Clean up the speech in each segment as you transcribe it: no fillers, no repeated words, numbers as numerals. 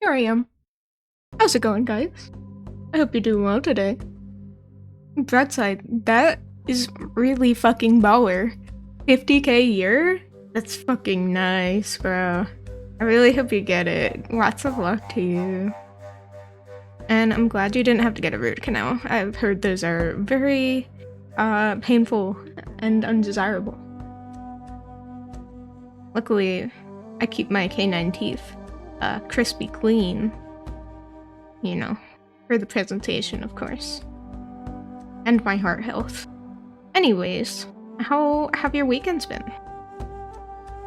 Here I am. How's it going, guys? I hope you're doing well today. Broadside, that is really fucking baller. 50k a year? That's fucking nice, bro. I really hope you get it. Lots of luck to you. And I'm glad you didn't have to get a root canal. I've heard those are very painful and undesirable. Luckily, I keep my canine teeth crispy clean. You know, for the presentation, of course. And my heart health. Anyways, how have your weekends been?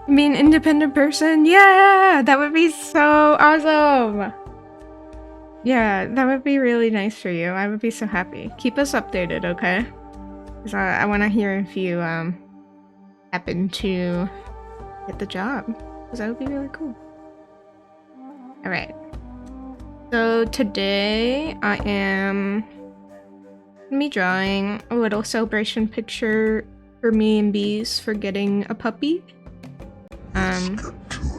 You mean independent person? Yeah! That would be so awesome! Yeah, that would be really nice for you. I would be so happy. Keep us updated, okay? Because I want to hear if you happen to get the job. Because that would be really cool. Alright. So today I am drawing a little celebration picture for me and Bees for getting a puppy.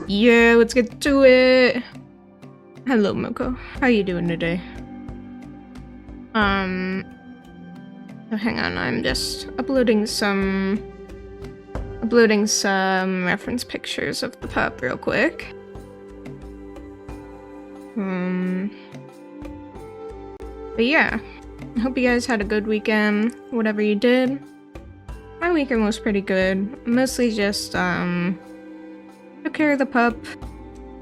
Yeah, let's get to it. Hello, Moko. How you doing today? So hang on, I'm just uploading some reference pictures of the pup real quick. But yeah, I hope you guys had a good weekend, whatever you did. My weekend was pretty good. Mostly just, took care of the pup.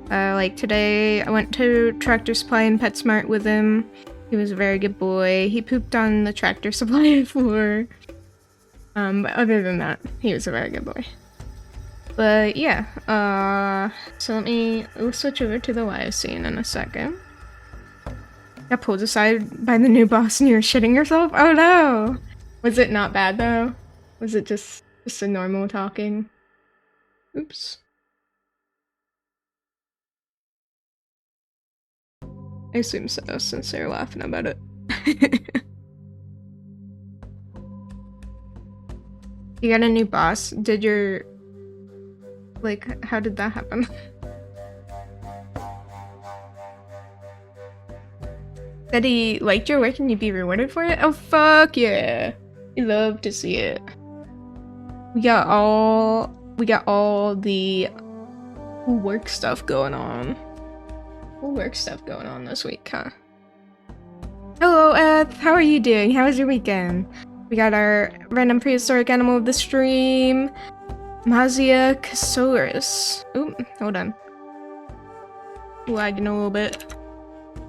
Like today, I went to Tractor Supply and PetSmart with him. He was a very good boy. He pooped on the Tractor Supply floor. But other than that, he was a very good boy. But yeah, so we'll switch over to the live scene in a second. Got pulled aside by the new boss and you were shitting yourself? Oh no! Was it not bad though? Was it just a normal talking? Oops. I assume so, since they're laughing about it. You got a new boss? Did your... like, how did that happen? That he liked your work and you'd be rewarded for it? Oh fuck yeah! We love to see it. We got all the cool work stuff going on. Cool work stuff going on this week, huh? Hello, Eth! How are you doing? How was your weekend? We got our random prehistoric animal of the stream, Mazia Casaurus. Ooh, hold on. Lagging a little bit.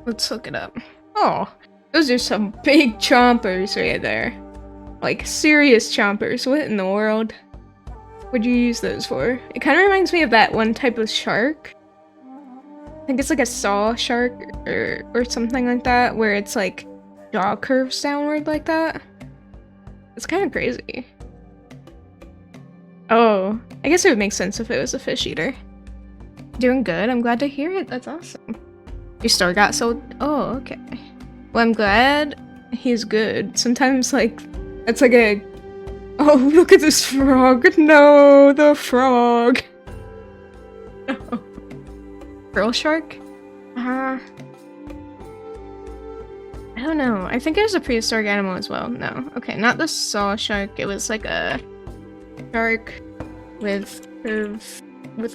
Let's look it up. Oh, those are some big chompers right there. Like, serious chompers. What in the world would you use those for? It kind of reminds me of that one type of shark. I think it's like a saw shark or something like that, where it's like jaw curves downward like that. It's kind of crazy. Oh, I guess it would make sense if it was a fish eater. Doing good. I'm glad to hear it. That's awesome. Your store got sold? Oh, okay. Well, I'm glad he's good. Sometimes, like, it's like a... Oh, look at this frog! No, the frog! No. Pearl shark? I don't know. I think it was a prehistoric animal as well. No. Okay, not the saw shark. It was like a shark with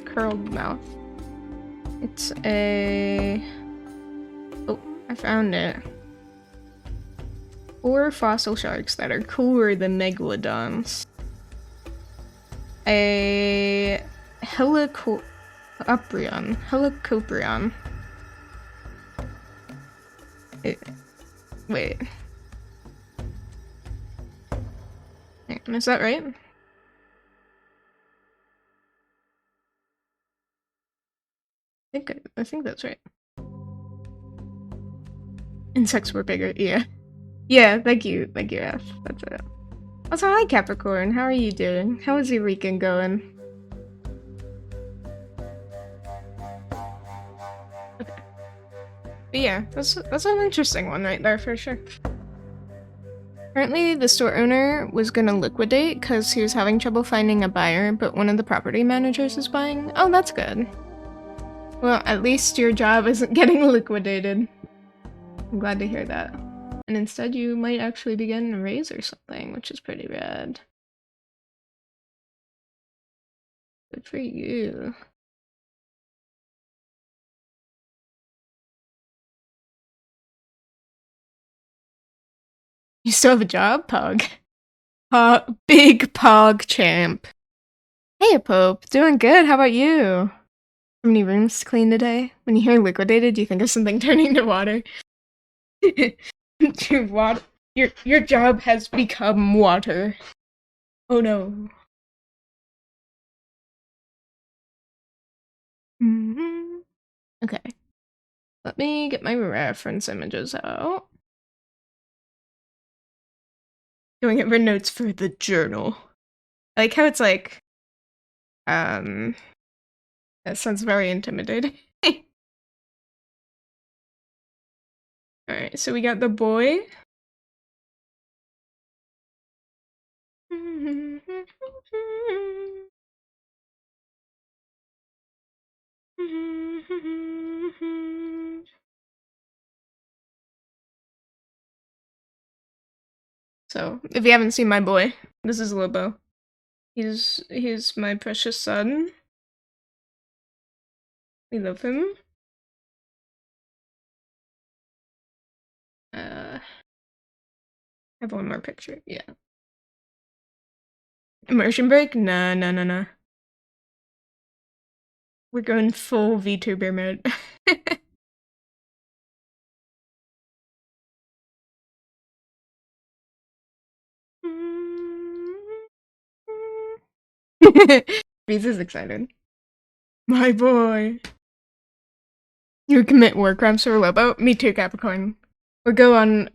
curled mouth. It's a... Oh, I found it. 4 fossil sharks that are cooler than megalodons. A helicoprion. Wait. Is that right? I think that's right. Insects were bigger, yeah. Yeah, thank you, F. That's it. Also, hi Capricorn, how are you doing? How is your weekend going? Okay. But yeah, that's an interesting one right there for sure. Apparently, the store owner was gonna liquidate because he was having trouble finding a buyer, but one of the property managers is buying. Oh, that's good. Well, at least your job isn't getting liquidated. I'm glad to hear that. And instead you might actually be getting a raise or something, which is pretty rad. Good for you. You still have a job, Pug? Big Pug champ. Hey, Pope. Doing good. How about you? How many rooms to clean today? When you hear liquidated, do you think of something turning to water? Your job has become water. Oh no. Okay. Let me get my reference images out. Doing it for notes for the journal. I like how it's like, that sounds very intimidating. Alright, so we got the boy. So, if you haven't seen my boy, this is Lobo. He's my precious son. We love him. I have one more picture, yeah. Immersion break? Nah. We're going full VTuber mode. Reese is excited. My boy. You commit war crimes for Lobo? Me too, Capricorn. We'll go on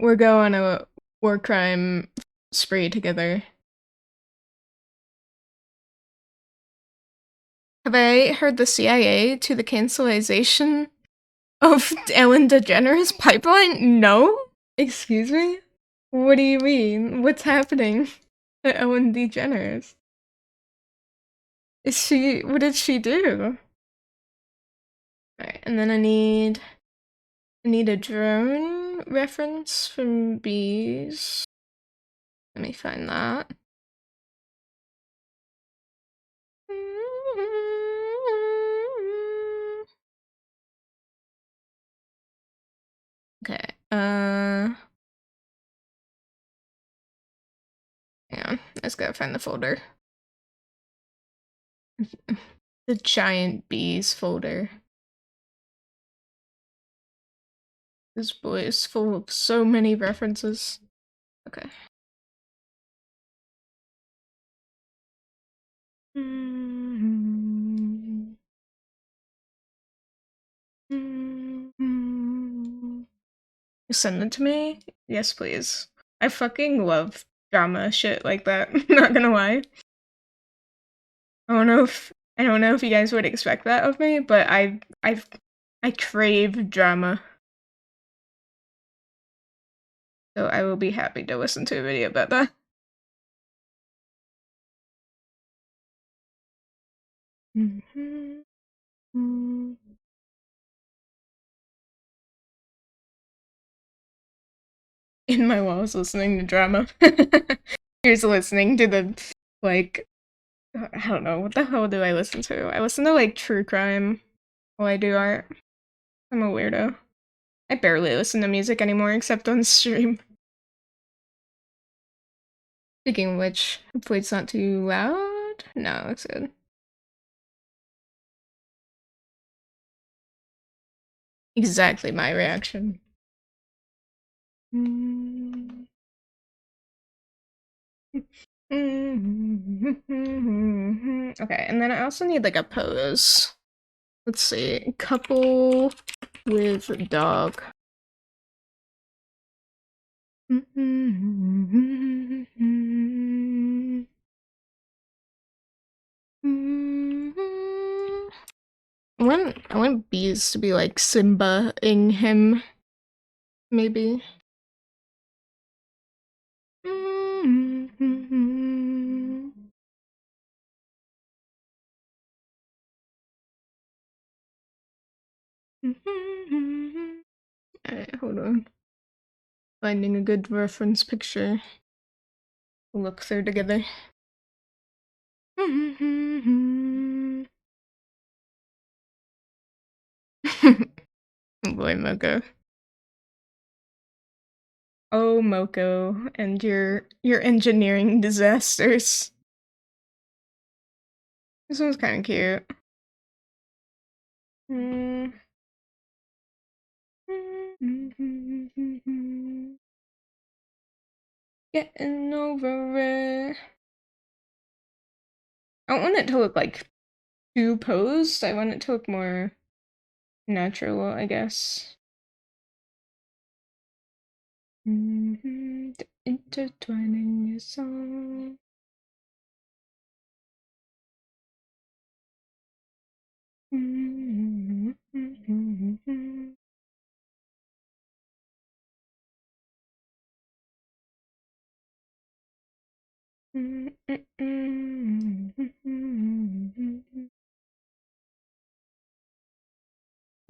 a war crime spree together. Have I heard the CIA to the cancellation of Ellen DeGeneres pipeline? No? Excuse me? What do you mean? What's happening to Ellen DeGeneres? What did she do? Alright, and then I need a drone reference from bees. Let me find that. Okay, hang on, I just gotta find the folder. The giant bees folder. This boy is full of so many references. Okay. Send it to me? Yes, please. I fucking love drama shit like that. Not gonna lie. I don't know if you guys would expect that of me, but I crave drama. So I will be happy to listen to a video about that. In my walls listening to drama. Here's listening to the, like, I don't know, what the hell do I listen to? I listen to, like, true crime while I do art. I'm a weirdo. I barely listen to music anymore except on stream. Speaking of which, hopefully it's not too loud. No, it's good. Exactly my reaction. Okay, and then I also need like a pose. Let's see, couple with dog. I want bees to be like Simba-ing him, maybe. Alright, hold on. Finding a good reference picture. We'll look through together. Boy, Moko. Oh, Moko, and your engineering disasters. This one's kind of cute. Getting over it. I don't want it to look like too posed. I want it to look more natural, I guess. The intertwining is all.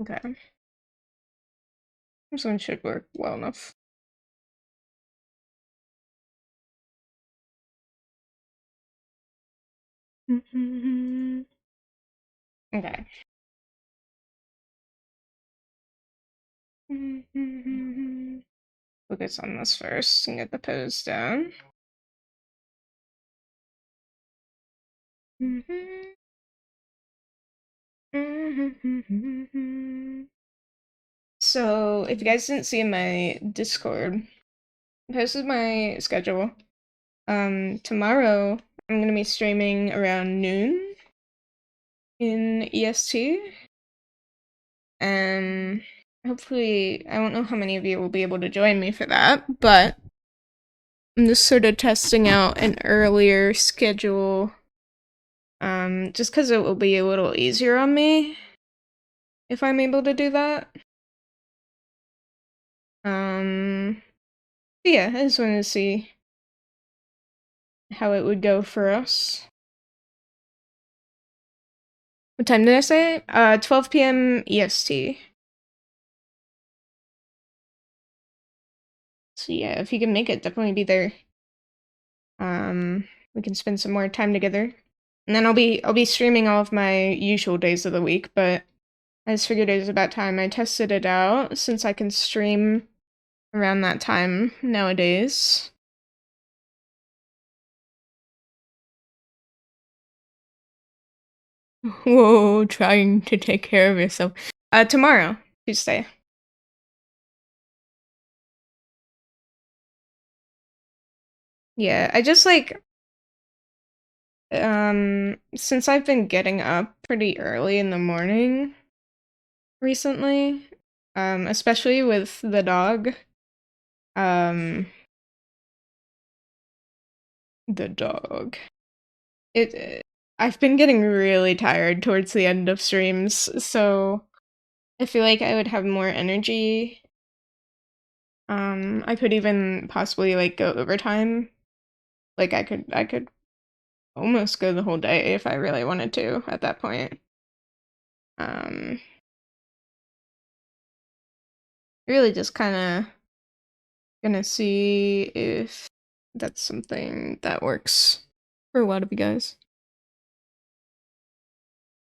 Okay. This one should work well enough. Okay. Focus on this first and get the pose down. So, if you guys didn't see in my Discord, I posted my schedule. Tomorrow I'm gonna be streaming around noon in EST. Hopefully, I don't know how many of you will be able to join me for that, but I'm just sort of testing out an earlier schedule, just because it will be a little easier on me if I'm able to do that. Yeah, I just wanted to see how it would go for us. What time did I say? 12 p.m. EST. So yeah, if you can make it, definitely be there. We can spend some more time together. And then I'll be streaming all of my usual days of the week, but I just figured it was about time I tested it out since I can stream around that time nowadays. Whoa, trying to take care of yourself. Tomorrow, Tuesday. Yeah, I just like since I've been getting up pretty early in the morning recently, especially with the dog. The dog. I've been getting really tired towards the end of streams, so I feel like I would have more energy. I could even possibly like go overtime. Like I could almost go the whole day if I really wanted to at that point. Really just kind of gonna see if that's something that works for a lot of you guys.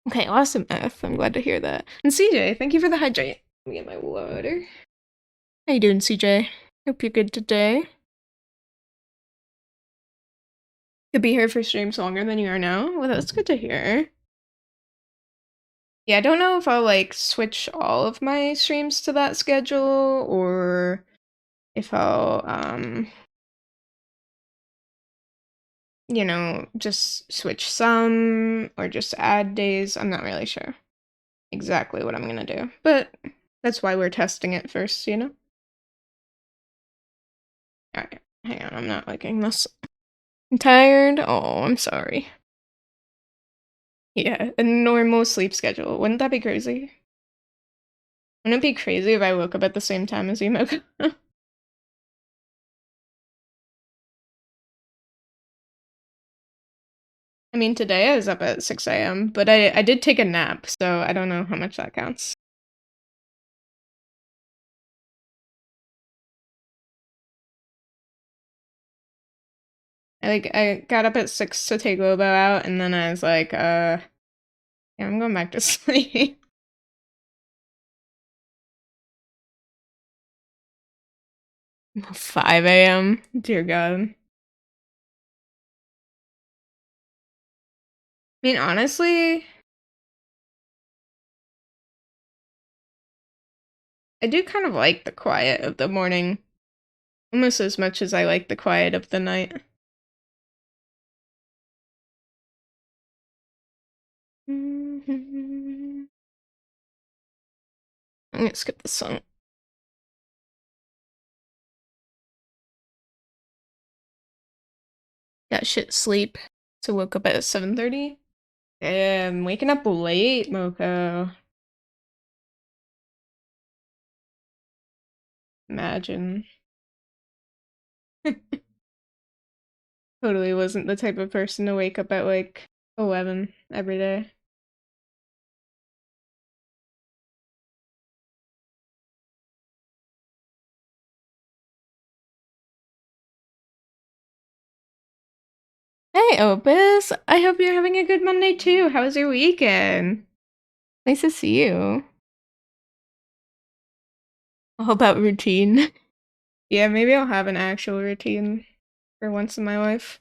Okay, awesome, F. I'm glad to hear that. And CJ, thank you for the hydrate. Let me get my water. How you doing, CJ? Hope you're good today. Could be here for streams longer than you are now. Well, that's good to hear. Yeah, I don't know if I'll like switch all of my streams to that schedule or if I'll you know, just switch some or just add days. I'm not really sure exactly what I'm gonna do, but that's why we're testing it first, you know? Alright, hang on, I'm not liking this. I'm tired? Oh, I'm sorry. Yeah, a normal sleep schedule. Wouldn't that be crazy? Wouldn't it be crazy if I woke up at the same time as you, I mean, today I was up at 6 a.m., but I did take a nap, so I don't know how much that counts. I got up at 6 to take Lobo out, and then I was like, yeah, I'm going back to sleep. 5 a.m. Dear God. I mean, honestly, I do kind of like the quiet of the morning, almost as much as I like the quiet of the night. I'm gonna skip this song. Got shit sleep, so woke up at 7:30. Damn, waking up late, Moko. Imagine. Totally wasn't the type of person to wake up at like 11 every day. Hey, Opus! I hope you're having a good Monday too. How was your weekend? Nice to see you. All about routine. Yeah, maybe I'll have an actual routine for once in my life.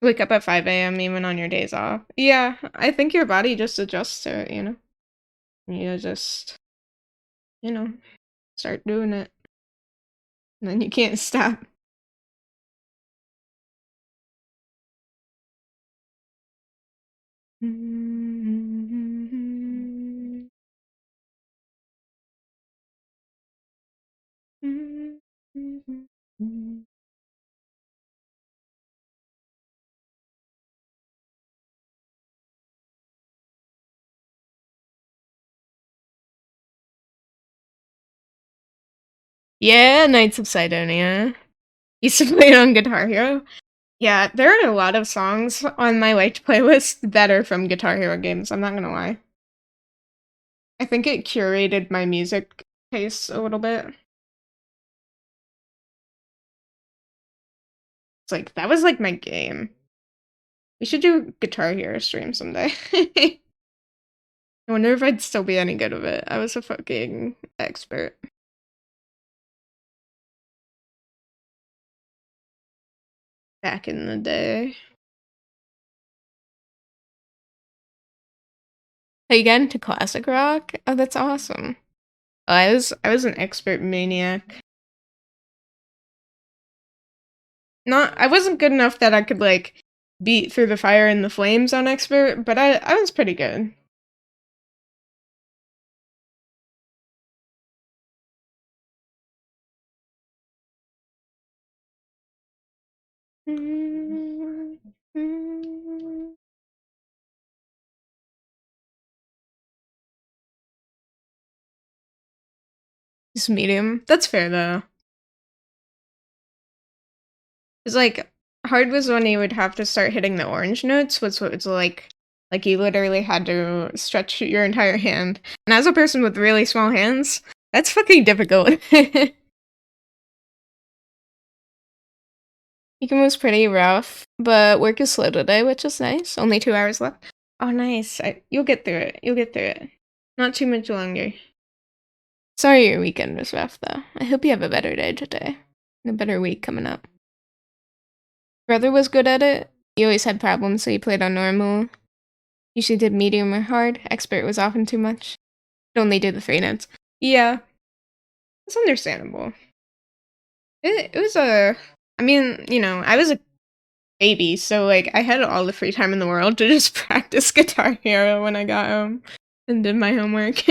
Wake up at 5 a.m. even on your days off. Yeah, I think your body just adjusts to it, you know? You just, you know, start doing it. And then you can't stop. Yeah, Knights of Sidonia. Used to play it on Guitar Hero. Yeah, there are a lot of songs on my liked playlist that are from Guitar Hero games, I'm not gonna lie. I think it curated my music taste a little bit. It's like, that was like my game. We should do Guitar Hero stream someday. I wonder if I'd still be any good of it. I was a fucking expert. Back in the day. Hey, you got into classic rock? Oh, that's awesome. Oh, I was an expert maniac. Not I wasn't good enough that I could like beat through the fire and the flames on expert, but I was pretty good. Just medium. That's fair though. It's like hard was when you would have to start hitting the orange notes, which was like you literally had to stretch your entire hand. And as a person with really small hands, that's fucking difficult. Weekend was pretty rough, but work is slow today, which is nice. Only 2 hours left. Oh, nice. You'll get through it. You'll get through it. Not too much longer. Sorry your weekend was rough, though. I hope you have a better day today. And a better week coming up. Brother was good at it. He always had problems, so he played on normal. Usually did medium or hard. Expert was often too much. Could only do the 3 notes. Yeah, it's understandable. It was a... I mean, you know, I was a baby, so like I had all the free time in the world to just practice Guitar Hero when I got home and did my homework.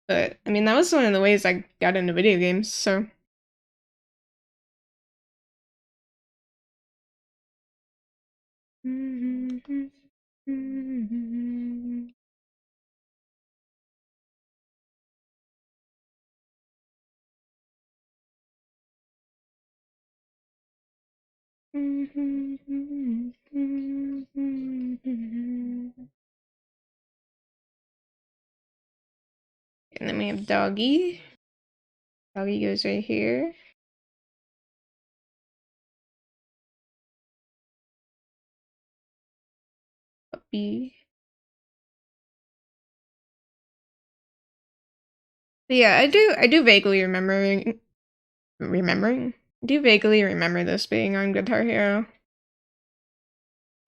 But I mean, that was one of the ways I got into video games, so. And then we have Doggy. Doggy goes right here. Puppy. But yeah, I do vaguely remembering. I do vaguely remember this being on Guitar Hero.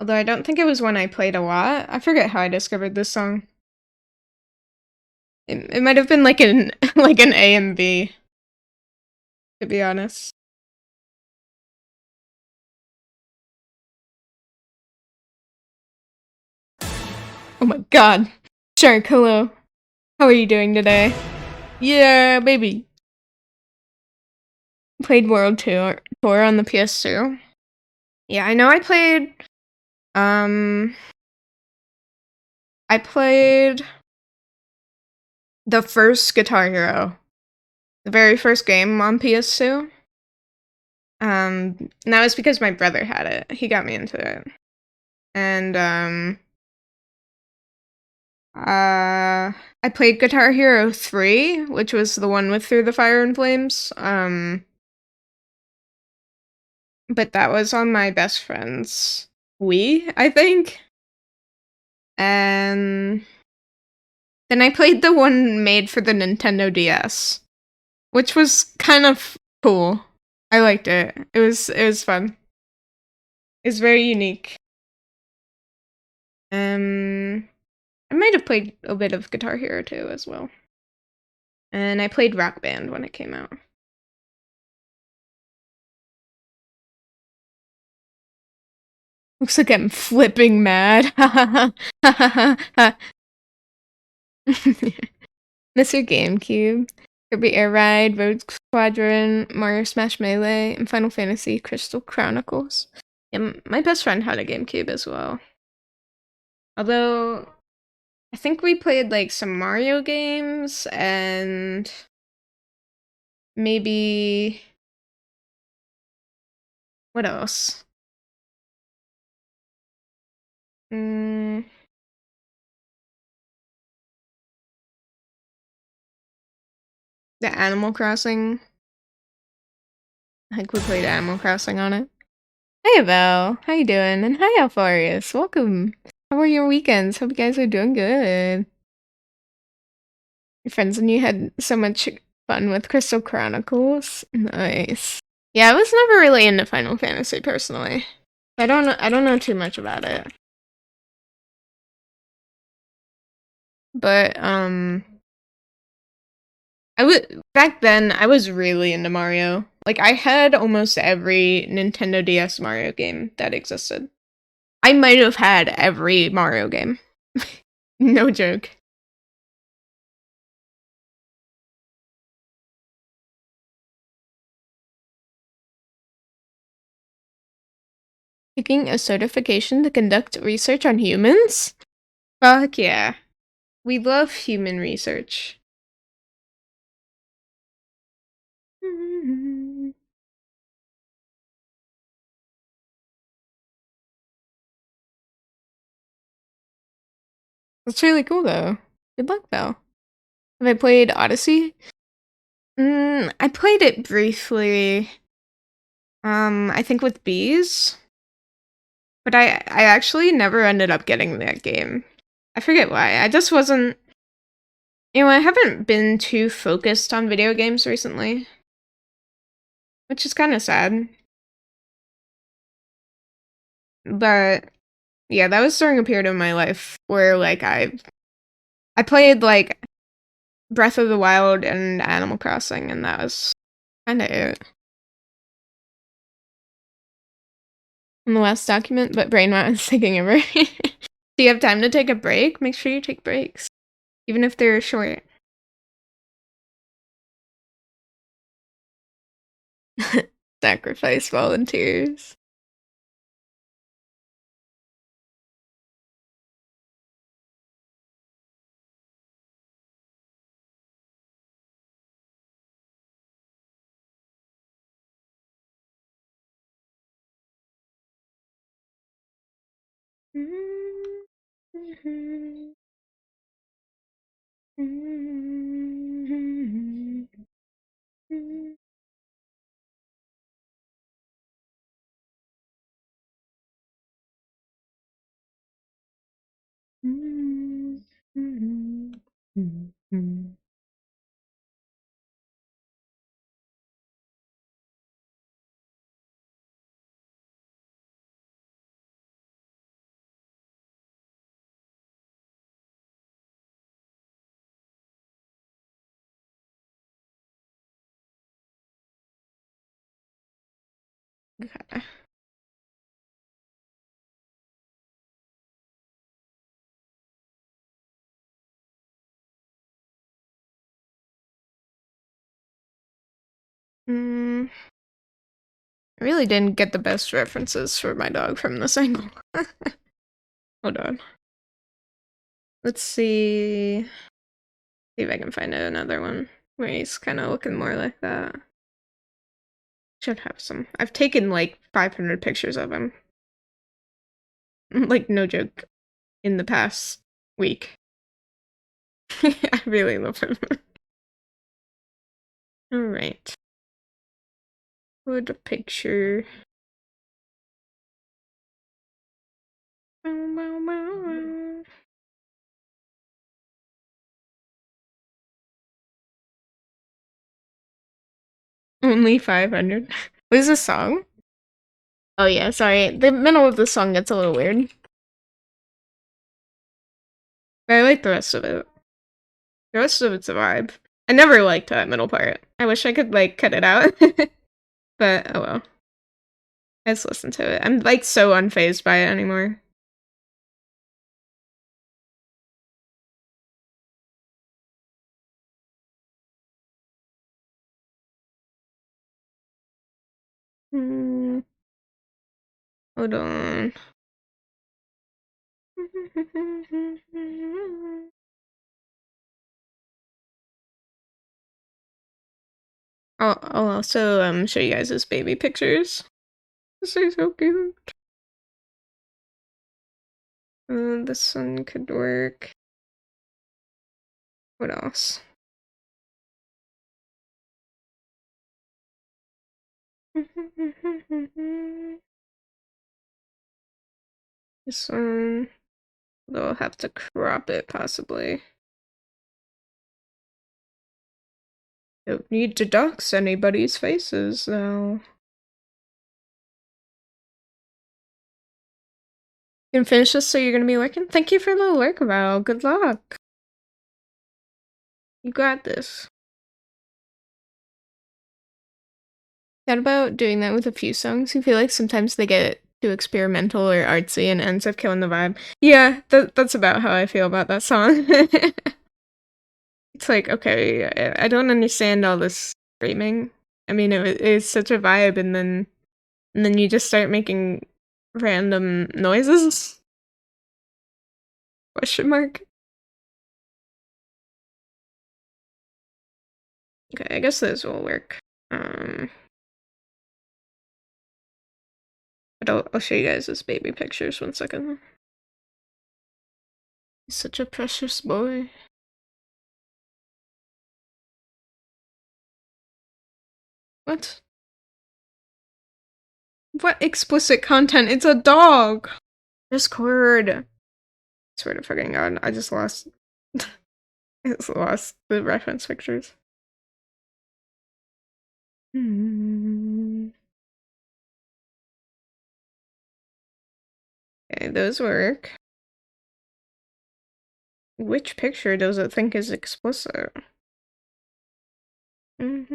Although I don't think it was one I played a lot. I forget how I discovered this song. It might have been like an like an A and B, to be honest. Oh my god. Shark, hello. How are you doing today? Yeah, baby. Played Tour on the PS2. Yeah, I know um I played the first Guitar Hero. The very first game on PS2. And that was because my brother had it. He got me into it. And I played Guitar Hero 3, which was the one with Through the Fire and Flames. But that was on my best friend's Wii, I think. And then I played the one made for the Nintendo DS, which was kind of cool. I liked it. It was fun. It's very unique. I might have played a bit of Guitar Hero 2 as well. And I played Rock Band when it came out. Looks like I'm flipping mad. Mr. GameCube, Kirby Air Ride, Road Squadron, Mario Smash Melee, and Final Fantasy Crystal Chronicles. Yeah, my best friend had a GameCube as well. Although, I think we played like some Mario games and maybe... What else? The Animal Crossing. I think we played Animal Crossing on it. Hey, Val. How you doing? And hi, Alpharius. Welcome. How were your weekends? Hope you guys are doing good. Your friends and you had so much fun with Crystal Chronicles. Nice. Yeah, I was never really into Final Fantasy personally. I don't know too much about it. But back then I was really into Mario. Like I had almost every Nintendo DS Mario game that existed. I might have had every Mario game. No joke. Taking a certification to conduct research on humans? Fuck yeah. We love human research. That's really cool though. Good luck though. Have I played Odyssey? I played it briefly. I think with bees. But I actually never ended up getting that game. I forget why. I just wasn't... I haven't been too focused on video games recently. Which is kind of sad. But, yeah, that was during a period of my life where, like, I played, like, Breath of the Wild and Animal Crossing, and that was kind of it. In the last document, but brain rot is taking over. Do you have time to take a break? Make sure you take breaks. Even if they're short. Sacrifice volunteers. Okay. I really didn't get the best references for my dog from this angle. Hold on. Let's see if I can find another one where he's kind of looking more like that. Should have some. I've taken like 500 pictures of him. Like, no joke. In the past week. I really love him. Alright. Put a picture. Only 500. What is this song? Oh yeah, sorry. The middle of the song gets a little weird. But I like the rest of it. The rest of it's a vibe. I never liked that middle part. I wish I could, like, cut it out. But, oh well. I just listen to it. I'm, like, so unfazed by it anymore. Hold on. I'll also show you guys his baby pictures. This is so cute. This one could work. What else? This one, though I'll have to crop it possibly. Don't need to dox anybody's faces though. You can finish this so you're gonna be working? Thank you for the work, Val. Good luck. You got this. Thought about doing that with a few songs. You feel like sometimes they get too experimental or artsy and ends up killing the vibe. Yeah, that's about how I feel about that song. It's like, okay, I don't understand all this screaming. I mean, it's such a vibe, and then you just start making random noises? Question mark? Okay, I guess this will work. But I'll show you guys his baby pictures 1 second. He's such a precious boy. What? What explicit content? It's a dog! Discord! I swear to fucking god, I just lost... I just lost the reference pictures. Okay, those work. Which picture does it think is explicit? It's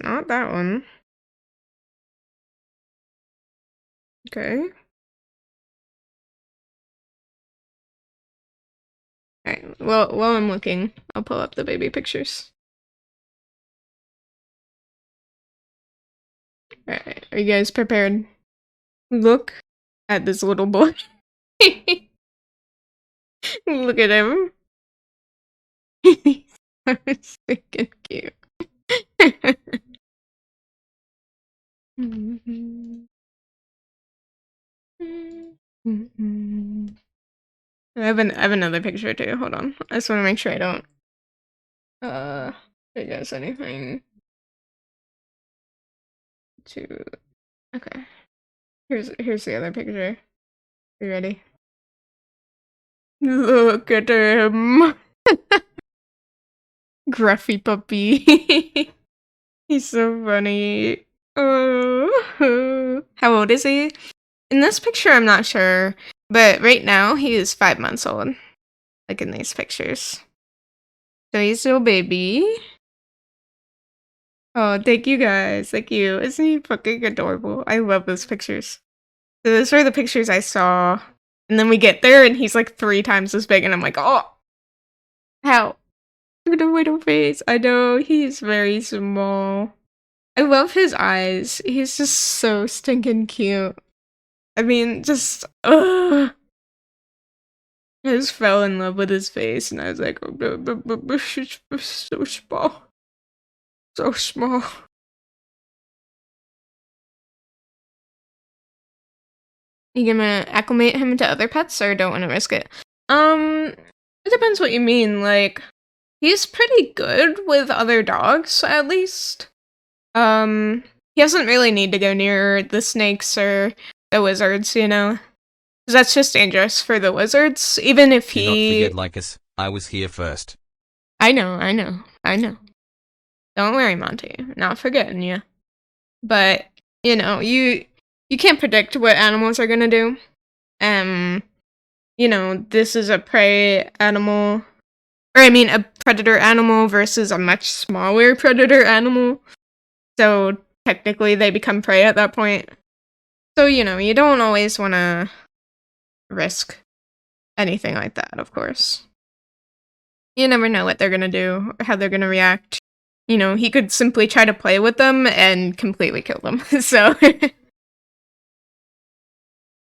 not that one. Okay. Alright, well, while I'm looking, I'll pull up the baby pictures. Alright, are you guys prepared? Look at this little boy. Look at him. He's so freaking cute. I have another picture too. Hold on. I just want to make sure I don't show you guys anything to... Okay. Here's the other picture. You ready? Look at him. Gruffy puppy. He's so funny. Oh. How old is he? In this picture, I'm not sure, but right now he is 5 months old. Like in these pictures. So he's still a baby. Oh, thank you guys. Thank you. Isn't he fucking adorable? I love those pictures. So those were the pictures I saw. And then we get there and he's like 3 times as big and I'm like, oh, how? Look at the little face. I know, he's very small. I love his eyes. He's just so stinking cute. I mean, just, ugh. I just fell in love with his face and I was like, oh, so small. So small. You gonna acclimate him to other pets or don't want to risk it? It depends what you mean. Like, he's pretty good with other dogs, at least. He doesn't really need to go near the snakes or the wizards, you know? 'Cause that's just dangerous for the wizards, even if Do not forget Lycus, I was here first. I know. Don't worry, Monty. Not forgetting you. But, you know, you can't predict what animals are gonna do. You know, this is a prey animal, or I mean a predator animal versus a much smaller predator animal. So technically they become prey at that point. So, you know, you don't always want to risk anything like that, of course. You never know what they're gonna do or how they're gonna react. You know, he could simply try to play with them and completely kill them. So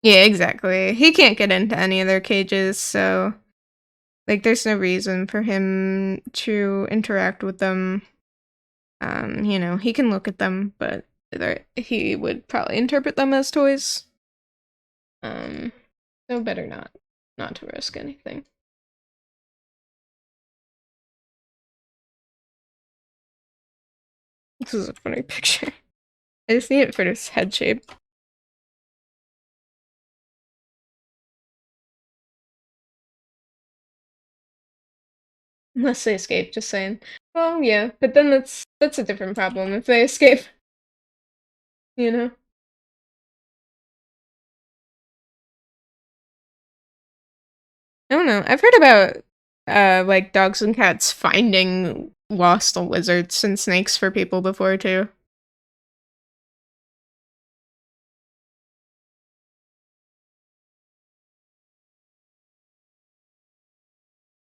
yeah, exactly. He can't get into any of their cages, so like there's no reason for him to interact with them. You know, he can look at them, but he would probably interpret them as toys. So better not to risk anything. This is a funny picture. I just need it for this head shape. Unless they escape, just saying. Well, yeah, but then that's a different problem if they escape. You know? I don't know. I've heard about like dogs and cats finding lost lizards and snakes for people before too.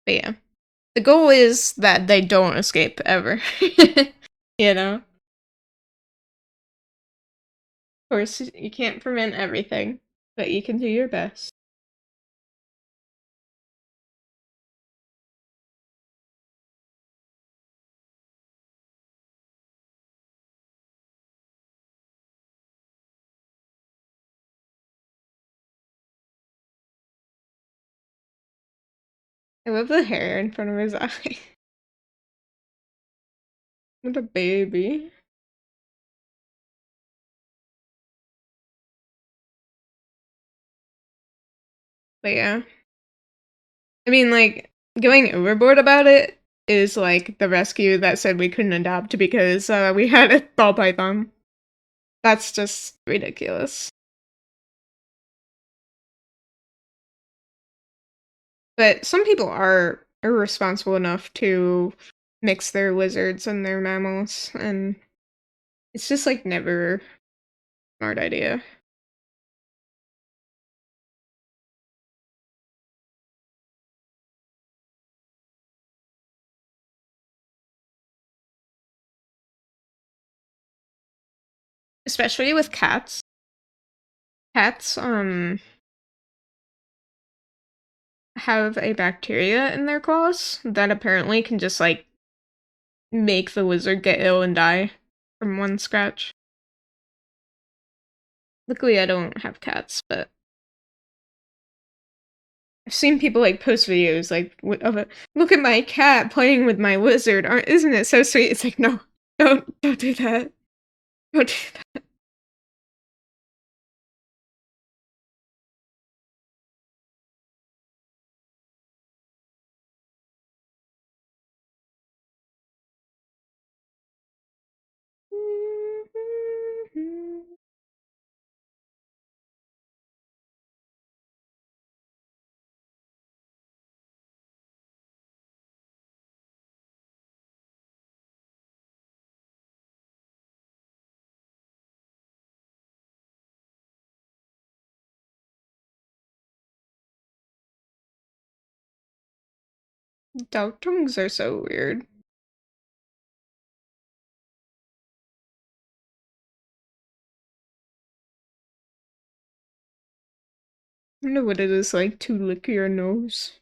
But yeah. The goal is that they don't escape ever. You know? Of course, you can't prevent everything, but you can do your best. I love the hair in front of his eye. What a baby. But yeah. I mean, like, going overboard about it is like the rescue that said we couldn't adopt because we had a ball python. That's just ridiculous. But some people are irresponsible enough to mix their lizards and their mammals, and it's just like never a smart idea. Especially with cats. Cats, have a bacteria in their claws that apparently can just like make the lizard get ill and die from one scratch. Luckily, I don't have cats, but I've seen people like post videos like of a look at my cat playing with my lizard. Isn't it so sweet? It's like no, don't do that. Don't do that. Dog tongues are so weird. I wonder what it is like to lick your nose.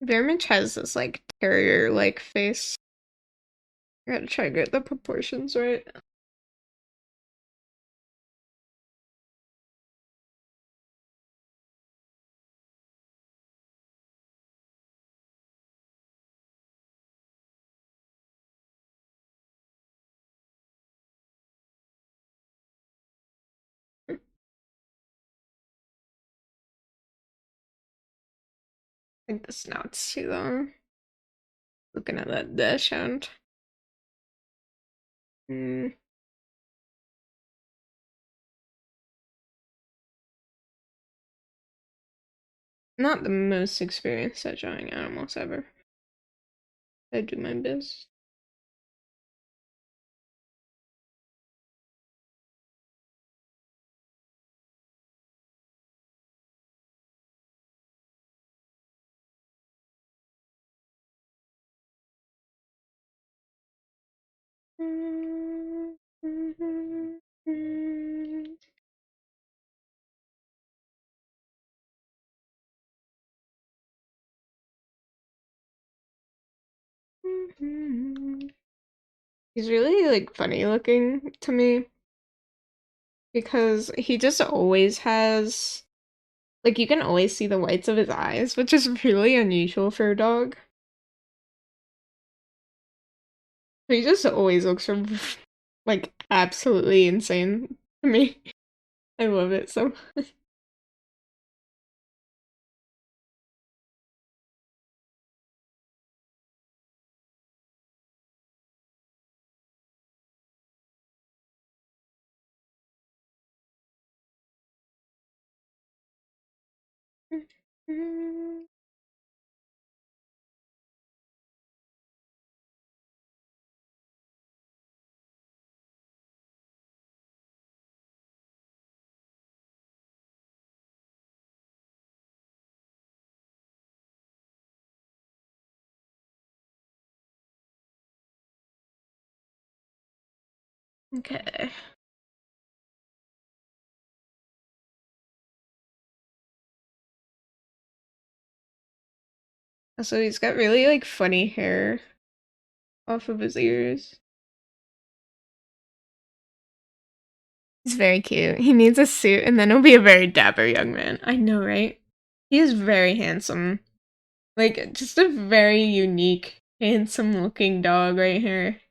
Vermich has this like terrier-like face. I gotta try to get the proportions right. I think the snout's too long. Looking at that dash hound. Hmm. Not the most experienced at drawing animals ever. I do my best. He's really like funny looking to me because he just always has like you can always see the whites of his eyes, which is really unusual for a dog. He just always looks like absolutely insane to me. I love it so much. Okay. So he's got really like funny hair off of his ears. He's very cute. He needs a suit and then he'll be a very dapper young man. I know, right? He is very handsome. Like, just a very unique, handsome looking dog right here.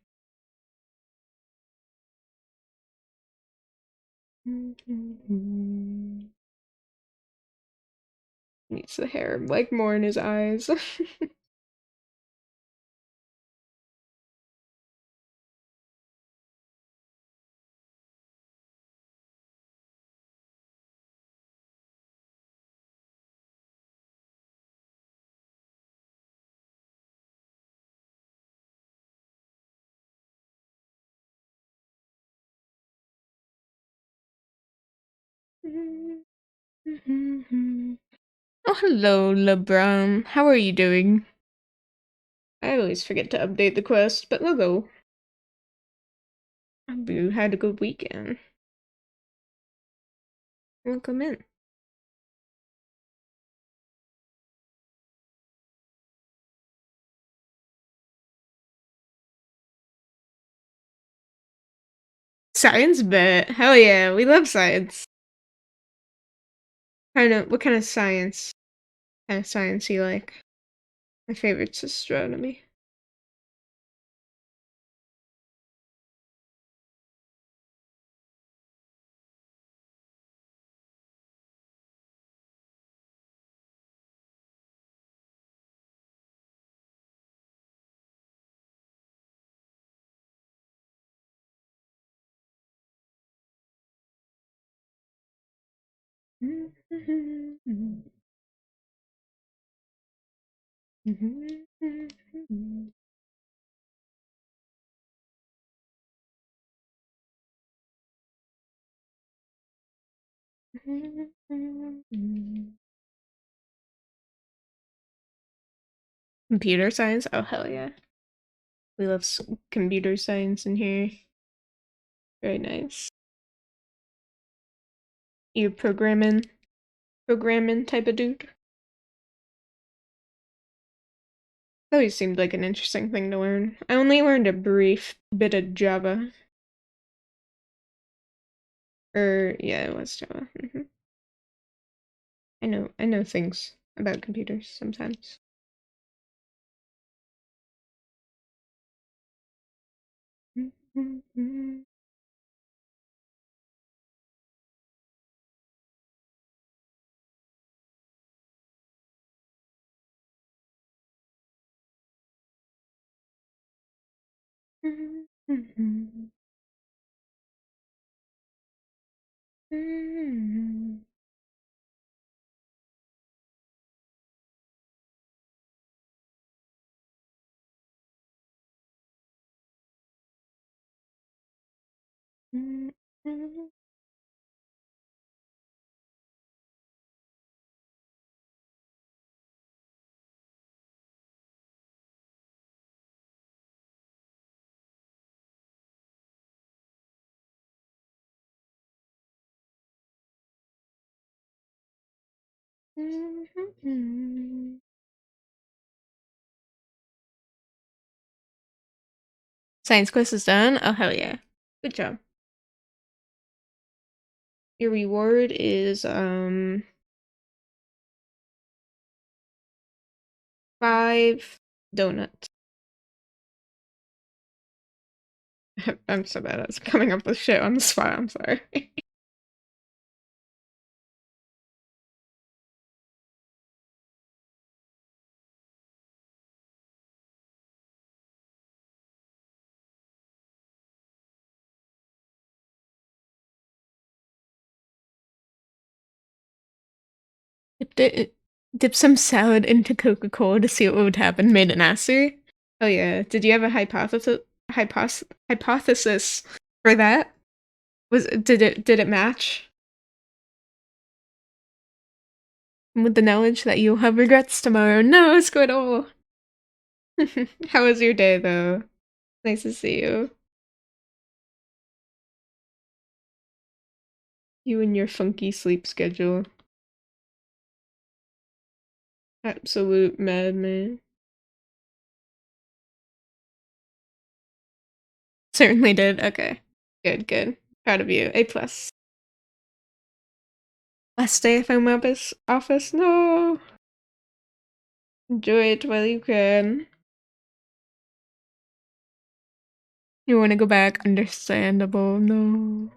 Needs the hair, like, more in his eyes. Oh, hello, LeBron. How are you doing? I always forget to update the quest, but hello. You had a good weekend. Welcome in. Science bit. Hell yeah, we love science. What kind of science? Kind of science you like? My favorite's astronomy. Computer science? Oh, hell yeah. We love computer science in here. Very nice. You programming type of dude? Always seemed like an interesting thing to learn. I only learned a brief bit of Java. Yeah, it was Java. I know things about computers sometimes. Science quiz is done. Oh, hell yeah. Good job. Your reward is 5 donuts. I'm so bad at coming up with shit on the spot. I'm sorry. Dip some salad into Coca-Cola to see what would happen. Made it nasty. Oh yeah. Did you have a hypothesis for that? Did it match with the knowledge that you'll have regrets tomorrow? No, Squidle. How was your day though? Nice to see you. You and your funky sleep schedule. Absolute madman. Certainly did. Okay. Good, good. Proud of you. A plus. Last day of home office? No. Enjoy it while you can. You want to go back? Understandable. No.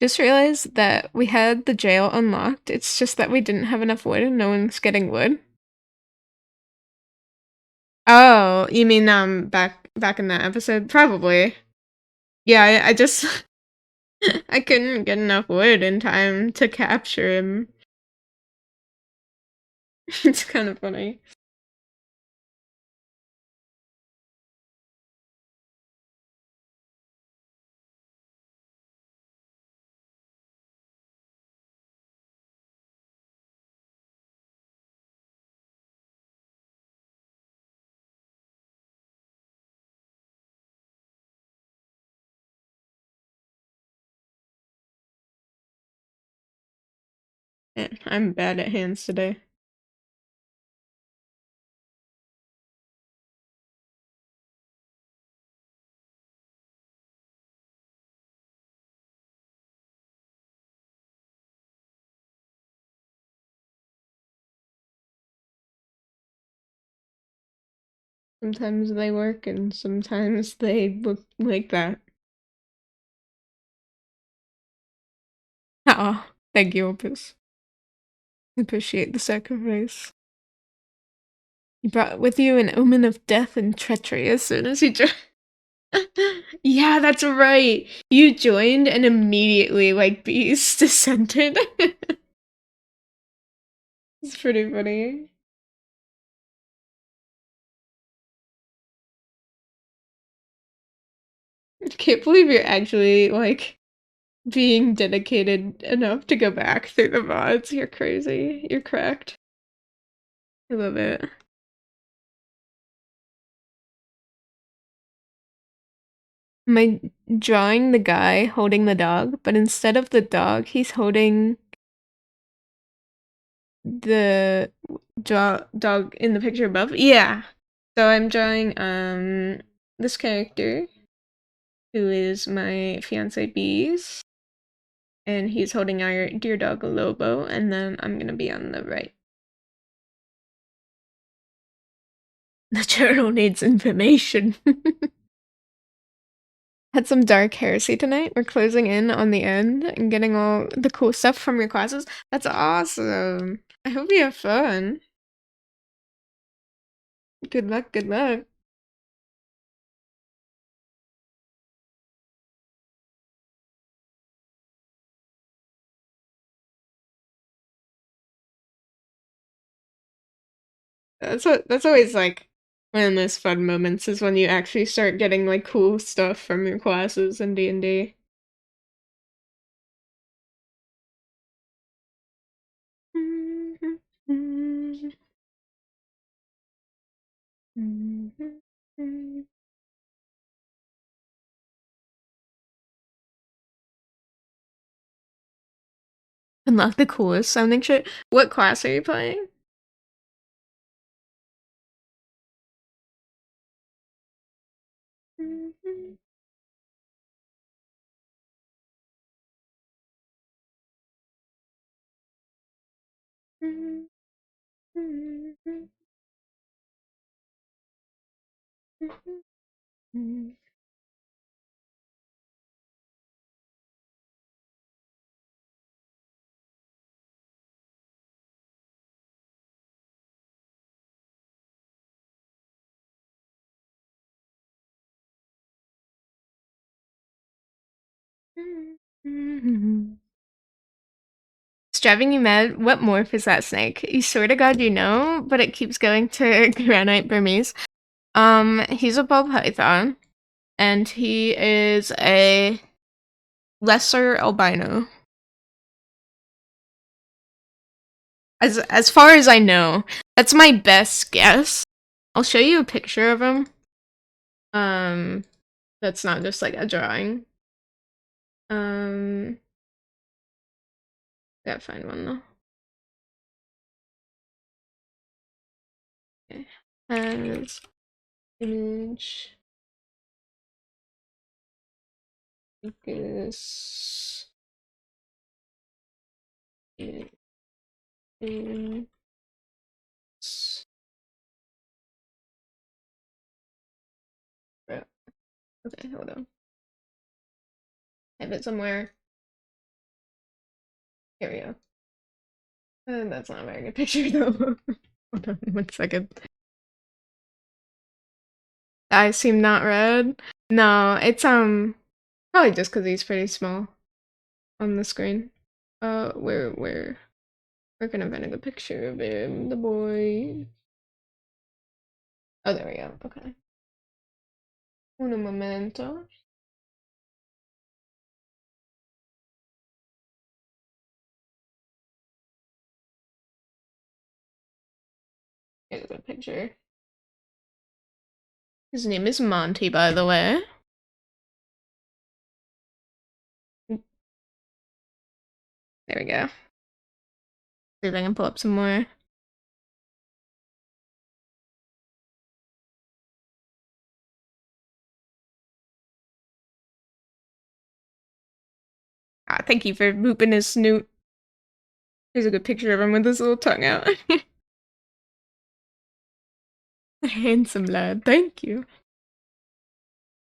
Just realized that we had the jail unlocked. It's just that we didn't have enough wood and no one's getting wood. Oh, you mean back in that episode? Probably. Yeah, I just I couldn't get enough wood in time to capture him. It's kind of funny. Yeah, I'm bad at hands today. Sometimes they work and sometimes they look like that. Oh, thank you, Opus. Appreciate the sacrifice. You brought with you an omen of death and treachery as soon as you joined. Yeah, that's right. You joined and immediately, like, bees descended. It's pretty funny. I can't believe you're actually, like, being dedicated enough to go back through the VODs. You're crazy. You're cracked. I love it. Am I drawing the guy holding the dog, but instead of the dog, he's holding the dog in the picture above? Yeah. So I'm drawing this character who is my fiance Bees, and he's holding our dear dog Lobo, and then I'm gonna be on the right. The journal needs information. Had some dark heresy tonight. We're closing in on the end and getting all the cool stuff from your classes. That's awesome. I hope you have fun. Good luck, good luck. That's always like one of the most fun moments is when you actually start getting like cool stuff from your classes in D&D. Unlock the coolest sounding shit. What class are you playing? It's driving you mad? What morph is that snake? You swear to God you know, but it keeps going to Granite Burmese. He's a ball python, and he is a lesser albino. As far as I know, that's my best guess. I'll show you a picture of him. That's not just like a drawing. Gotta find one though. Okay. Has image focus it is okay, hold on. I have it somewhere. Here we go. That's not a very good picture though. Hold on 1 second. I seem not red. No, it's probably just because he's pretty small on the screen. Where can I find a good picture of him? The boy. Oh, there we go. Okay. Un momento. Here's a good picture. His name is Monty, by the way. There we go. See if I can pull up some more. Ah, thank you for booping his snoot. Here's a good picture of him with his little tongue out. Handsome lad, thank you.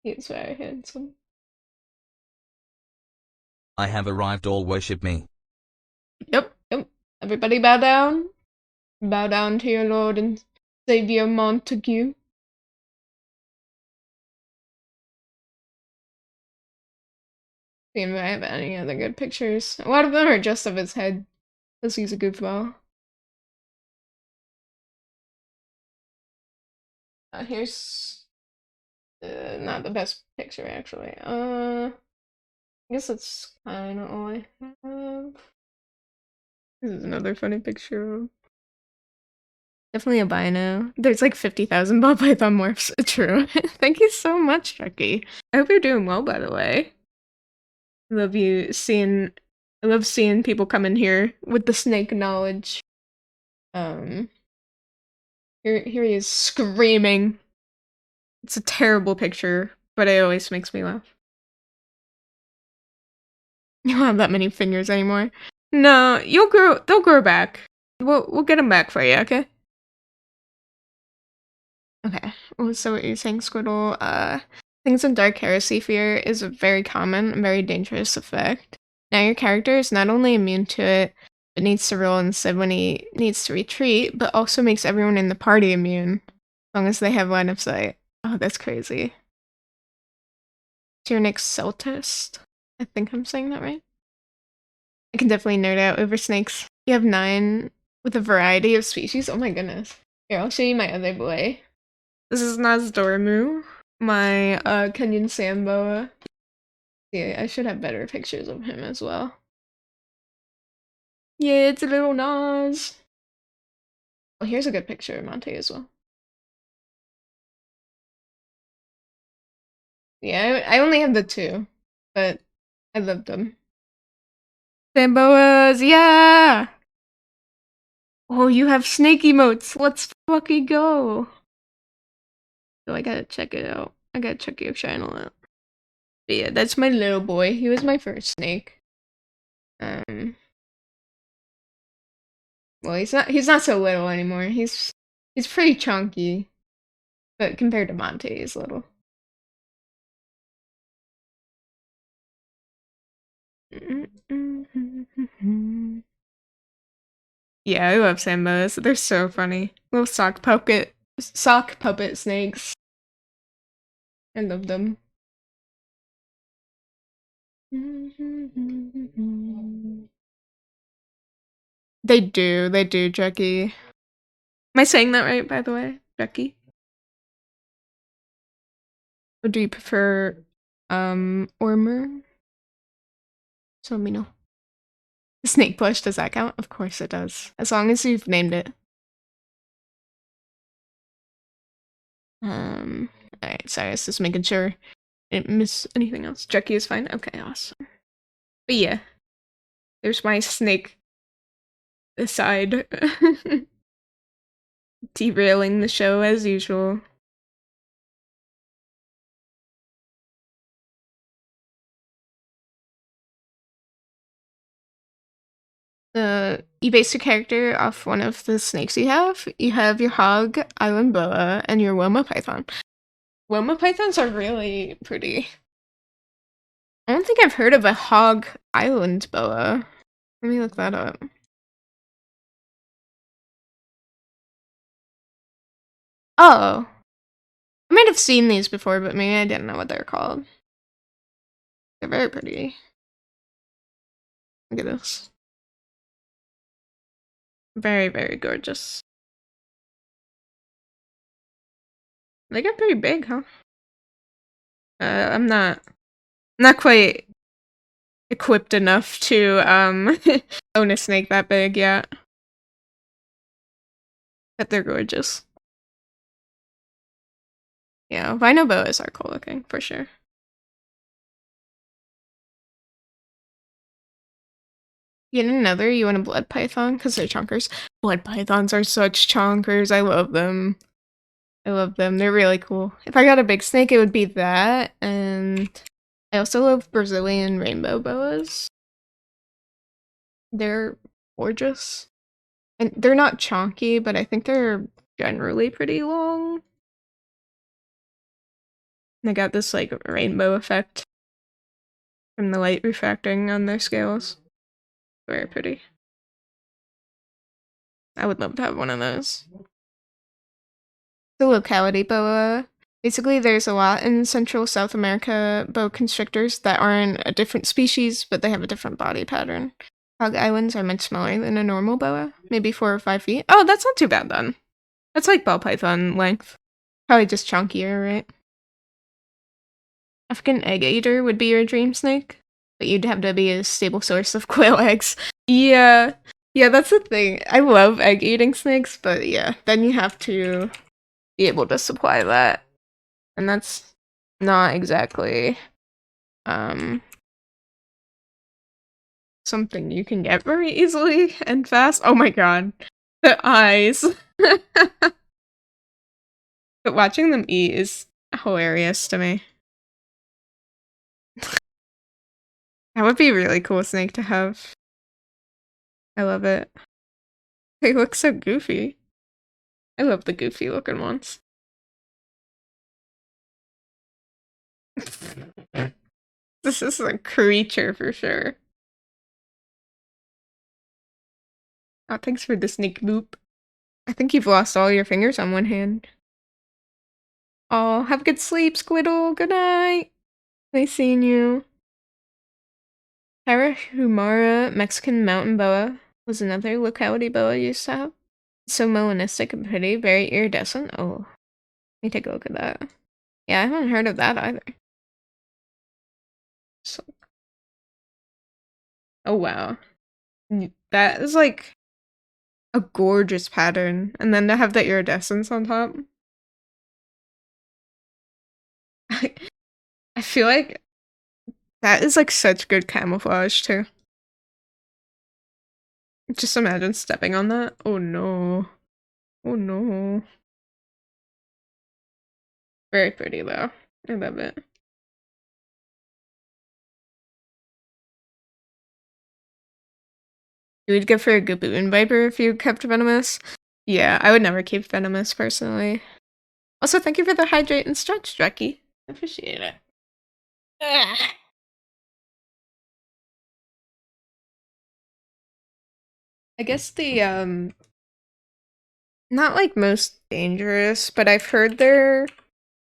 He is very handsome. I have arrived, all worship me. Yep. Everybody bow down. Bow down to your Lord and Savior Montague. See if I have any other good pictures. A lot of them are just of his head. Let's use a goofball. Here's not the best picture actually. I guess it's kind of all I have. This is another funny picture. Definitely a bino. There's like 50,000 ball python morphs. True. Thank you so much, Chucky. I hope you're doing well, by the way. I love seeing people come in here with the snake knowledge. Here he is screaming. It's a terrible picture, but it always makes me laugh. You don't have that many fingers anymore. No, they'll grow back. We'll get them back for you, okay? Okay. Well, so what you're saying, Squirtle, things in Dark Heresy fear is a very common and very dangerous effect. Now your character is not only immune to it, but needs to roll instead when he needs to retreat, but also makes everyone in the party immune, as long as they have line of sight. Oh, that's crazy. Tyranic Celtist. I think I'm saying that right. I can definitely nerd out over snakes. You have 9 with a variety of species. Oh my goodness. Here, I'll show you my other boy. This is Nazdormu, my Kenyan sand boa. Yeah, I should have better pictures of him as well. Yeah, it's a little Nas. Oh, here's a good picture of Monte as well. Yeah, I only have the 2, but I love them. Samboas, yeah! Oh, you have snake emotes. Let's fucking go. Oh, I gotta check it out. I gotta check your channel out. But yeah, that's my little boy. He was my first snake. Well, he's not so little anymore. He's pretty chunky. But compared to Monte, he's little. Yeah, I love Sambos. They're so funny. Little sock puppet snakes. I love them. They do, Jackie. Am I saying that right, by the way, Jackie? Or do you prefer, Ormer? So let me know. The snake plush, does that count? Of course it does. As long as you've named it. Alright, sorry, I was just making sure I didn't miss anything else. Jackie is fine? Okay, awesome. But yeah. There's my snake aside. Derailing the show as usual. You base your character off one of the snakes you have. You have your hog, island boa, and your Wilma python. Wilma pythons are really pretty. I don't think I've heard of a hog island boa. Let me look that up. Oh. I might have seen these before, but maybe I didn't know what they're called. They're very pretty. Look at this. Very, very gorgeous. They get pretty big, huh? I'm not quite equipped enough to own a snake that big yet. But they're gorgeous. Yeah, Vino boas are cool looking for sure. You need another? You want a blood python? Because they're chonkers. Blood pythons are such chonkers. I love them. I love them. They're really cool. If I got a big snake, it would be that. And I also love Brazilian rainbow boas. They're gorgeous. And they're not chonky, but I think they're generally pretty long. They got this like rainbow effect from the light refracting on their scales. Very pretty. I would love to have one of those. The locality boa. Basically, there's a lot in Central South America boa constrictors that aren't a different species, but they have a different body pattern. Hog islands are much smaller than a normal boa, maybe 4 or 5 feet. Oh, that's not too bad then. That's like ball python length. Probably just chunkier, right? African egg eater would be your dream snake, but you'd have to be a stable source of quail eggs. Yeah. Yeah, that's the thing. I love egg eating snakes, but yeah, then you have to be able to supply that. And that's not exactly something you can get very easily and fast. Oh my god. The eyes. But watching them eat is hilarious to me. That would be a really cool snake to have. I love it. They look so goofy. I love the goofy looking ones. This is a creature for sure. Oh, thanks for the snake boop. I think you've lost all your fingers on one hand. Oh, have a good sleep, Squiddle. Good night. Nice seeing you. Tarahumara Mexican mountain boa was another locality boa used to have. So melanistic and pretty, very iridescent. Oh, let me take a look at that. Yeah, I haven't heard of that either. So, oh wow. That is like a gorgeous pattern. And then to have the iridescence on top. I feel like that is like such good camouflage too. Just imagine stepping on that. Oh no. Oh no. Very pretty though. I love it. You would go for a Gaboon Viper if you kept venomous? Yeah, I would never keep venomous personally. Also, thank you for the hydrate and stretch, Dreki. I appreciate it. Ugh. I guess the, not like most dangerous, but I've heard they're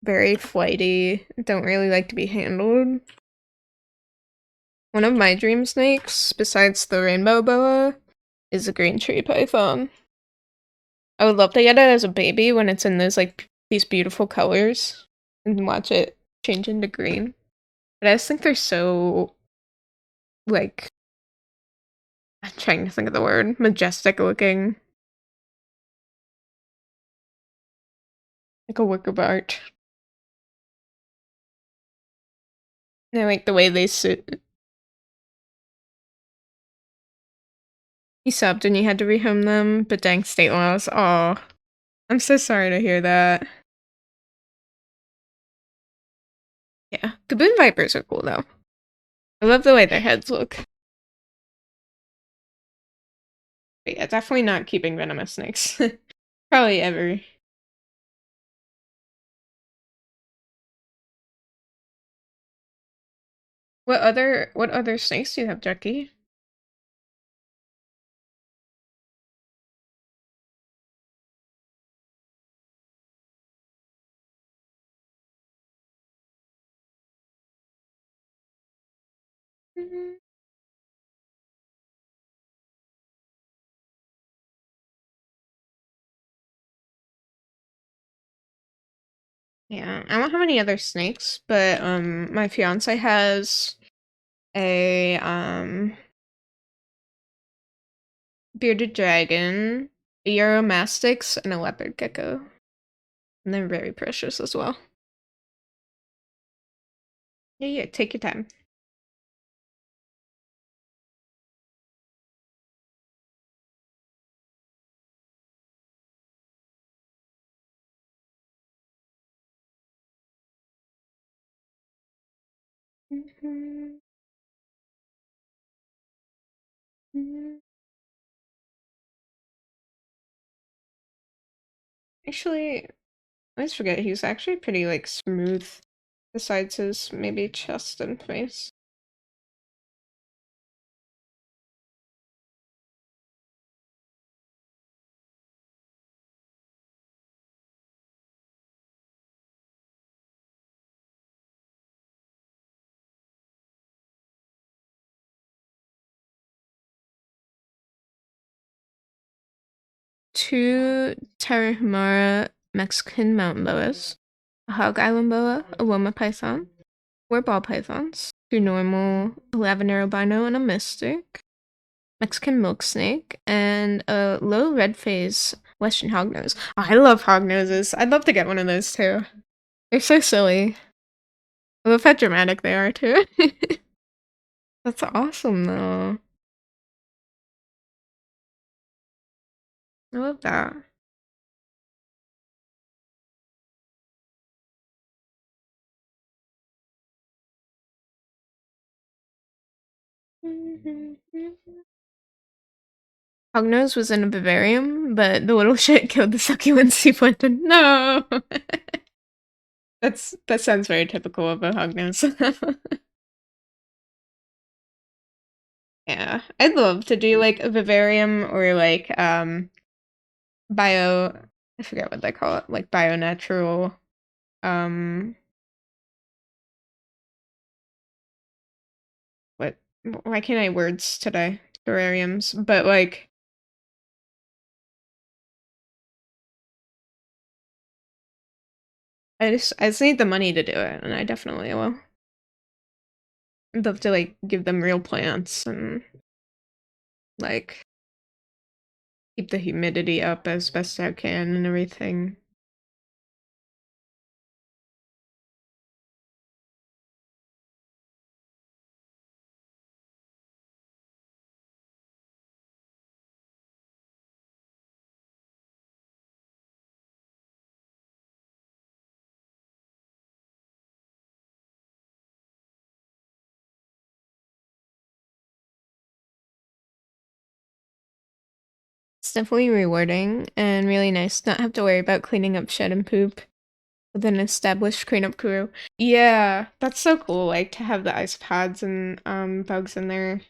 very flighty, don't really like to be handled. One of my dream snakes, besides the rainbow boa, is a green tree python. I would love to get it as a baby when it's in those like these beautiful colors and watch it change into green. But I just think they're so like I'm trying to think of the word majestic looking, like a work of art. And I like the way they sit. You subbed and you had to rehome them, but dang state laws. Aw. I'm so sorry to hear that. Yeah. Gaboon Vipers are cool though. I love the way their heads look. But yeah, definitely not keeping venomous snakes. Probably ever. What other snakes do you have, Jackie? Yeah, I don't have any other snakes, but my fiance has a bearded dragon, a Euromastix, and a leopard gecko. And they're very precious as well. Yeah, yeah, take your time. Actually, I always forget he's actually pretty like smooth, besides his maybe chest and face. 2 Tarahumara Mexican mountain boas, a hog island boa, a woma python, 4 ball pythons, 2 normal, a lavender albino, and a mystic, Mexican milk snake, and a low red phase Western hognose. Oh, I love hognoses. I'd love to get one of those too. They're so silly. I love how dramatic they are too. That's awesome though. I love that. Hognose was in a vivarium, but the little shit killed the succulents he planted. No! That sounds very typical of a hognose. Yeah. I'd love to do like a vivarium or like bio, I forget what they call it, like bio natural um what why can't I words today? Terrariums, but like I just need the money to do it, and I definitely will. I'd love to like give them real plants and like keep the humidity up as best I can and everything. It's definitely rewarding and really nice to not have to worry about cleaning up shit and poop with an established cleanup crew. Yeah, that's so cool, like to have the ice pads and bugs in there.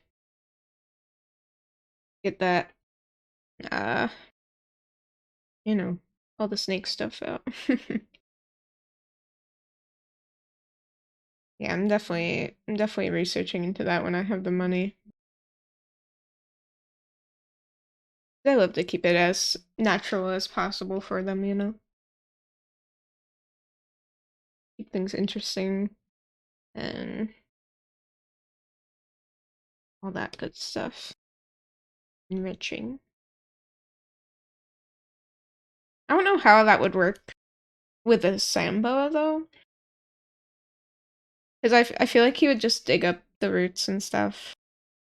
Get that uh you know, all the snake stuff out. Yeah, I'm definitely researching into that when I have the money. I love to keep it as natural as possible for them, you know? Keep things interesting and all that good stuff. Enriching. I don't know how that would work with a Samboa though. Because I feel like he would just dig up the roots and stuff.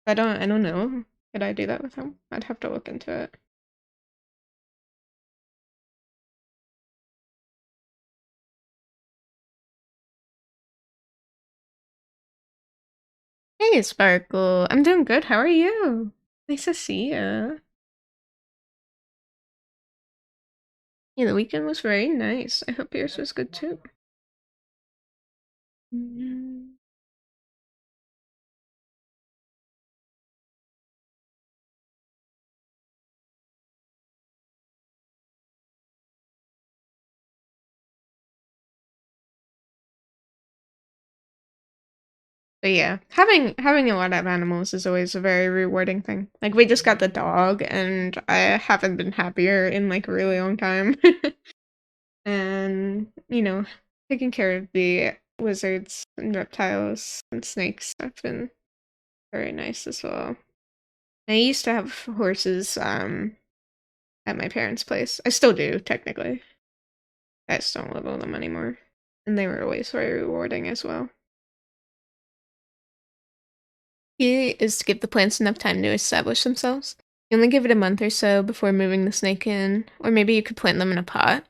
I don't know. Could I do that with him? I'd have to look into it. Hey, Sparkle. I'm doing good. How are you? Nice to see ya. Yeah, the weekend was very nice. I hope yours was good too. Mhm. But yeah, having a lot of animals is always a very rewarding thing. Like we just got the dog and I haven't been happier in like a really long time. And, taking care of the lizards and reptiles and snakes have been very nice as well. I used to have horses at my parents' place. I still do, technically. I just don't live with them anymore. And they were always very rewarding as well. Key is to give the plants enough time to establish themselves. You only give it a month or so before moving the snake in, or maybe you could plant them in a pot.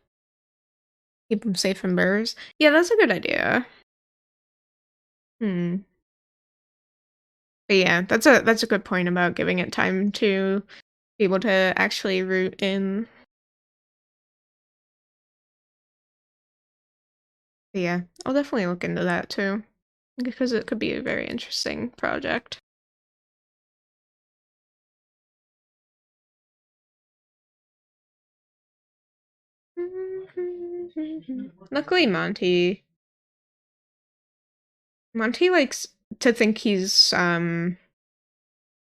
Keep them safe from birds. Yeah, that's a good idea. Hmm. But yeah, that's a good point about giving it time to be able to actually root in. But yeah, I'll definitely look into that too, because it could be a very interesting project. Luckily, Monty likes to think he's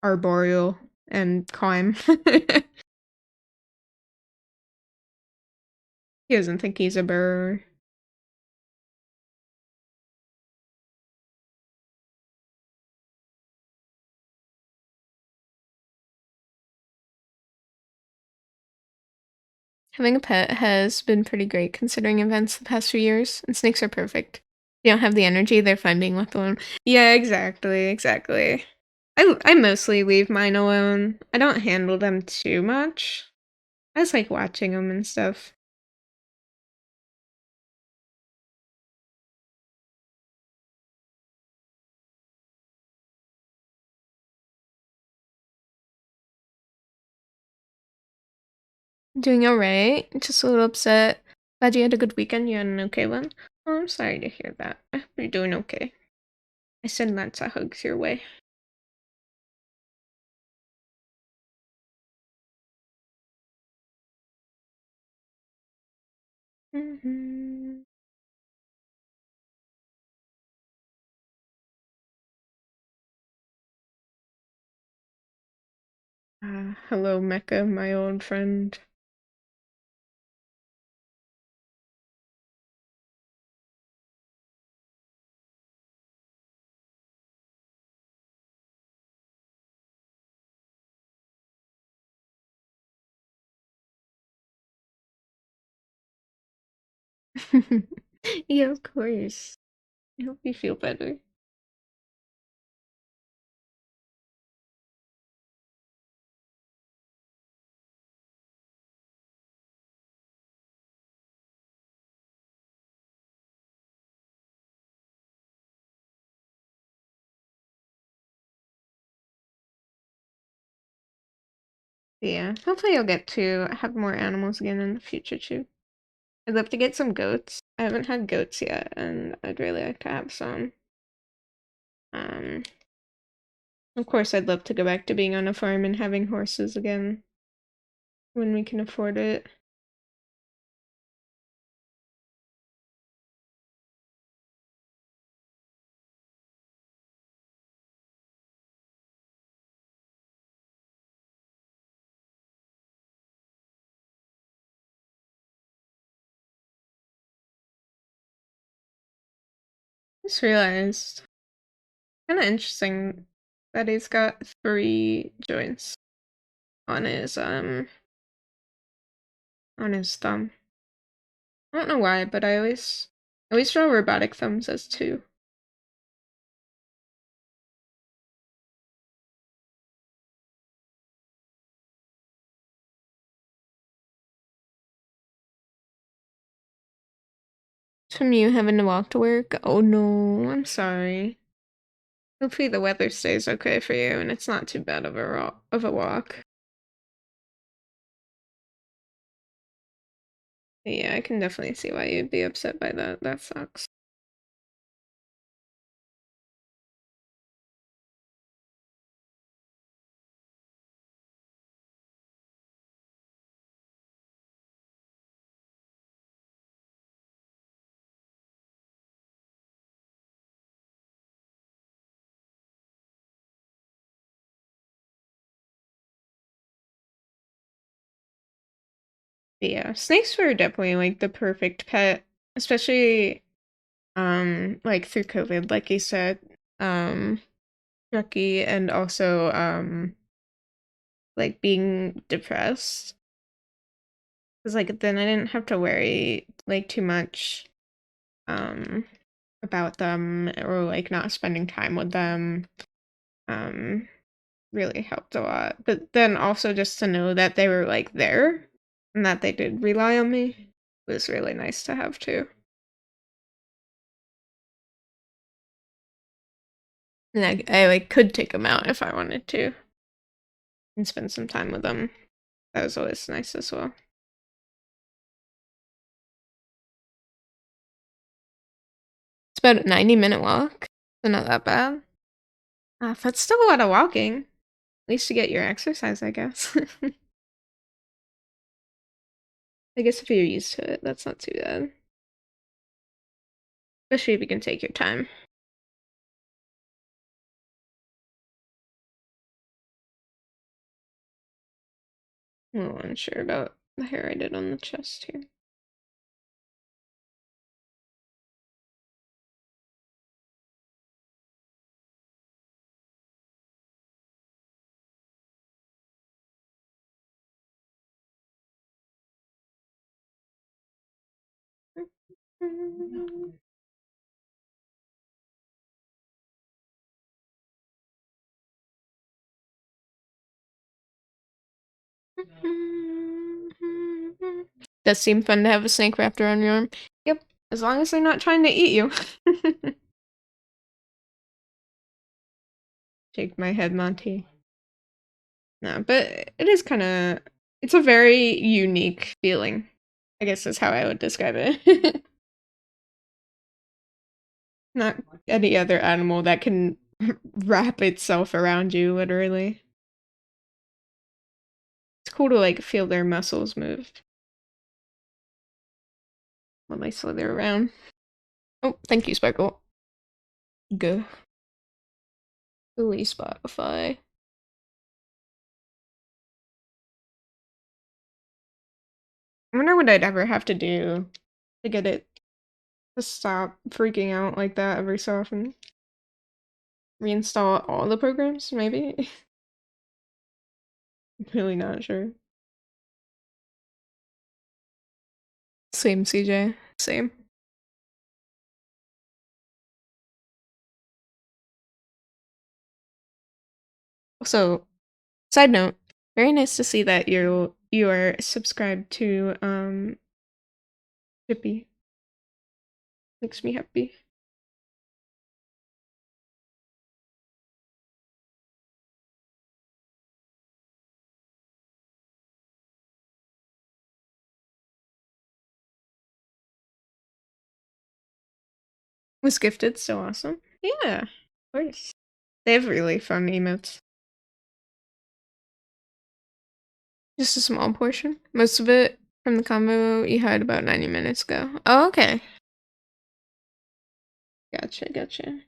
arboreal and climb. He doesn't think he's a burr. Having a pet has been pretty great considering events the past few years, and snakes are perfect. They don't have the energy, they're fine being left alone. Yeah, exactly, exactly. I mostly leave mine alone. I don't handle them too much. I just like watching them and stuff. Doing alright. Just a little upset. Glad you had a good weekend. You had an okay one. Oh, I'm sorry to hear that. I hope you're doing okay. I send lots of hugs your way. Hello, Mecca, my old friend. Yeah, of course. I hope you feel better. Yeah, hopefully I'll get to have more animals again in the future too. I'd love to get some goats. I haven't had goats yet, and I'd really like to have some. Um, of course, I'd love to go back to being on a farm and having horses again when we can afford it. Just realized, kind of interesting that he's got 3 joints on his thumb. I don't know why, but I always draw robotic thumbs as 2. From you having to walk to work? Oh no, I'm sorry. Hopefully the weather stays okay for you and it's not too bad of a walk. Yeah, I can definitely see why you'd be upset by that. That sucks. But yeah, snakes were definitely like the perfect pet, especially like through COVID, like you said. Lucky and also like being depressed. Cause like then I didn't have to worry like too much um about them or like not spending time with them. Um really helped a lot. But then also just to know that they were like there and that they did rely on me was really nice to have too. And I like could take them out if I wanted to and spend some time with them. That was always nice as well. It's about a 90-minute walk. So not that bad. That's still a lot of walking. At least you get your exercise, I guess. I guess if you're used to it, that's not too bad. Especially if you can take your time. I'm a little unsure about the hair I did on the chest here. Does seem fun to have a snake raptor on your arm. Yep, as long as they're not trying to eat you. Shake my head, Monty. No, but it is kind of... It's a very unique feeling. I guess that's how I would describe it. Not any other animal that can wrap itself around you, literally. It's cool to, like, feel their muscles move while they slither around. Oh, thank you, Sparkle. Go. Ooh, Spotify. I wonder what I'd ever have to do to get it to stop freaking out like that every so often. Reinstall all the programs, maybe? Really not sure. Same, CJ. Same. Also, side note, very nice to see that you are subscribed to Chippy. Makes me happy. Was gifted, so awesome. Yeah, of course. They have really fun emotes. Just a small portion. Most of it from the combo you had about 90 minutes ago. Oh, okay. Gotcha, gotcha.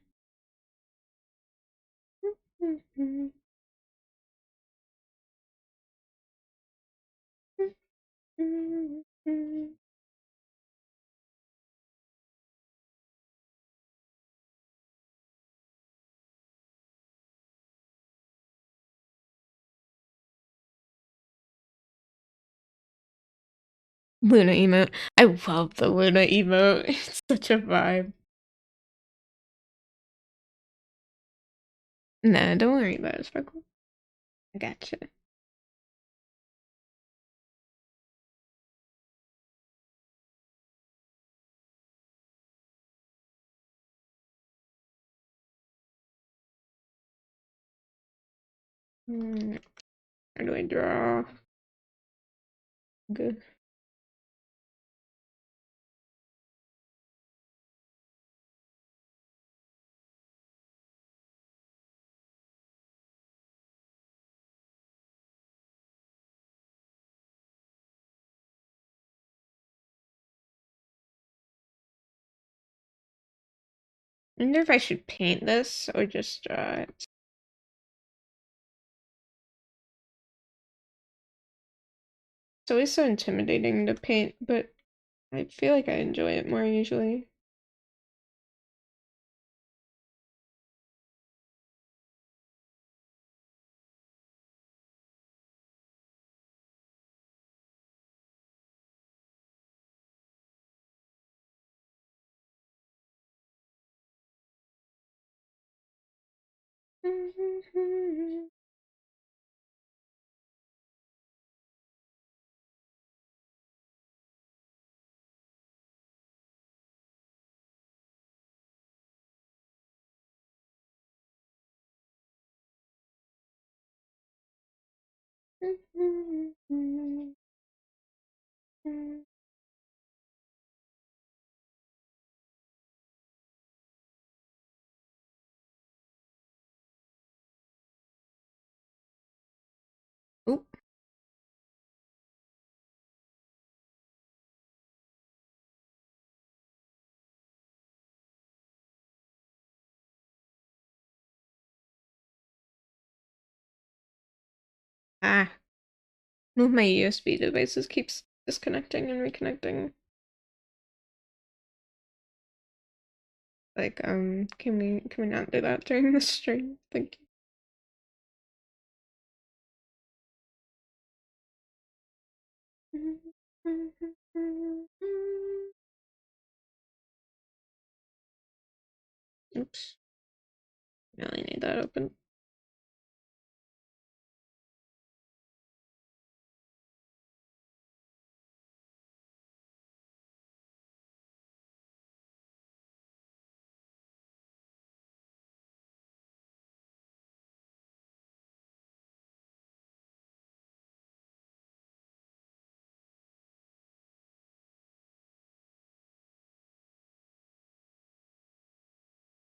Luna emote. I love the Luna emote. It's such a vibe. Nah, don't worry about it, Sparkle. I gotcha. How do I draw? Good. I wonder if I should paint this or just draw it. It's always so intimidating to paint, but I feel like I enjoy it more usually. Oop. Ah. One of my USB devices keeps disconnecting and reconnecting. Like, can we not do that during the stream? Thank you. Oops. Now I need that open.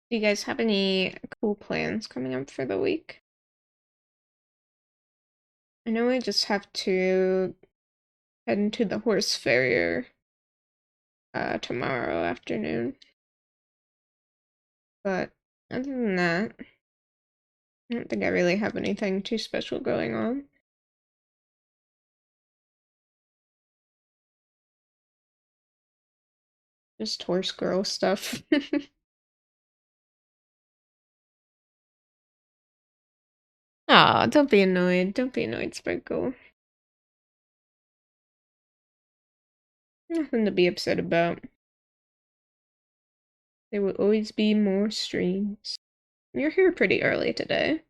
Do you guys have any cool plans coming up for the week? I know I just have to head into the horse farrier tomorrow afternoon. But other than that, I don't think I really have anything too special going on. Just horse girl stuff. Aw, don't be annoyed. Don't be annoyed, Sprinkle. Nothing to be upset about. There will always be more streams. You're here pretty early today.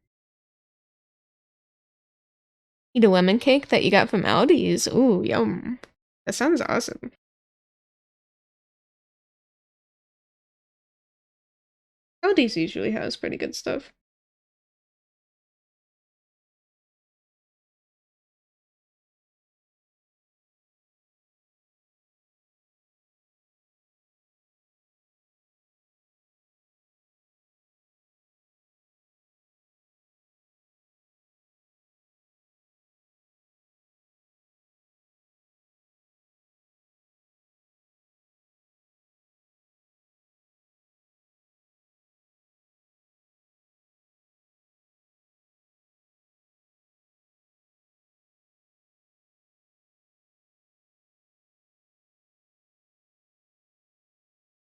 Eat a lemon cake that you got from Aldi's. Ooh, yum. That sounds awesome. Aldi's usually has pretty good stuff.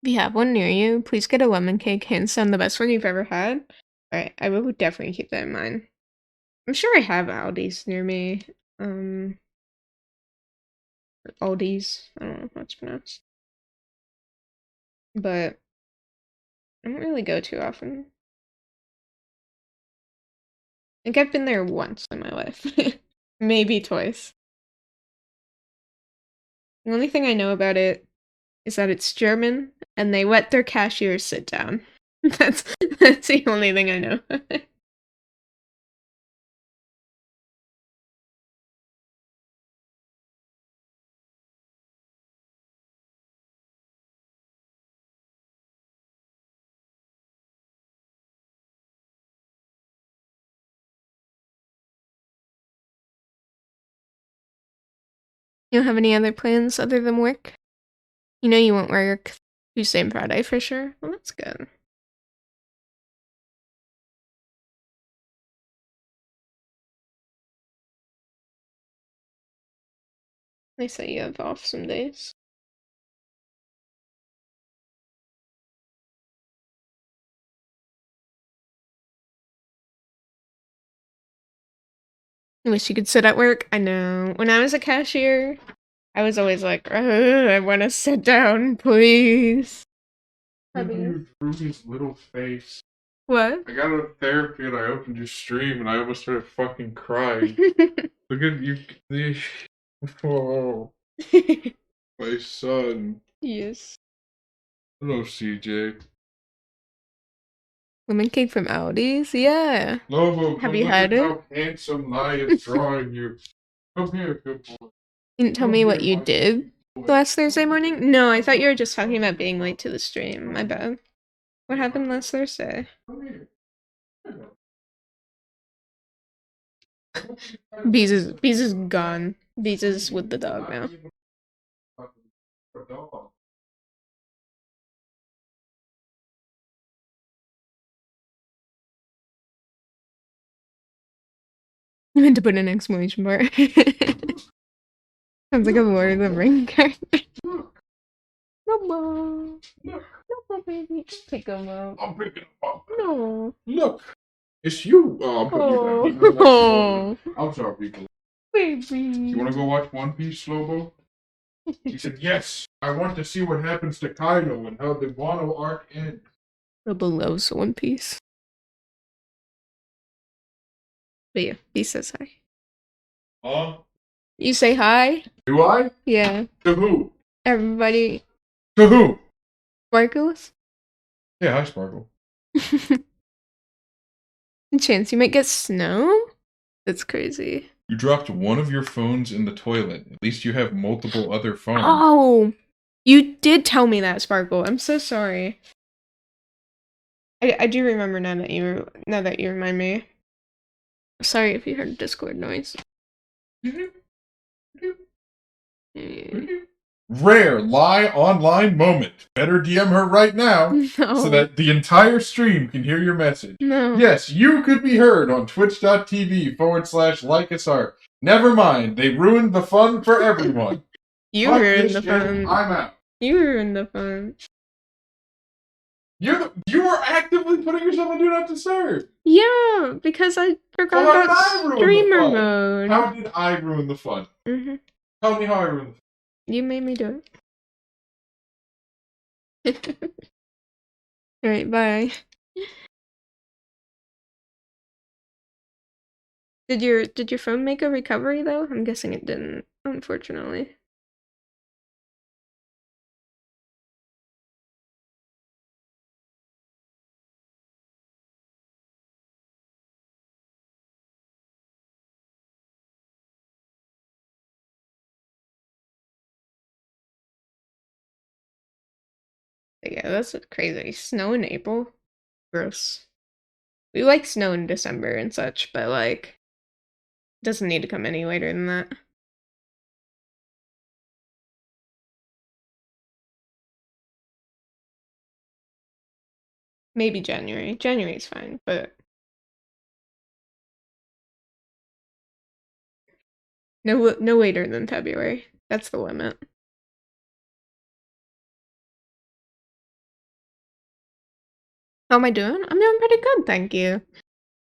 If you have one near you, please get a lemon cake. Hands down the best one you've ever had. Alright, I will definitely keep that in mind. I'm sure I have Aldi's near me. Aldi's. I don't know how it's pronounced. But I don't really go too often. I think I've been there once in my life. Maybe twice. The only thing I know about it is that it's German and they let their cashiers sit down. That's the only thing I know. You don't have any other plans other than work? You know you won't work Tuesday and Friday for sure? Well, that's good. Nice that you have off some days. I wish you could sit at work. I know. When I was a cashier, I was always like, I want to sit down, please. You drew his little face. What? I got out of therapy and I opened your stream and I almost started fucking crying. Look at you. Oh, my son. Yes. Hello, CJ. Lemon cake from Aldi's? Yeah. Lobo, Have come you look had at it? how handsome Lai is drawing you. Come here, good boy. You didn't tell me what you did last Thursday morning? No, I thought you were just talking about being late to the stream. My bad. What happened last Thursday? Come here. Bees is gone. Bees is with the dog now. I meant to put an exclamation mark. Sounds like a Lord of the Ring character. No, no, baby. Pick him up. I'm picking him up. No. Look, it's you. I'm putting you back. Oh. I'm sorry, people. Baby. You want to go watch One Piece, Lobo? He said, yes, I want to see what happens to Kaido and how the Wano arc ends. Robo loves One Piece. But yeah, he says hi. You say hi? Do I? Yeah. To who? Everybody. To who? Sparkles? Yeah, hi, Sparkle. Chance you might get snow? That's crazy. You dropped one of your phones in the toilet. At least you have multiple other phones. Oh! You did tell me that, Sparkle. I'm so sorry. I do remember now that you remind me. Sorry if you heard Discord noise. Rare lie online moment. Better DM her right now so that the entire stream can hear your message. No. Yes, you could be heard on twitch.tv/likeasart. Never mind, they ruined the fun for everyone. You Fuck ruined this the shit, fun. I'm out. You ruined the fun. You were actively putting yourself on Do Not Disturb. Yeah, because I forgot about streamer mode. How did I ruin the fun? Tell me how I ruined the fun. You made me do it. Alright, bye. Did your phone make a recovery though? I'm guessing it didn't, unfortunately. But yeah, that's crazy. Snow in April? Gross. We like snow in December and such, but like, doesn't need to come any later than that. Maybe January. January's fine, but no later than February. That's the limit. How am I doing? I'm doing pretty good, thank you.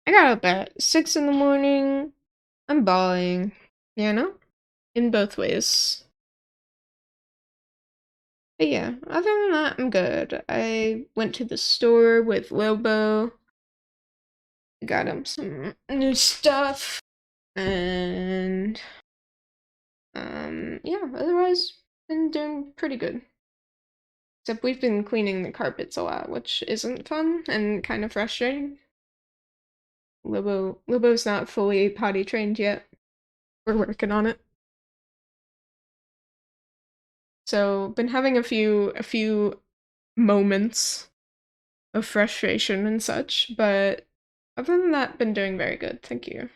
I got up at 6 in the morning. I'm bawling, you know? In both ways. But yeah, other than that, I'm good. I went to the store with Lobo. Got him some new stuff. And yeah, otherwise been doing pretty good. Except we've been cleaning the carpets a lot, which isn't fun and kind of frustrating. Lobo's not fully potty trained yet. We're working on it. So been having a few moments of frustration and such, but other than that, been doing very good. Thank you.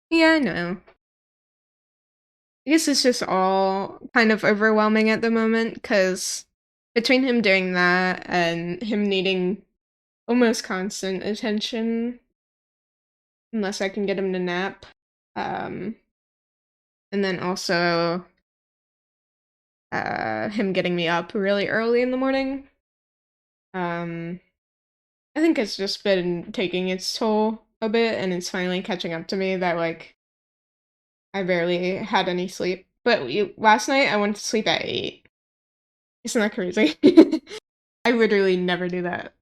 Yeah, I know. I guess it's just all kind of overwhelming at the moment, because between him doing that and him needing almost constant attention, unless I can get him to nap, and then also him getting me up really early in the morning, I think it's just been taking its toll a bit, and it's finally catching up to me that, like, I barely had any sleep. But last night I went to sleep at 8. Isn't that crazy? I literally never do that.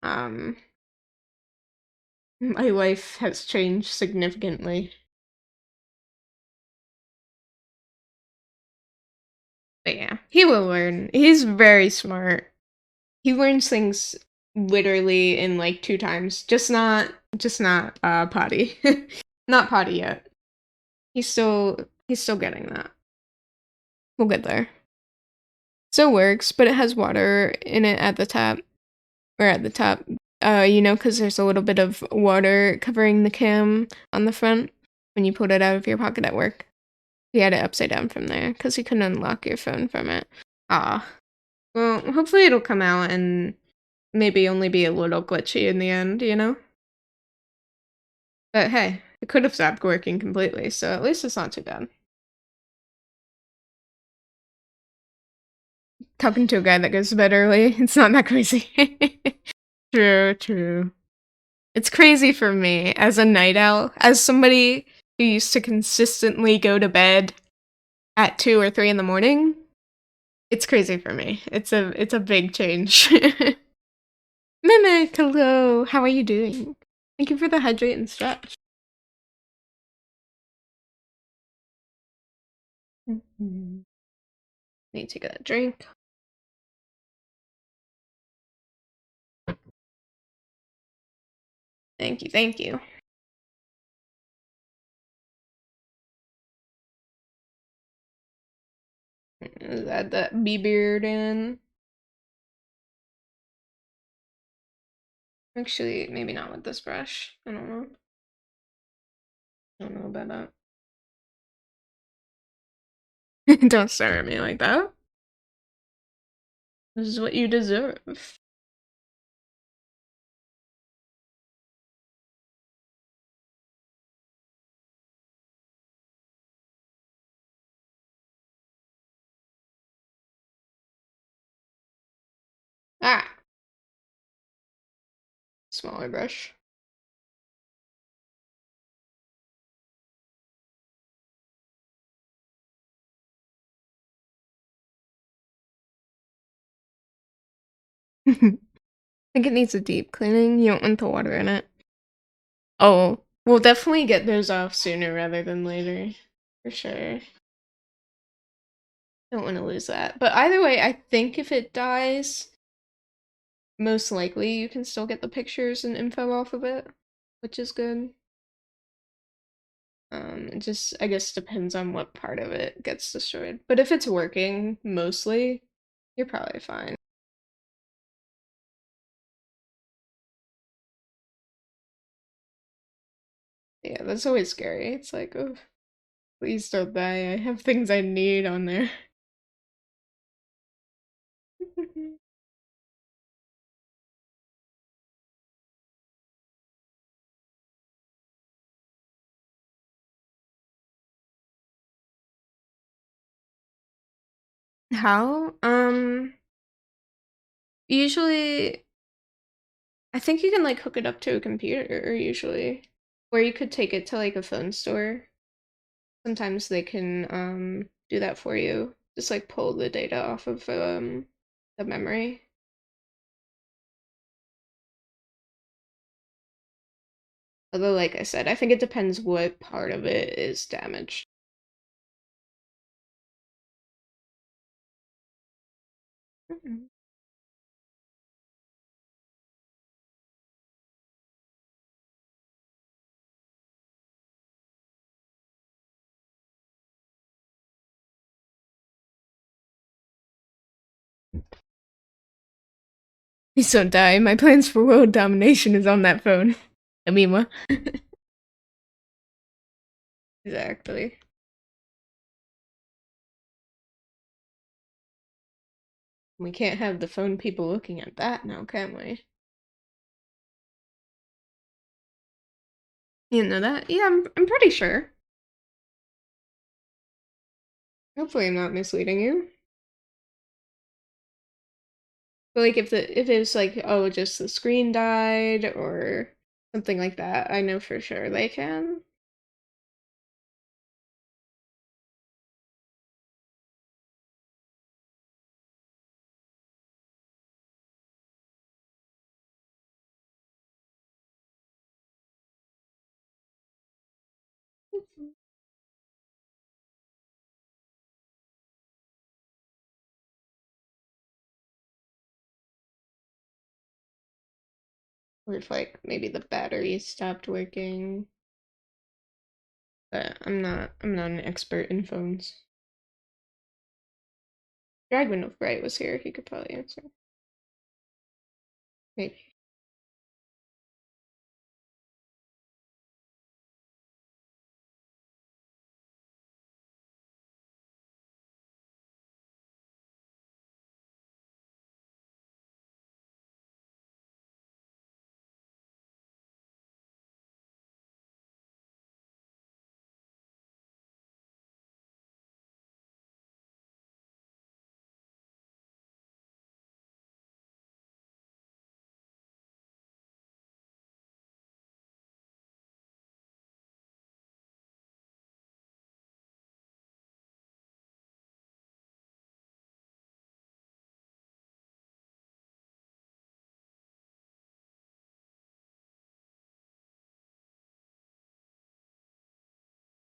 My life has changed significantly. But yeah, he will learn. He's very smart. He learns things literally in like 2 times. Just not potty. Not potty yet. He's still getting that. We'll get there. Still works, but it has water in it at the top. Or at the top. You know, because there's a little bit of water covering the cam on the front when you pulled it out of your pocket at work. He had it upside down from there, because he couldn't unlock your phone from it. Ah. Well, hopefully it'll come out and maybe only be a little glitchy in the end, you know? But hey, it could have stopped working completely, so at least it's not too bad. Talking to a guy that goes to bed early, it's not that crazy. True. It's crazy for me as a night owl, as somebody who used to consistently go to bed at 2 or 3 in the morning. It's crazy for me. It's a big change. Mimic, hello. How are you doing? Thank you for the hydrate and stretch. Need to take a drink. Thank you. Add that bee beard in. Actually, maybe not with this brush. I don't know. I don't know about that. Don't stare at me like that. This is what you deserve. Ah! Smaller brush. I think it needs a deep cleaning. You don't want the water in it. Oh, we'll definitely get those off sooner rather than later. For sure. Don't want to lose that. But either way, I think if it dies, most likely you can still get the pictures and info off of it, which is good. It just, I guess, depends on what part of it gets destroyed. But if it's working, mostly, you're probably fine. Yeah, that's always scary. It's like, oh, please don't die. I have things I need on there. How? Usually, I think you can like hook it up to a computer, usually. Or you could take it to like a phone store. Sometimes they can do that for you. Just like pull the data off of the memory. Although, like I said, I think it depends what part of it is damaged. Please don't die. My plans for world domination is on that phone. Amima. Exactly. We can't have the phone people looking at that now, can we? You know that? Yeah, I'm pretty sure. Hopefully I'm not misleading you. But like if it's like, oh, just the screen died or something like that, I know for sure they can. Or if like maybe the battery stopped working. But I'm not an expert in phones. Dragon of Bright was here, he could probably answer. Maybe.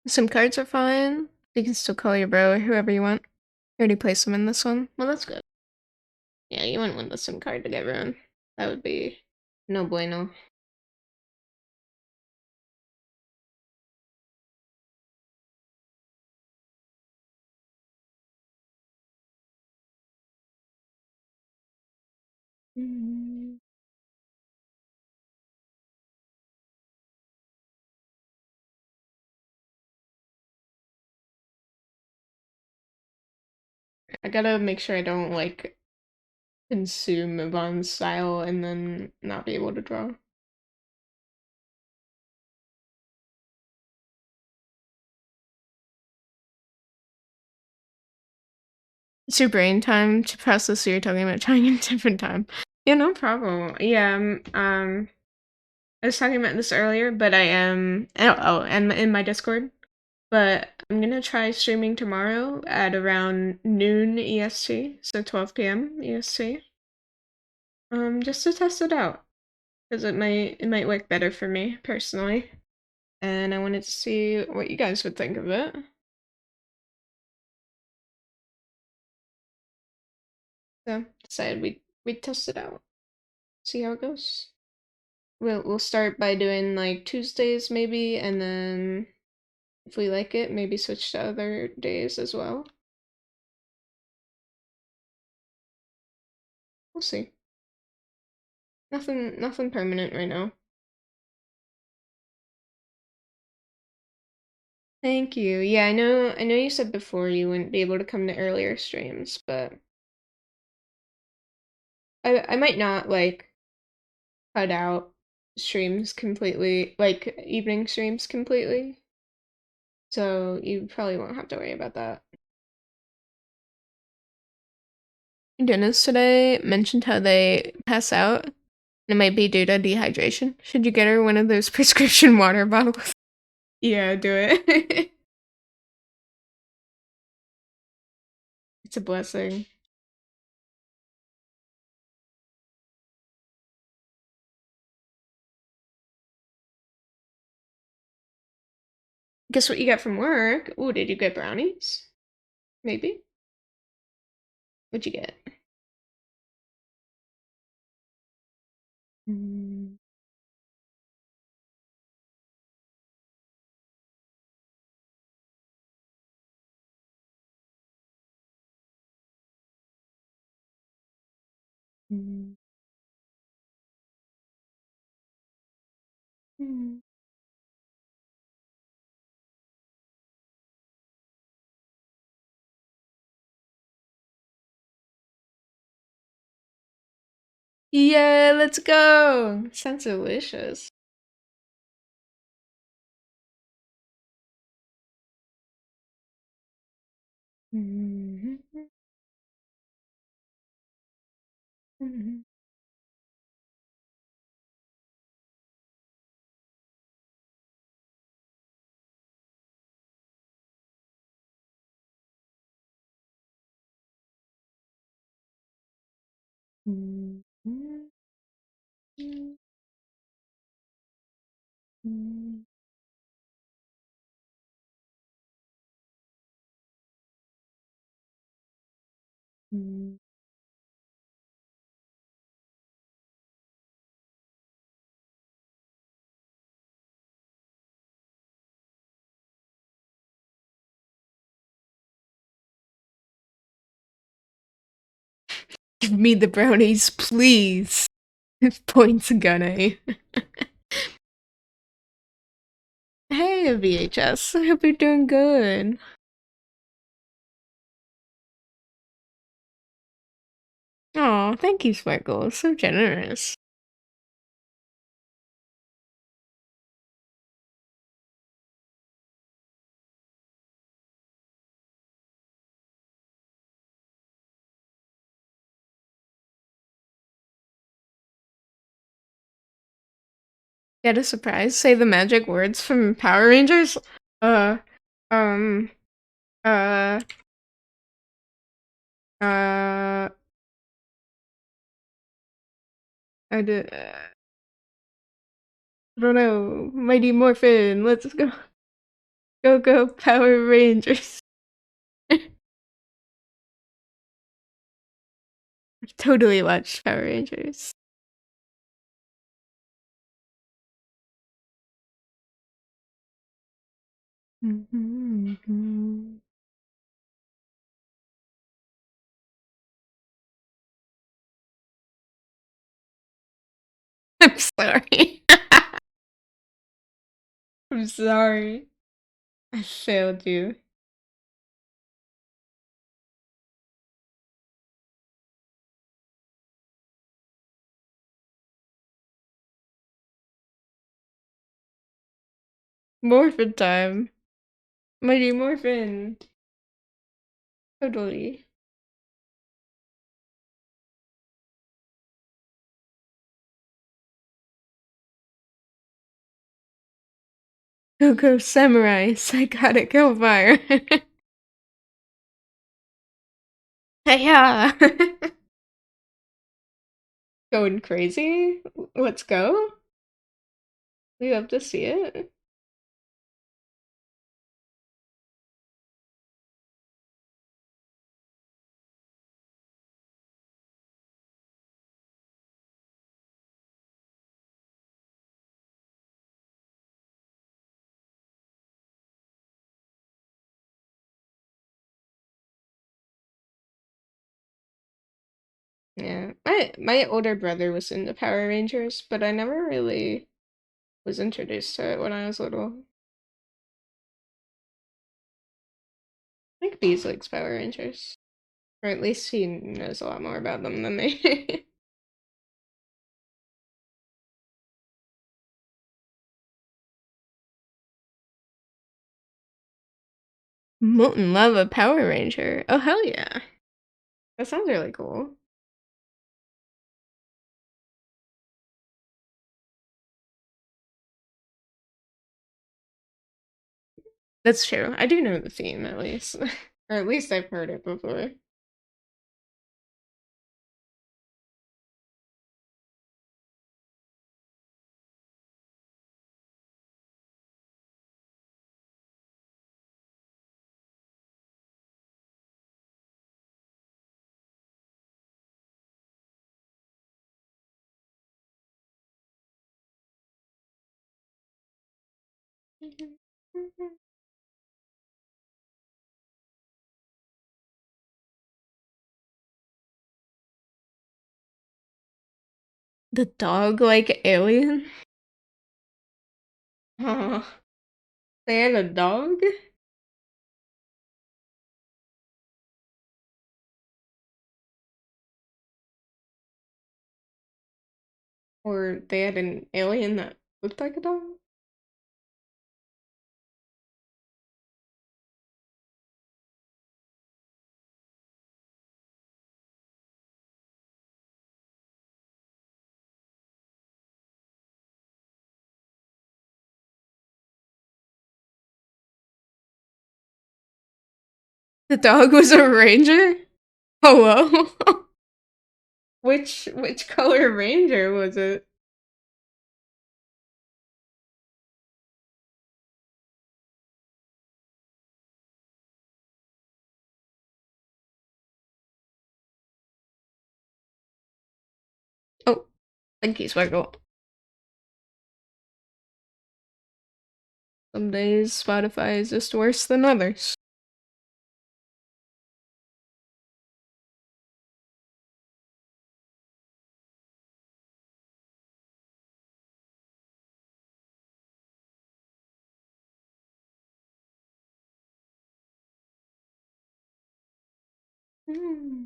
SIM cards are fine. You can still call your bro or whoever you want. You already placed them in this one. Well, that's good. Yeah, you wouldn't want the SIM card to get ruined. That would be no bueno. I gotta make sure I don't, like, consume Yvonne's style and then not be able to draw. It's your brain time to process, so you're talking about trying a different time. Yeah, no problem. Yeah, I was talking about this earlier, but I am, and in my Discord, but I'm gonna try streaming tomorrow at around noon EST, so 12 p.m. EST. Just to test it out, because it might work better for me personally, and I wanted to see what you guys would think of it. So decided we'd test it out, see how it goes. We'll start by doing like Tuesdays maybe, and then if we like it, maybe switch to other days as well. We'll see. Nothing permanent right now. Thank you. Yeah, I know you said before you wouldn't be able to come to earlier streams, but I might not like cut out streams completely, like evening streams completely. So you probably won't have to worry about that. Dennis today mentioned how they pass out, and it might be due to dehydration. Should you get her one of those prescription water bottles? Yeah, do it. It's a blessing. Guess what you got from work? Ooh, did you get brownies? Maybe? What'd you get? Mm. Mm. Mm. Yeah, let's go! Sounds delicious. Mhm. Mhm. Mhm. Mhm. Mhm. Mhm. Give me the brownies, please. Points Gunny. Hey, VHS. I hope you're doing good. Oh, thank you, Sparkle. So generous. Get a surprise. Say the magic words from Power Rangers. Uh, um, uh, uh, I did. I don't know. Mighty Morphin. Let's go. Go go Power Rangers. I've totally watched Power Rangers. I'm sorry. I'm sorry. I failed you. Morphin time. Mighty Morphin. Totally. Go go Samurai. Psychotic Hellfire. Yeah. Going crazy? Let's go. We have to see it. Yeah. My older brother was into Power Rangers, but I never really was introduced to it when I was little. I think Bees likes Power Rangers. Or at least he knows a lot more about them than me. Molten Lava Power Ranger. Oh, hell yeah. That sounds really cool. That's true. I do know the theme, at least. Or at least I've heard it before. The dog-like alien? Oh, they had a dog? Or they had an alien that looked like a dog? The dog was a ranger? Hello? Which color ranger was it? Oh, thank you, Sparkle. Some days Spotify is just worse than others. Hmm.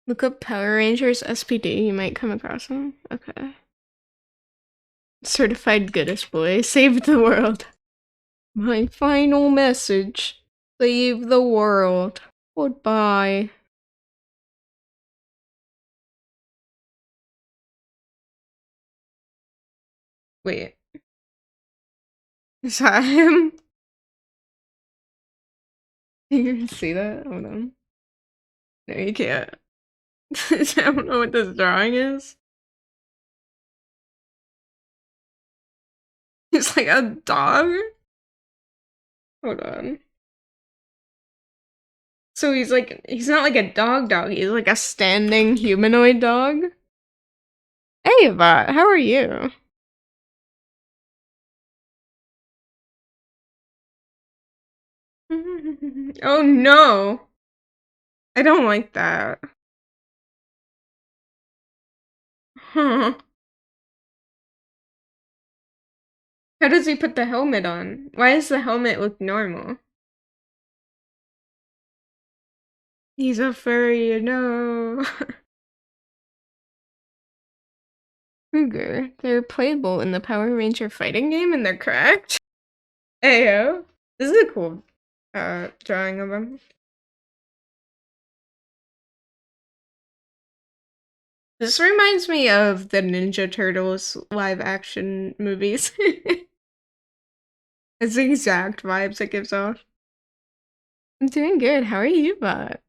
Look up Power Rangers SPD, you might come across them. Okay. Certified goodest boy, save the world. My final message. Save the world. Goodbye. Wait. Is that him? You can see that? Hold on. No, you can't. I don't know what this drawing is. He's like a dog? Hold on. So he's not like a dog, he's like a standing humanoid dog? Hey, Bot, how are you? Oh no! I don't like that. Huh. How does he put the helmet on? Why does the helmet look normal? He's a furry, no. Cougar. They're playable in the Power Ranger fighting game and they're cracked? Ayo. This is a cool drawing of them. This reminds me of the Ninja Turtles live action movies. It's the exact vibes it gives off. I'm doing good. How are you, Bot?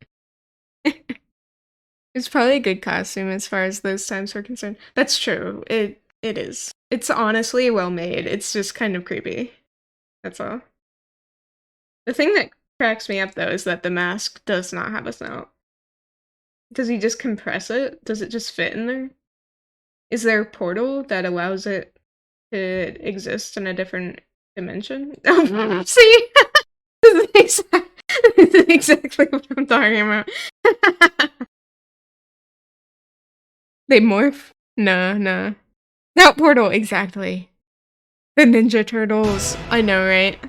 It's probably a good costume as far as those times were concerned. That's true. It is. It's honestly well made. It's just kind of creepy. That's all. The thing that cracks me up though is that the mask does not have a snout. Does he just compress it? Does it just fit in there? Is there a portal that allows it to exist in a different dimension? Oh, see? This is exactly what I'm talking about. They morph? No, no. No, portal, exactly. The Ninja Turtles. I know, right?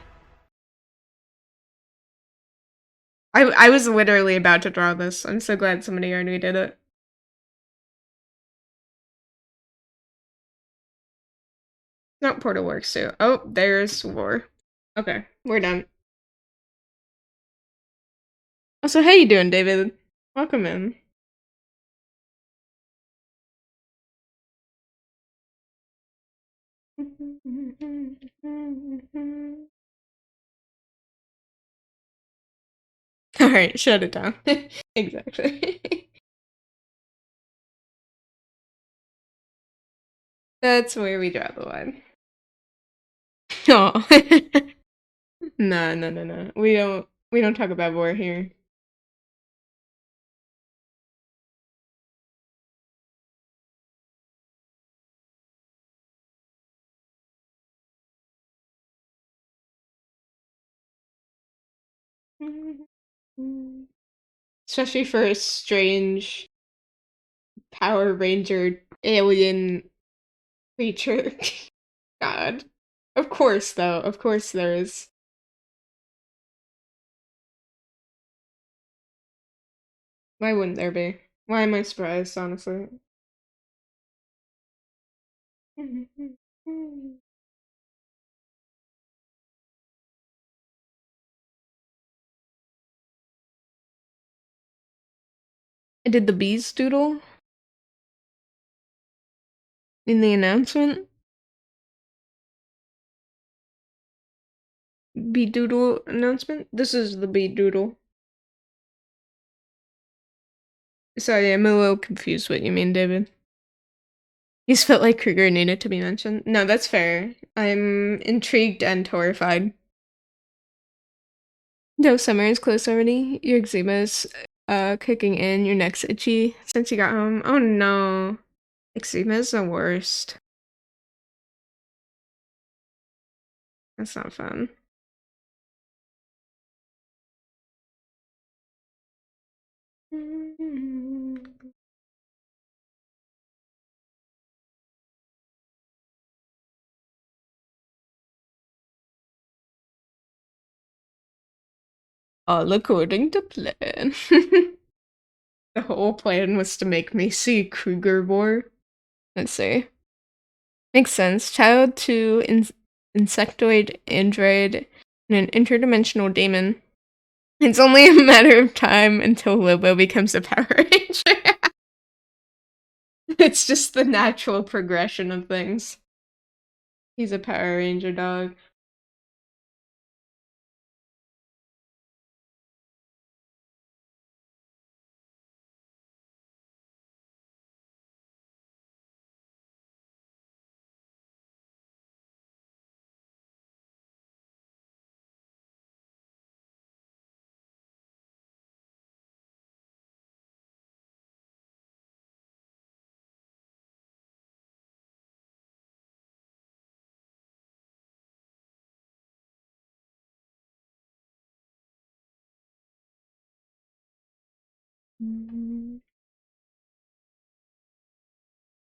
I was literally about to draw this. I'm so glad somebody already did it. No, portal works too. Oh, there's war. Okay, we're done. Also, how you doing, David? Welcome in. Alright, shut it down. Exactly. That's where we draw the line. Oh. No, no, no, no. We don't talk about war here. Especially for a strange Power Ranger alien creature. God. Of course, though. Of course there is. Why wouldn't there be? Why am I surprised, honestly? I did the bees doodle in the announcement. Bee doodle announcement? This is the bee doodle. Sorry, I'm a little confused what you mean, David. You just felt like Kruger needed to be mentioned? No, that's fair. I'm intrigued and horrified. No, summer is close already. Your eczema's kicking in, your neck's itchy since you got home. Oh no. Eczema's the worst. That's not fun. All according to plan. The whole plan was to make me see Kruger more. Let's see. Makes sense. Child to insectoid android and an interdimensional demon. It's only a matter of time until Lobo becomes a Power Ranger. It's just the natural progression of things. He's a Power Ranger dog.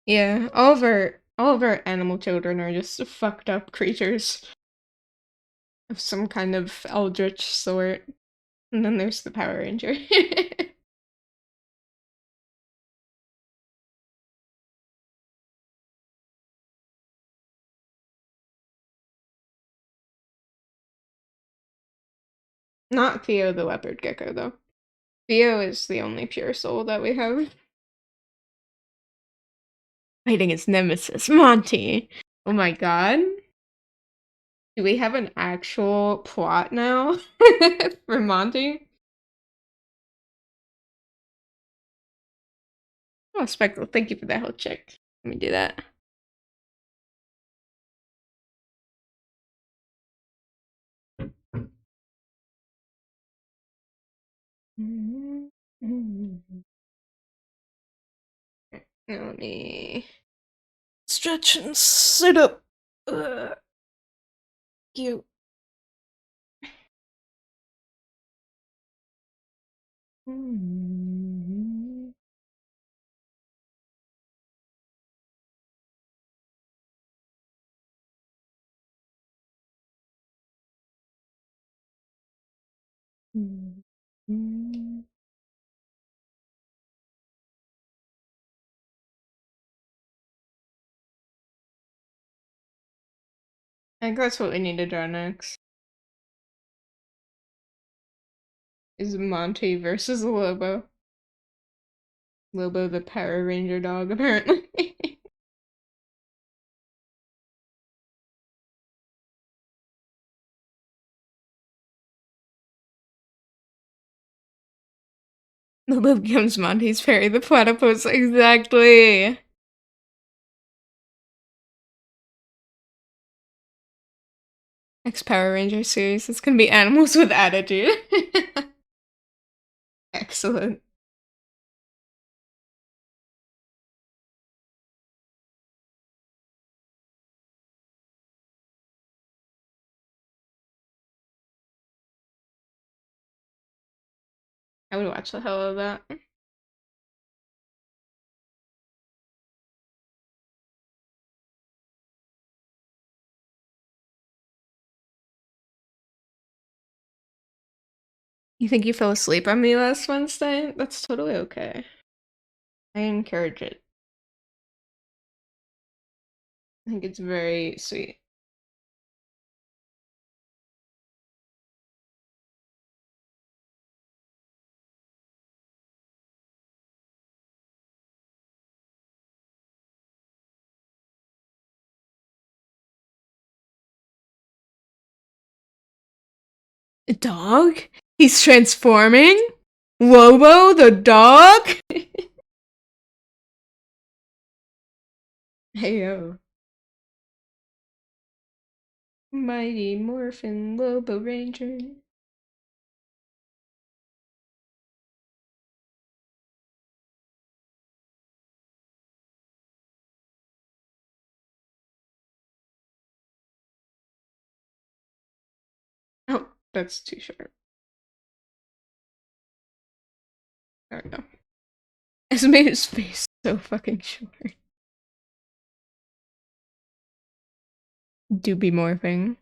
Yeah, all of our animal children are just fucked up creatures of some kind of eldritch sort. And then there's the Power Ranger. Not Theo the leopard gecko, though. Theo is the only pure soul that we have. Fighting his nemesis, Monty. Oh my god. Do we have an actual plot now for Monty? Oh, Speckle, thank you for that health check. Let me do that. Let me stretch and sit up. You. I think that's what we need to draw next. Is Monty versus Lobo. Lobo the Power Ranger dog, apparently. Lobo becomes Monty's fairy, the platypus, exactly. Next Power Ranger series, it's gonna be animals with attitude. Excellent. I would watch the hell out of that. You think you fell asleep on me last Wednesday? That's totally okay. I encourage it. I think it's very sweet. A dog? He's transforming? Lobo the dog? Heyo. Mighty Morphin Lobo Ranger. Oh, that's too short. There we go. It's made his face so fucking short. Do be morphing.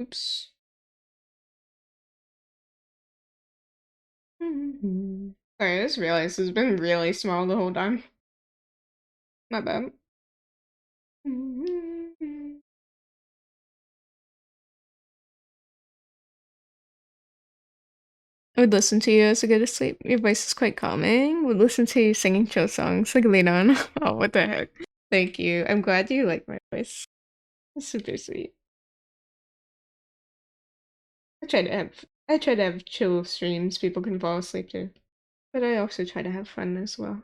Oops. Alright, I just realized it's been really small the whole time. My bad. I would listen to you as I go to sleep. Your voice is quite calming. Would listen to you singing chill songs like lean on. Oh, what the heck. Thank you. I'm glad you like my voice. It's super sweet. I try to have chill streams people can fall asleep to. But I also try to have fun as well.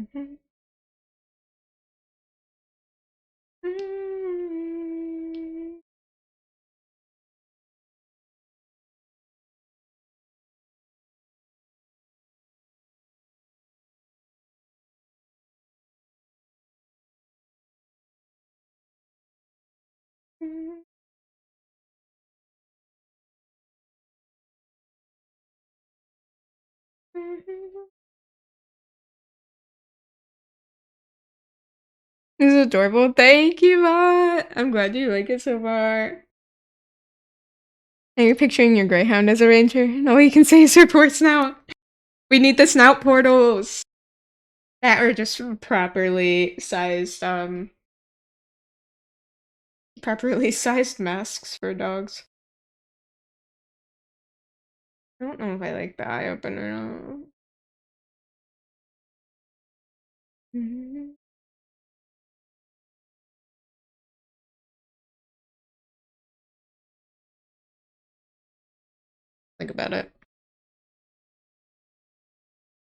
Mhm. This is adorable. Thank you, Matt. I'm glad you like it so far. And you're picturing your greyhound as a ranger. And all you can say is report snout. We need the snout portals. That are just properly sized masks for dogs. I don't know if I like the eye opener or not. Think about it.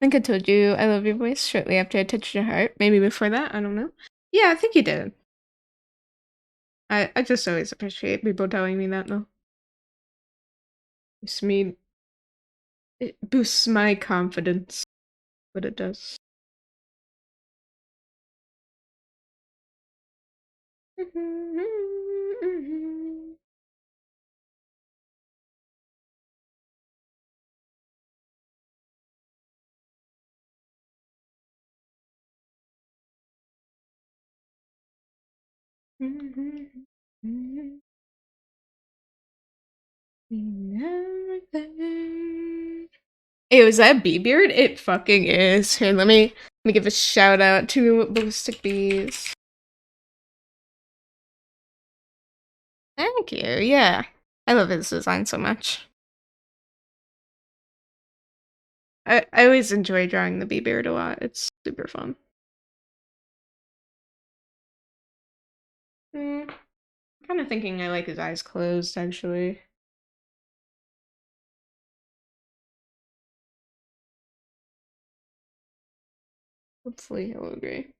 I think I told you I love your voice shortly after I touched your heart. Maybe before that, I don't know. Yeah, I think you did. I just always appreciate people telling me that though. It boosts my confidence. But it does. Hey, was that B-Beard? It fucking is. Here, let me give a shout out to Ballistic Bees. Thank you, yeah. I love his design so much. I always enjoy drawing the B-Beard a lot. It's super fun. Kind of thinking I like his eyes closed, actually. Hopefully he'll agree.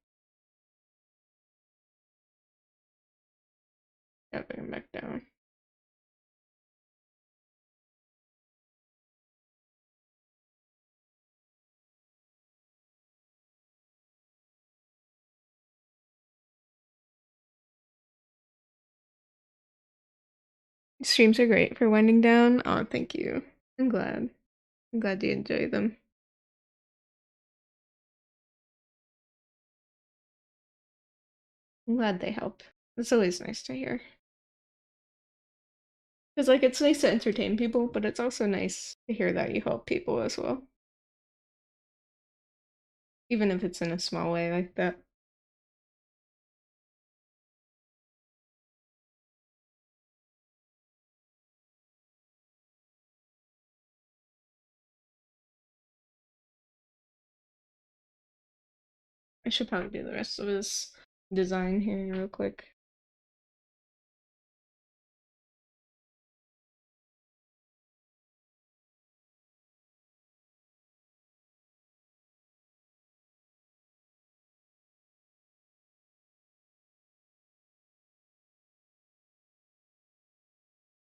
Yeah, bring him back down. Streams are great for winding down. Oh, thank you. I'm glad. I'm glad you enjoy them. I'm glad they help. It's always nice to hear. Because, like, it's nice to entertain people, but it's also nice to hear that you help people as well. Even if it's in a small way like that. I should probably do the rest of his design here real quick.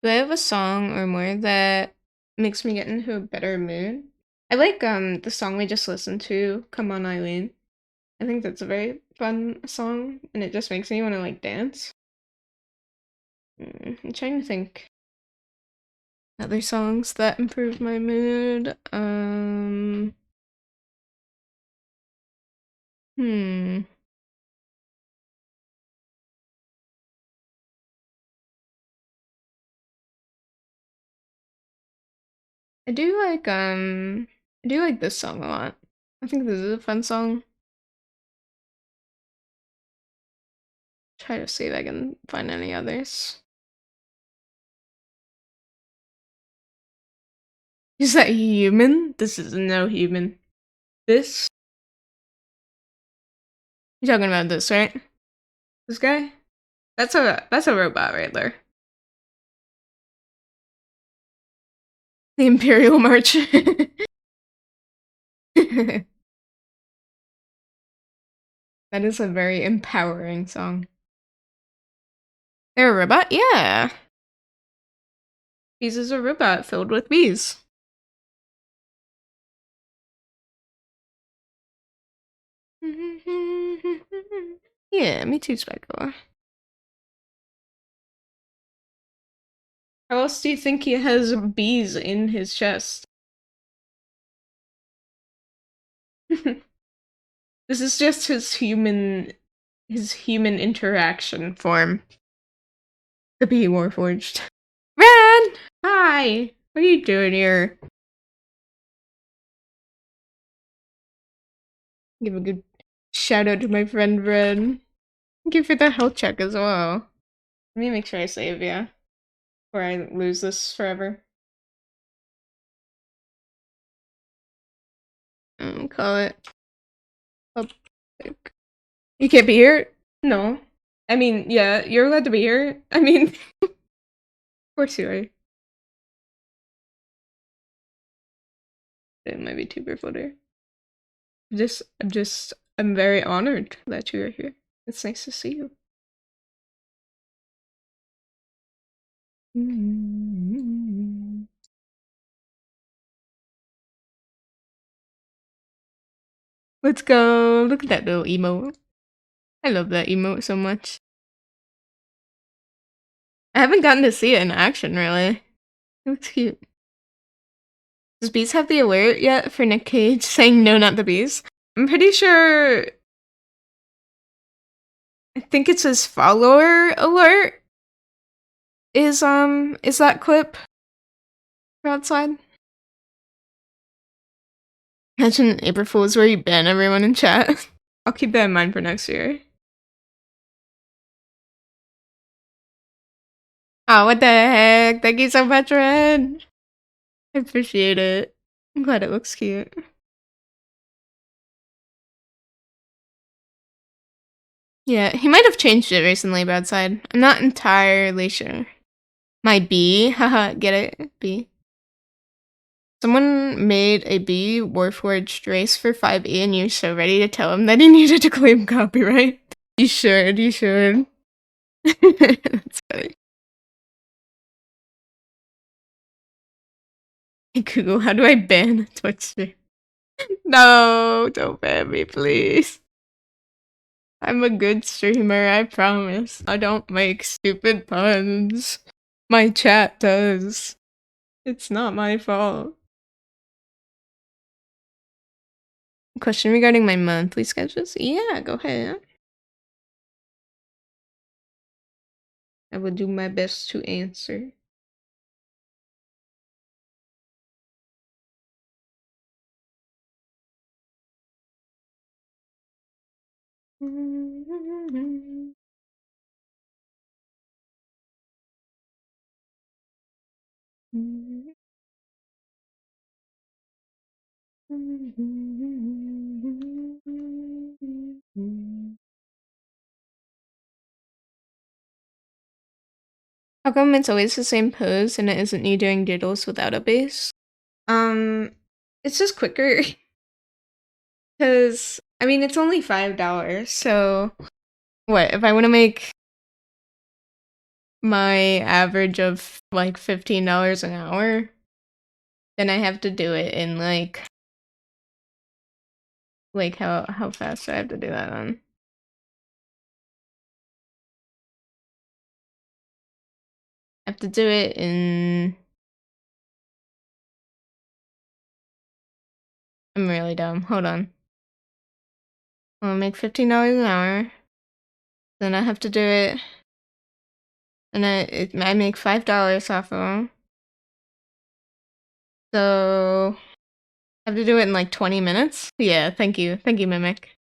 Do I have a song or more that makes me get into a better mood? I like the song we just listened to, Come On Eileen. I think that's a very fun song, and it just makes me want to like dance. I'm trying to think other songs that improve my mood. Hmm. I do like this song a lot. I think this is a fun song. Try to see if I can find any others. Is that human? This is no human. This? You're talking about this, right? This guy? That's a robot right there. The Imperial March. That is a very empowering song. They're a robot? Yeah. Bees is a robot filled with bees. Yeah, me too, Speckle. How else do you think he has bees in his chest? This is just his human interaction form. The bee warforged. Ren! Hi! What are you doing here? Give a good shout out to my friend Ren. Thank you for the health check as well. Let me make sure I save, yeah. Or I lose this forever. Call it public. You can't be here? No. I mean, yeah, you're allowed to be here. I mean, of course you are. In my VTuber folder. I'm very honored that you are here. It's nice to see you. Let's go. Look at that little emote. I love that emote so much. I haven't gotten to see it in action, really. It looks cute. Does Bees have the alert yet for Nick Cage saying no, not the bees? I'm pretty sure... I think it's his follower alert is that clip for outside. Imagine April Fool's where you ban everyone in chat. I'll keep that in mind for next year. Oh, what the heck? Thank you so much, Ren. I appreciate it. I'm glad it looks cute. Yeah, he might have changed it recently, Broadside. I'm not entirely sure. My bee? Haha, get it? Bee. Someone made a bee warforged race for 5e and you're so ready to tell him that he needed to claim copyright. You should, you should. That's funny. Hey Google, how do I ban Twitch stream? No, don't ban me, please. I'm a good streamer, I promise. I don't make stupid puns. My chat does. It's not my fault. Question regarding my monthly schedules? Yeah, go ahead. I will do my best to answer. How come it's always the same pose and it isn't you doing doodles without a base? It's just quicker. Because, I mean, it's only $5, so... What, if I want to make my average of, like, $15 an hour, then I have to do it in, like, how fast do I have to do that on? I have to do it in... I'm really dumb. Hold on. I'll make $15 an hour. Then I have to do it... And I make $5 off of them. So... I have to do it in like 20 minutes? Yeah, thank you. Thank you, Mimic.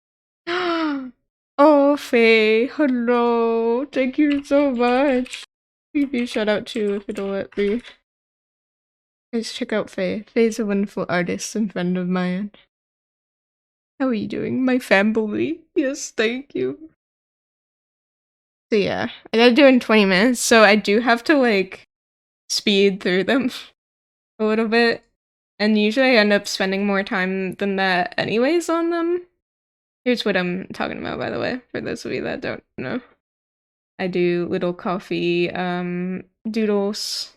Oh, Faye. Hello. Thank you so much. Maybe shout out too if it'll let me. Guys, check out Faye. Faye's a wonderful artist and friend of mine. How are you doing? My family. Yes, thank you. So yeah, I gotta do it in 20 minutes, so I do have to like speed through them a little bit. And usually I end up spending more time than that anyways on them. Here's what I'm talking about, by the way, for those of you that don't know. I do little coffee doodles.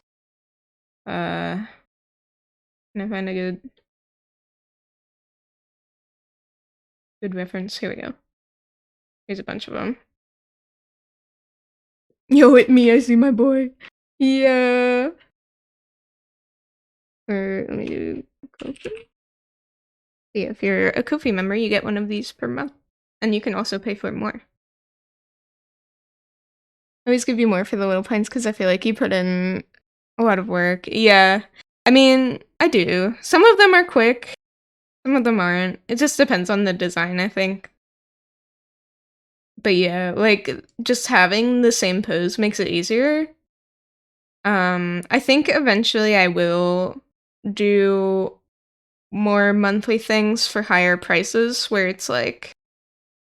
Can I find a good reference? Here we go. Here's a bunch of them. Yo, hit me, I see my boy. Yeah. Or let me do Ko-fi. Yeah, if you're a Ko-fi member, you get one of these per month. And you can also pay for more. I always give you more for the little pints because I feel like you put in a lot of work. Yeah. I mean, I do. Some of them are quick. Some of them aren't. It just depends on the design, I think. But yeah, like, just having the same pose makes it easier. I think eventually I will do more monthly things for higher prices where it's, like,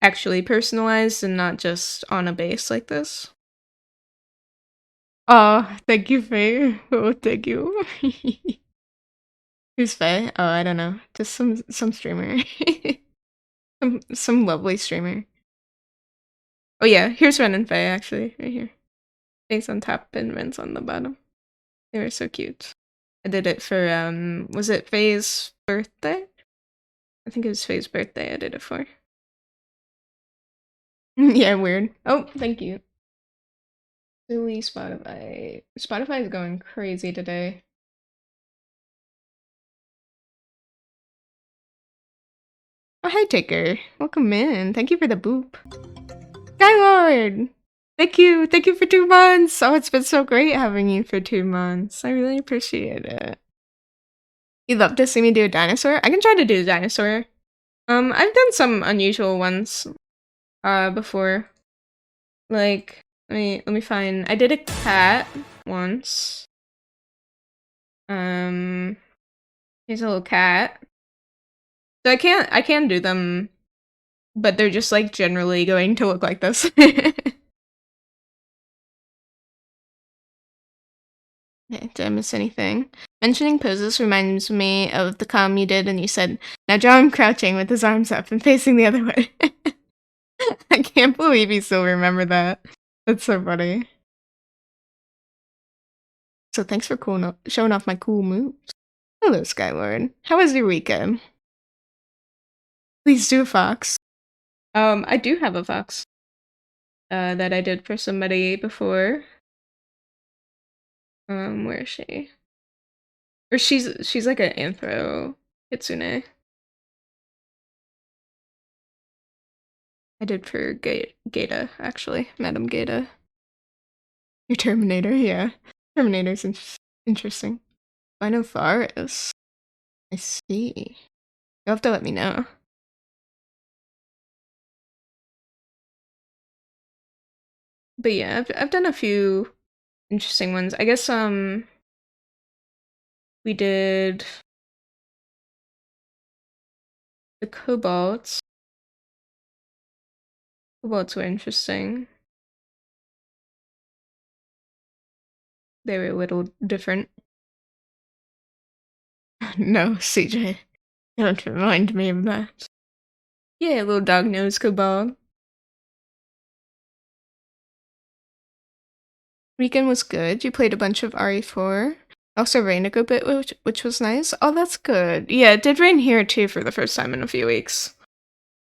actually personalized and not just on a base like this. Oh, thank you, Faye. Oh, thank you. Who's Faye? Oh, I don't know. Just some streamer. some lovely streamer. Oh yeah, here's Ren and Faye actually, right here. Faye's on top and Ren's on the bottom. They were so cute. I did it for was it Faye's birthday? I think it was Faye's birthday I did it for. Yeah, weird. Oh, thank you. Silly Spotify. Spotify is going crazy today. Oh, hi, Taker. Welcome in. Thank you for the boop. Skylord! Thank you for 2 months! Oh, it's been so great having you for 2 months. I really appreciate it. You'd love to see me do a dinosaur? I can try to do a dinosaur. I've done some unusual ones, before. Like, let me find. I did a cat once. Here's a little cat. So I can do them, but they're just like generally going to look like this. Did I miss anything? Mentioning poses reminds me of the comm you did and you said, now draw him crouching with his arms up and facing the other way. I can't believe you still remember that. That's so funny. So thanks for showing off my cool moves. Hello, Skylord. How was your weekend? Please do a fox. I do have a fox. That I did for somebody before. Where is she? Or she's like an anthro kitsune. I did for Gata, actually. Madam Gata. Your Terminator, yeah. Terminator's interesting. Spinosaurus. I see. You'll have to let me know. But yeah, I've done a few interesting ones. I guess, we did the kobolds. Kobolds were interesting. They were a little different. No, CJ. Don't remind me of that. Yeah, little dog-nosed kobold. Weekend was good. You played a bunch of RE4. Also rained a good bit, which was nice. Oh, that's good. Yeah, it did rain here too for the first time in a few weeks.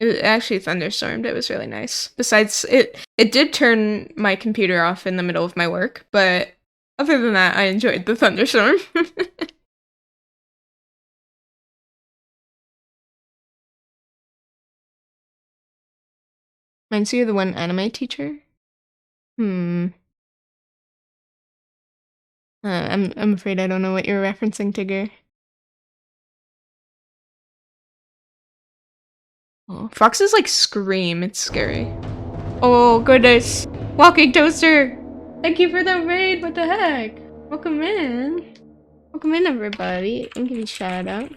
It actually thunderstormed. It was really nice. Besides, it did turn my computer off in the middle of my work, but other than that, I enjoyed the thunderstorm. Reminds you of the one anime teacher? I'm afraid I don't know what you're referencing, Tigger. Oh, foxes like scream. It's scary. Oh goodness! Walking toaster. Thank you for the raid. What the heck? Welcome in. Welcome in, everybody. I'm giving a shout out.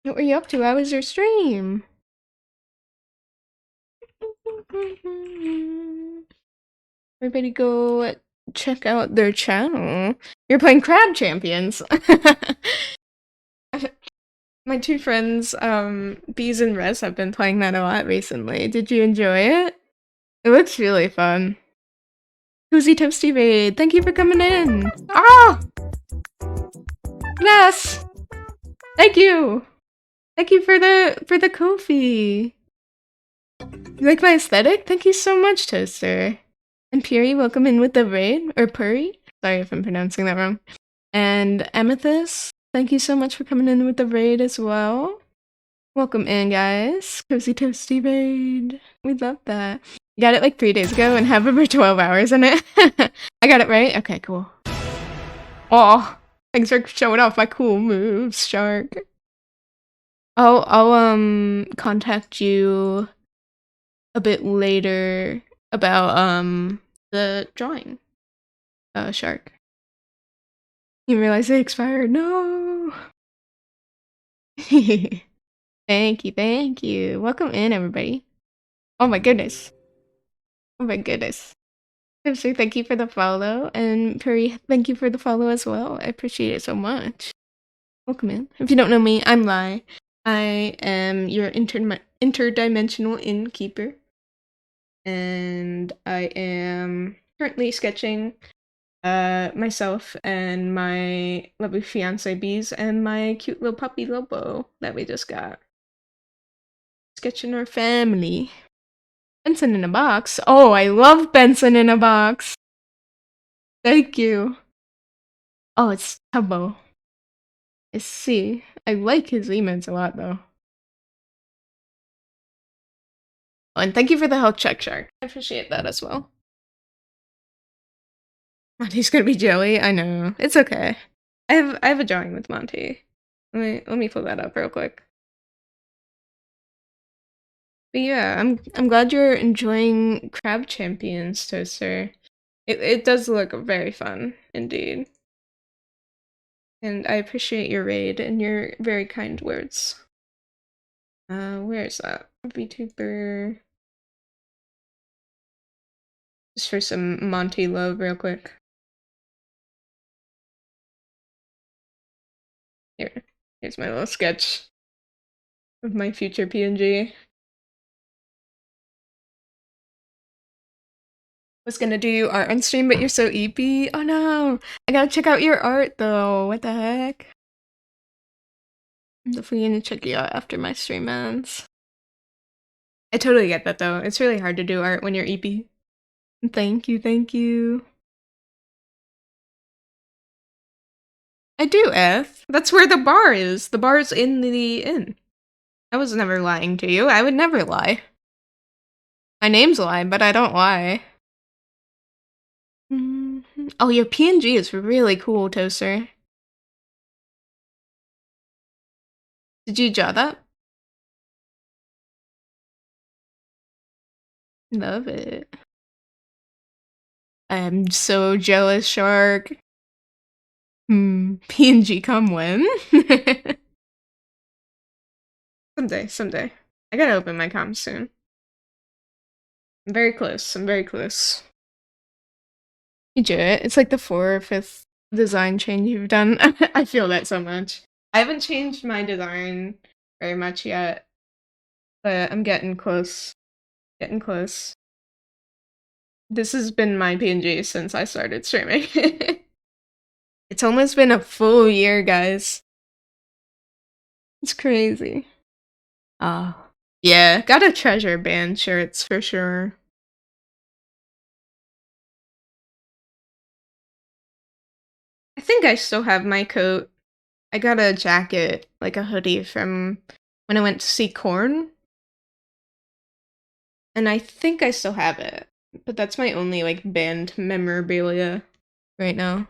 What were you up to? How was your stream? Everybody go check out their channel. You're playing Crab Champions. My two friends, Bees and Res, have been playing that a lot recently. Did you enjoy it? It looks really fun. Cozy Toasty Raid, thank you for coming in. Ah! Yes! Thank you! Thank you for the Ko-fi. You like my aesthetic? Thank you so much, Toaster. And Puri, welcome in with the raid. Or Puri? Sorry if I'm pronouncing that wrong. And Amethyst, thank you so much for coming in with the raid as well. Welcome in, guys. Cozy Toasty Raid. We love that. You got it like 3 days ago and have over 12 hours in it. I got it right? Okay, cool. Oh, thanks for showing off my cool moves, Shark. I'll contact you a bit later about the drawing. Shark. You realize they expired? No. Thank you. Welcome in, everybody. Oh my goodness. Oh my goodness. Tipsy, thank you for the follow, and Puri, thank you for the follow as well. I appreciate it so much. Welcome in. If you don't know me, I'm Lai. I am your interdimensional innkeeper, and I am currently sketching myself and my lovely fiance Bees and my cute little puppy Lobo that we just got. Sketching our family. Benson in a box. Oh, I love Benson in a box. Thank you. Oh, it's Tubbo. I see. I like his emotes a lot, though. Oh, and thank you for the health check, Shark. I appreciate that as well. Monty's gonna be jelly. I know. It's okay. I have a drawing with Monty. Let me pull that up real quick. But yeah, I'm glad you're enjoying Crab Champions, Toaster. It does look very fun indeed. And I appreciate your raid and your very kind words. Where is that? VTuber. Just for some Monty love real quick. Here's my little sketch of my future PNG. Was gonna do art on stream, but you're so EP. Oh no! I gotta check out your art though. What the heck? I'm definitely gonna check you out after my stream ends. I totally get that though. It's really hard to do art when you're EP. Thank you. I do, F. That's where the bar is. The bar's in the inn. I was never lying to you. I would never lie. My name's Lie, but I don't lie. Oh, your PNG is really cool, Toaster. Did you draw that? Love it. I'm so jealous, Shark. PNG come when? Someday. I gotta open my comms soon. I'm very close. You do it. It's like the 4th or 5th design change you've done. I feel that so much. I haven't changed my design very much yet, but I'm getting close. This has been my PNG since I started streaming. It's almost been a full year, guys. It's crazy. Yeah, gotta treasure band shirts for sure. I think I still have my coat. I got a jacket, like a hoodie from when I went to see Korn. And I think I still have it. But that's my only, like, band memorabilia right now.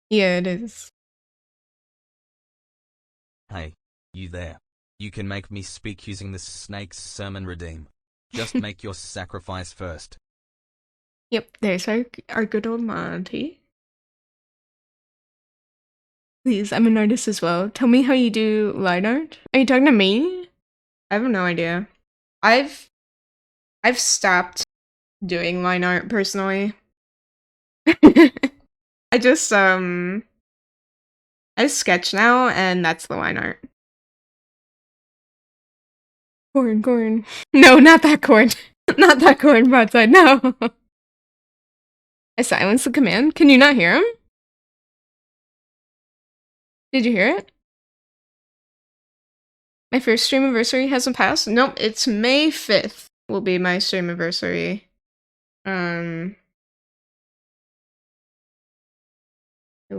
Yeah, it is. Hey, you there. You can make me speak using the snake's sermon redeem. Just make your sacrifice first. Yep, there's our good old Monty. Please, I'm an artist as well. Tell me how you do line art. Are you talking to me? I have no idea. I've stopped doing line art personally. I just I sketch now, and that's the line art. Corn. No, not that corn. Not that corn broadside, no. I silenced the command. Can you not hear him? Did you hear it? My first stream anniversary hasn't passed? Nope, it's May 5th will be my stream anniversary. It'll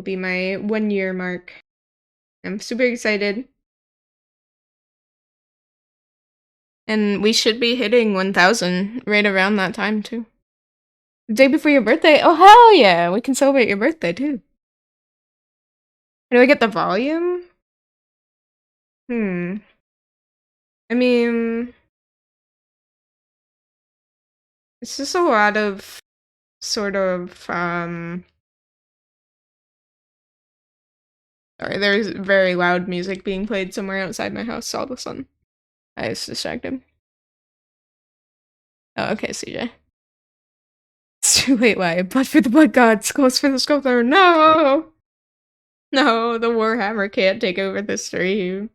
be my 1 year mark. I'm super excited. And we should be hitting 1,000 right around that time, too. The day before your birthday? Oh, hell yeah! We can celebrate your birthday, too. How do I get the volume? I mean... It's just a lot of... sort of, Sorry, there's very loud music being played somewhere outside my house all of a sudden. I was distracted. Oh, okay, CJ. It's too late, why? Blood for the blood gods, close for the sculptor. No! No, the Warhammer can't take over the stream.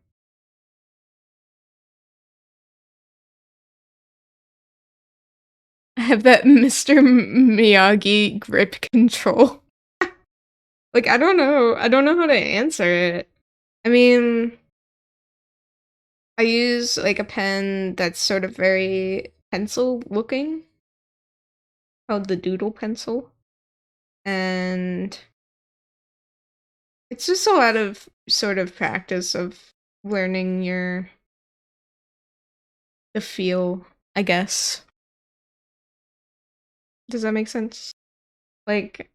I have that Mr. Miyagi grip control. Like, I don't know how to answer it. I mean, I use, like, a pen that's sort of very pencil-looking, called the Doodle Pencil, and it's just a lot of sort of practice of learning the feel, I guess. Does that make sense? Like,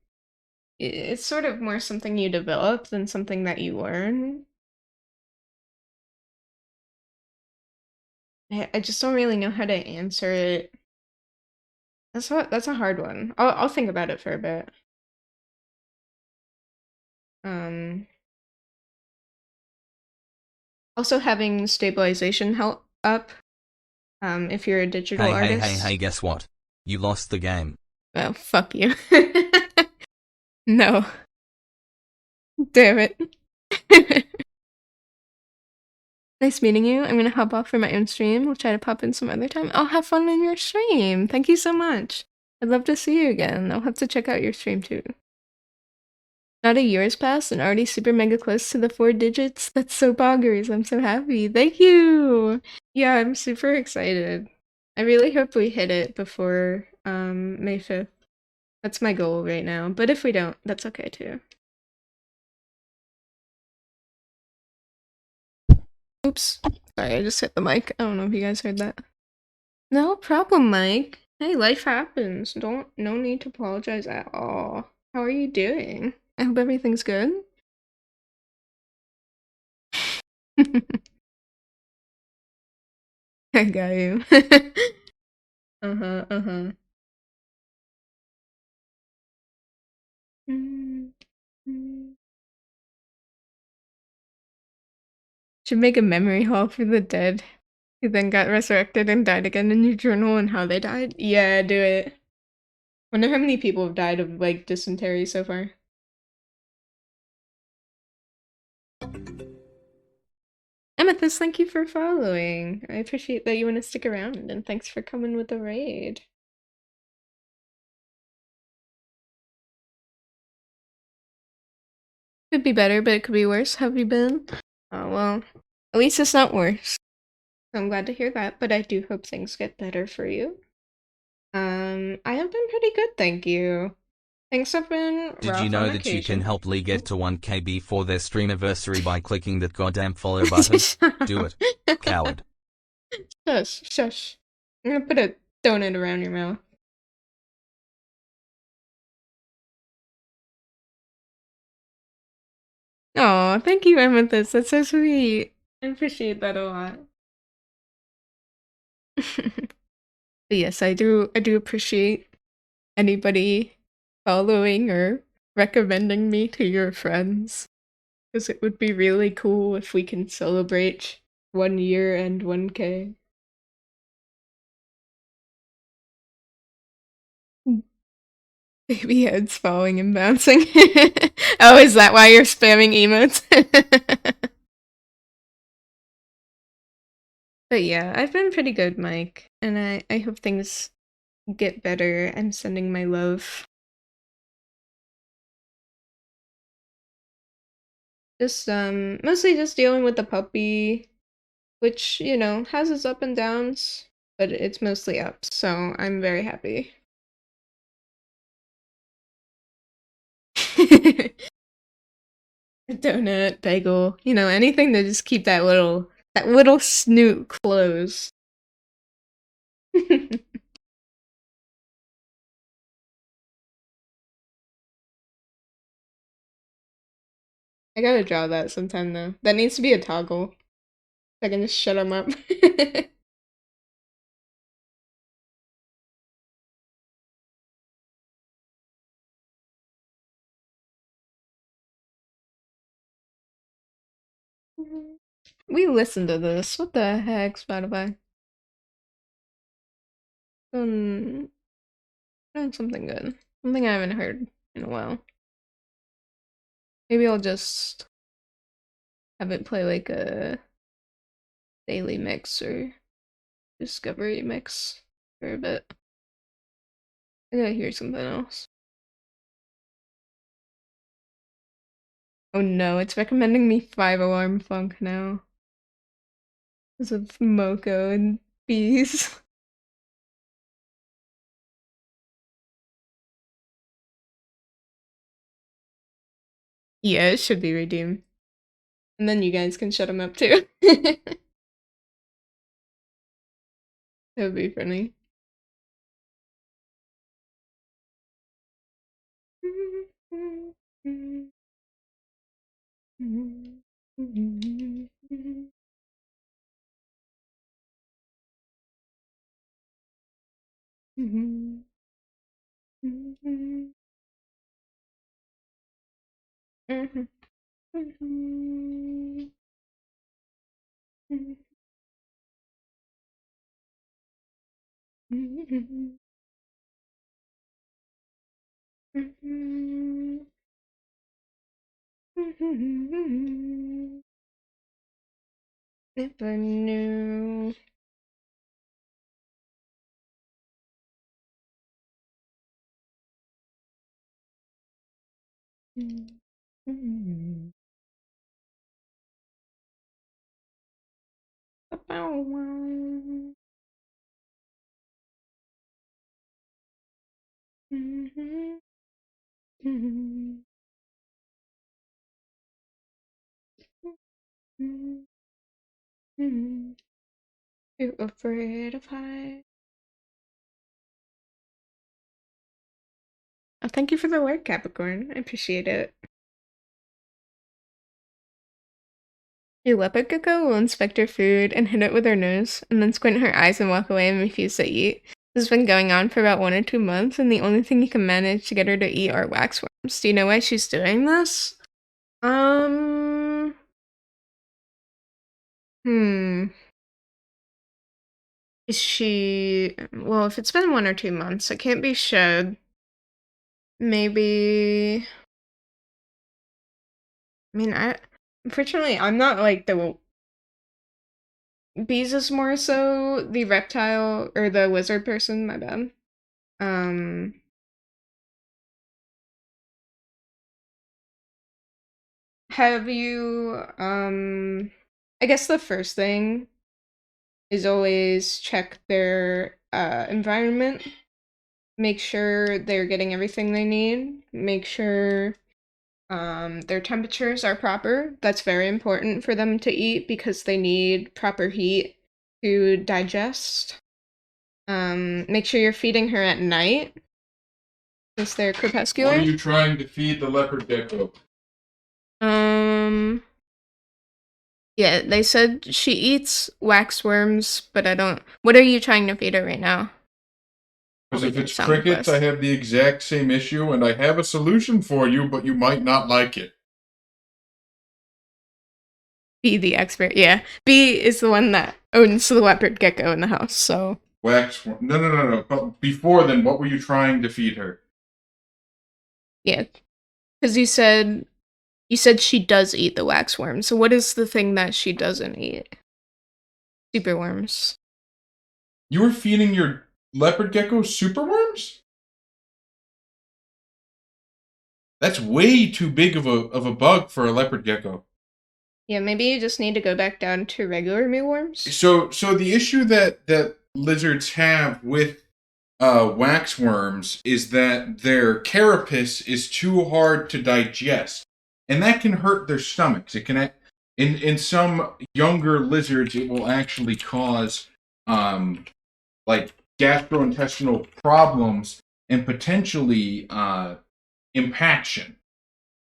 it's sort of more something you develop than something that you learn. I just don't really know how to answer it. That's a hard one. I'll think about it for a bit. Also having stabilization help up. If you're a digital artist. Hey, guess what? You lost the game. Oh, fuck you. No. Damn it. Nice meeting you. I'm gonna hop off for my own stream. We'll try to pop in some other time. I'll have fun in your stream. Thank you so much. I'd love to see you again. I'll have to check out your stream too. Not a year's passed and already super mega close to the 4 digits. That's so boggers. I'm so happy. Thank you. Yeah, I'm super excited. I really hope we hit it before May 5th. That's my goal right now. But if we don't, that's okay too. Oops. Sorry, I just hit the mic. I don't know if you guys heard that. No problem, Mike. Hey, life happens. No need to apologize at all. How are you doing? I hope everything's good. I got you. Uh-huh. Should make a memory hall for the dead who then got resurrected and died again in your journal and how they died. Yeah, do it. Wonder how many people have died of, like, dysentery so far. Amethyst, thank you for following. I appreciate that you want to stick around, and thanks for coming with the raid. Could be better, but it could be worse. How have you been? Oh, well, at least it's not worse. I'm glad to hear that, but I do hope things get better for you. I have been pretty good, thank you. Things have been Did rough you know on that you can occasion. help Lee get to 1K before their stream anniversary by clicking that goddamn follow button? Do it, coward. Shush. I'm gonna put a donut around your mouth. Oh, thank you, Amethyst. That's so sweet. I appreciate that a lot. But yes, I do appreciate anybody following or recommending me to your friends. Because it would be really cool if we can celebrate 1 year and 1K. Baby heads falling and bouncing. Oh, is that why you're spamming emotes? But yeah, I've been pretty good, Mike, and I hope things get better. I'm sending my love. Just mostly just dealing with the puppy, which, you know, has its up and downs, but it's mostly up, so I'm very happy. Donut, bagel, you know, anything to just keep that little snoot closed. I gotta draw that sometime though. That needs to be a toggle. I can just shut them up. We listened to this. What the heck, Spotify? Doing something good. Something I haven't heard in a while. Maybe I'll just have it play like a daily mix or discovery mix for a bit. I gotta hear something else. Oh no, it's recommending me 5-alarm funk now. Because of Moko and bees. Yeah, it should be redeemed. And then you guys can shut him up too. That would be funny. If I knew. You're afraid of heights. Oh, thank you for the work, Capricorn. I appreciate it. Your leopard gecko will inspect her food and hit it with her nose, and then squint her eyes and walk away and refuse to eat. This has been going on for about 1 or 2 months, and the only thing you can manage to get her to eat are waxworms. Do you know why she's doing this? Is she... Well, if it's been 1 or 2 months, it can't be shed. Maybe... I mean, unfortunately, I'm not, like, the... Bees is more so the reptile, or the lizard person, my bad. Have you, I guess the first thing is always check their, environment. Make sure they're getting everything they need. Make sure their temperatures are proper. That's very important for them to eat because they need proper heat to digest. Make sure you're feeding her at night since they're crepuscular. What are you trying to feed the leopard gecko? Yeah, they said she eats waxworms, but I don't... What are you trying to feed her right now? Because if it's crickets, I have the exact same issue, and I have a solution for you, but you might not like it. Be the expert, yeah. B is the one that owns the leopard gecko in the house, so... Waxworm. No. But before then, what were you trying to feed her? Yeah, because you said she does eat the waxworm. So what is the thing that she doesn't eat? Superworms. You were feeding your leopard gecko superworms? That's way too big of a bug for a leopard gecko. Yeah, maybe you just need to go back down to regular mealworms. So the issue that lizards have with waxworms is that their carapace is too hard to digest, and that can hurt their stomachs. It can, in some younger lizards, it will actually cause like gastrointestinal problems and potentially impaction.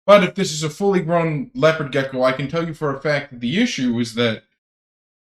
But if this is a fully grown leopard gecko, I can tell you for a fact that the issue is that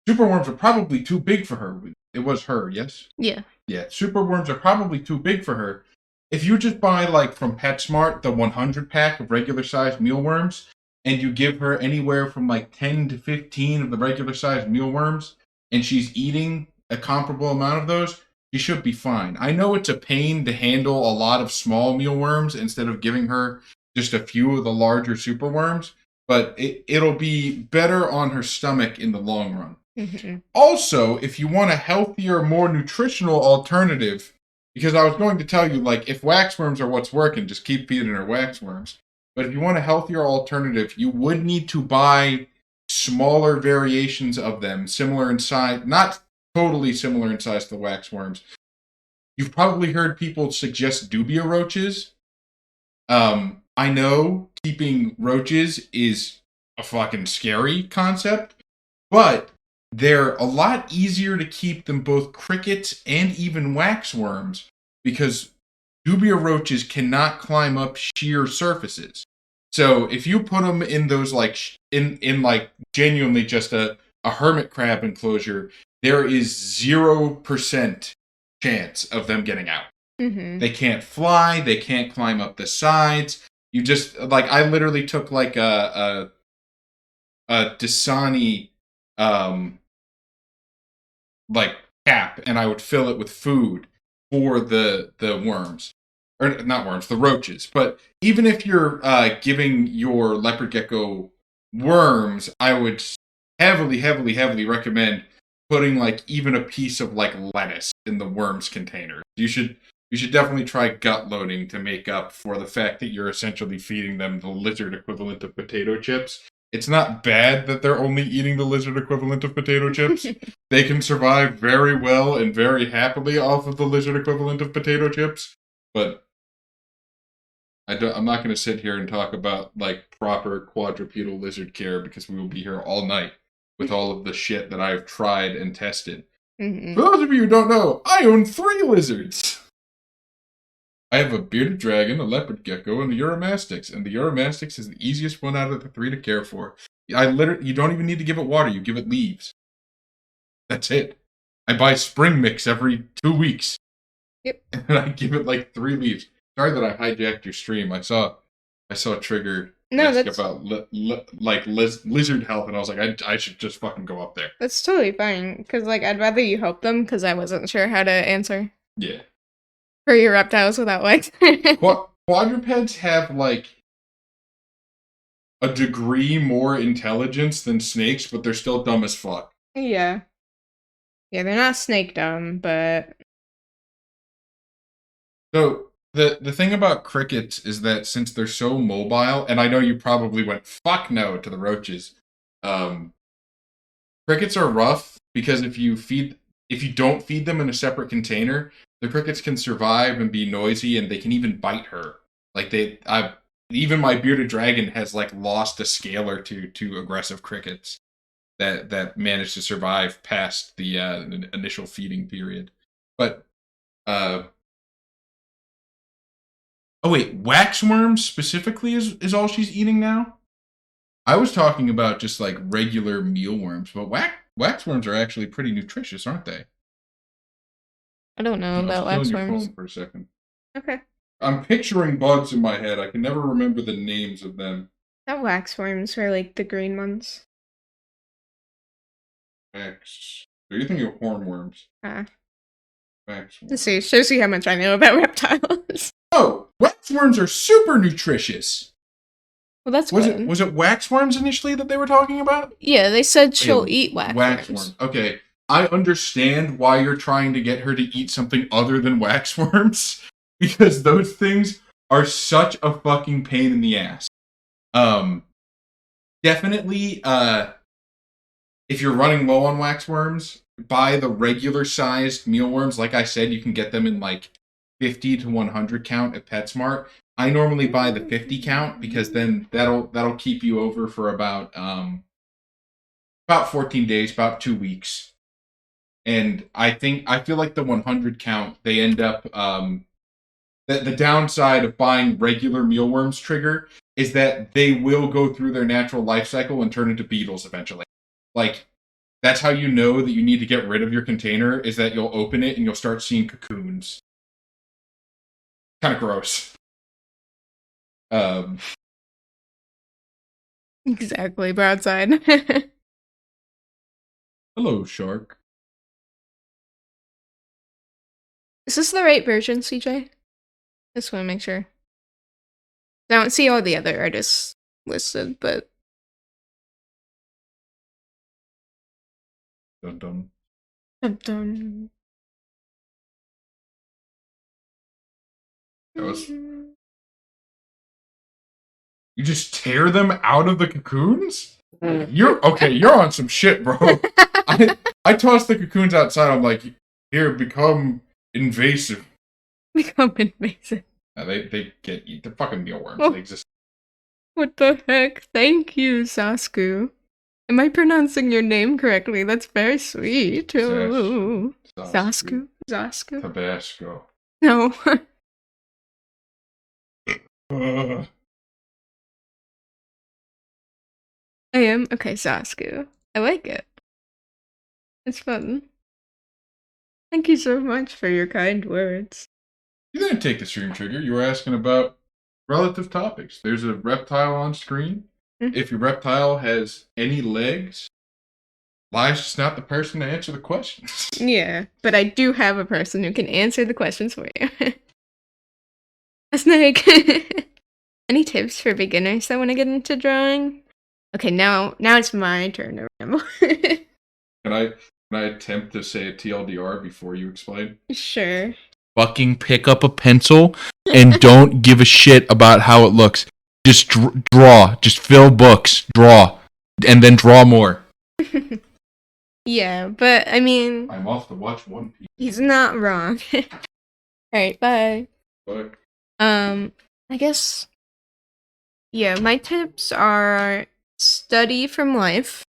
superworms are probably too big for her. It was her, yes? Yeah. Yeah, superworms are probably too big for her. If you just buy, like, from PetSmart, the 100 pack of regular-sized mealworms, and you give her anywhere from, like, 10 to 15 of the regular-sized mealworms, and she's eating a comparable amount of those, she should be fine. I know it's a pain to handle a lot of small mealworms instead of giving her just a few of the larger superworms, but it'll be better on her stomach in the long run. Mm-hmm. Also, if you want a healthier, more nutritional alternative, because I was going to tell you, like, if waxworms are what's working, just keep feeding her waxworms. But if you want a healthier alternative, you would need to buy smaller variations of them, similar in size, not totally similar in size to the waxworms. You've probably heard people suggest dubia roaches. I know keeping roaches is a fucking scary concept, but they're a lot easier to keep than both crickets and even waxworms because dubia roaches cannot climb up sheer surfaces. So if you put them in those like in like genuinely just a hermit crab enclosure, there is 0% chance of them getting out. Mm-hmm. They can't fly. They can't climb up the sides. You just like I literally took like a Dasani like cap, and I would fill it with food for the worms, or not worms, the roaches. But even if you're giving your leopard gecko worms, I would heavily recommend putting like even a piece of like lettuce in the worms container. You should definitely try gut loading to make up for the fact that you're essentially feeding them the lizard equivalent of potato chips. It's not bad that they're only eating the lizard equivalent of potato chips. They can survive very well and very happily off of the lizard equivalent of potato chips. But I'm not going to sit here and talk about like proper quadrupedal lizard care because we will be here all night with all of the shit that I've tried and tested. Mm-hmm. For those of you who don't know, I own 3 lizards. I have a bearded dragon, a leopard gecko, and the Eurymastix. And the Eurymastix is the easiest one out of the 3 to care for. You don't even need to give it water. You give it leaves. That's it. I buy spring mix every 2 weeks. Yep. And I give it like 3 leaves. Sorry that I hijacked your stream. I saw Trigger ask about lizard health, and I was like, I should just fucking go up there. That's totally fine, because like I'd rather you help them, because I wasn't sure how to answer. Yeah. For your reptiles without legs. Quadrupeds have like a degree more intelligence than snakes, but they're still dumb as fuck. Yeah. Yeah, they're not snake dumb, but... So, the thing about crickets is that since they're so mobile, and I know you probably went, fuck no, to the roaches, crickets are rough, because if you don't feed them in a separate container, the crickets can survive and be noisy, and they can even bite her. Like, even my bearded dragon has, like, lost a scale or two to aggressive crickets that managed to survive past the initial feeding period. But, oh wait, waxworms specifically is all she's eating now? I was talking about just, like, regular mealworms, but waxworms are actually pretty nutritious, aren't they? I don't know about waxworms. Your phone for a second. Okay. I'm picturing bugs in my head. I can never remember the names of them. Not waxworms are like the green ones. Wax. So you're thinking of hornworms. Waxworms. Waxworms. Let's see, shows you how much I know about reptiles. Oh, waxworms are super nutritious. Well, that's Was good. it waxworms initially that they were talking about? Yeah, they said she'll eat waxworms. Okay, I understand why you're trying to get her to eat something other than waxworms, because those things are such a fucking pain in the ass. Definitely, if you're running low on waxworms, buy the regular sized mealworms. Like I said, you can get them in like 50 to 100 count at PetSmart. I normally buy the 50 count because then that'll keep you over for about 14 days, about 2 weeks. And I feel like the 100 count, they end up the downside of buying regular mealworms trigger is that they will go through their natural life cycle and turn into beetles eventually. Like, that's how you know that you need to get rid of your container, is that you'll open it and you'll start seeing cocoons. Kind of gross. Exactly, broadside. Hello, shark. Is this the right version, CJ? Just want to make sure. I don't see all the other artists listed, but... Dun dun. Dun dun. That was... You just tear them out of the cocoons? You're on some shit, bro. I tossed the cocoons outside. I'm like, here, become invasive. Become invasive. They get eat. They're fucking mealworms. Oh. They exist. What the heck? Thank you, Sasku. Am I pronouncing your name correctly? That's very sweet. Oh. Sasku? Zasku? Tabasco. No. I am? Okay, Sasku. I like it. It's fun. Thank you so much for your kind words. You didn't take the stream trigger. You were asking about relative topics. There's a reptile on screen. Mm-hmm. If your reptile has any legs, Li's just not the person to answer the questions. Yeah, but I do have a person who can answer the questions for you. A snake. Any tips for beginners that want to get into drawing? Okay, now it's my turn to ramble. Can I attempt to say a TLDR before you explain? Sure. Fucking pick up a pencil and don't give a shit about how it looks. Just draw. Just fill books. Draw. And then draw more. Yeah, but I mean... I'm off to watch One Piece. He's not wrong. Alright, bye. Bye. I guess... Yeah, my tips are study from life.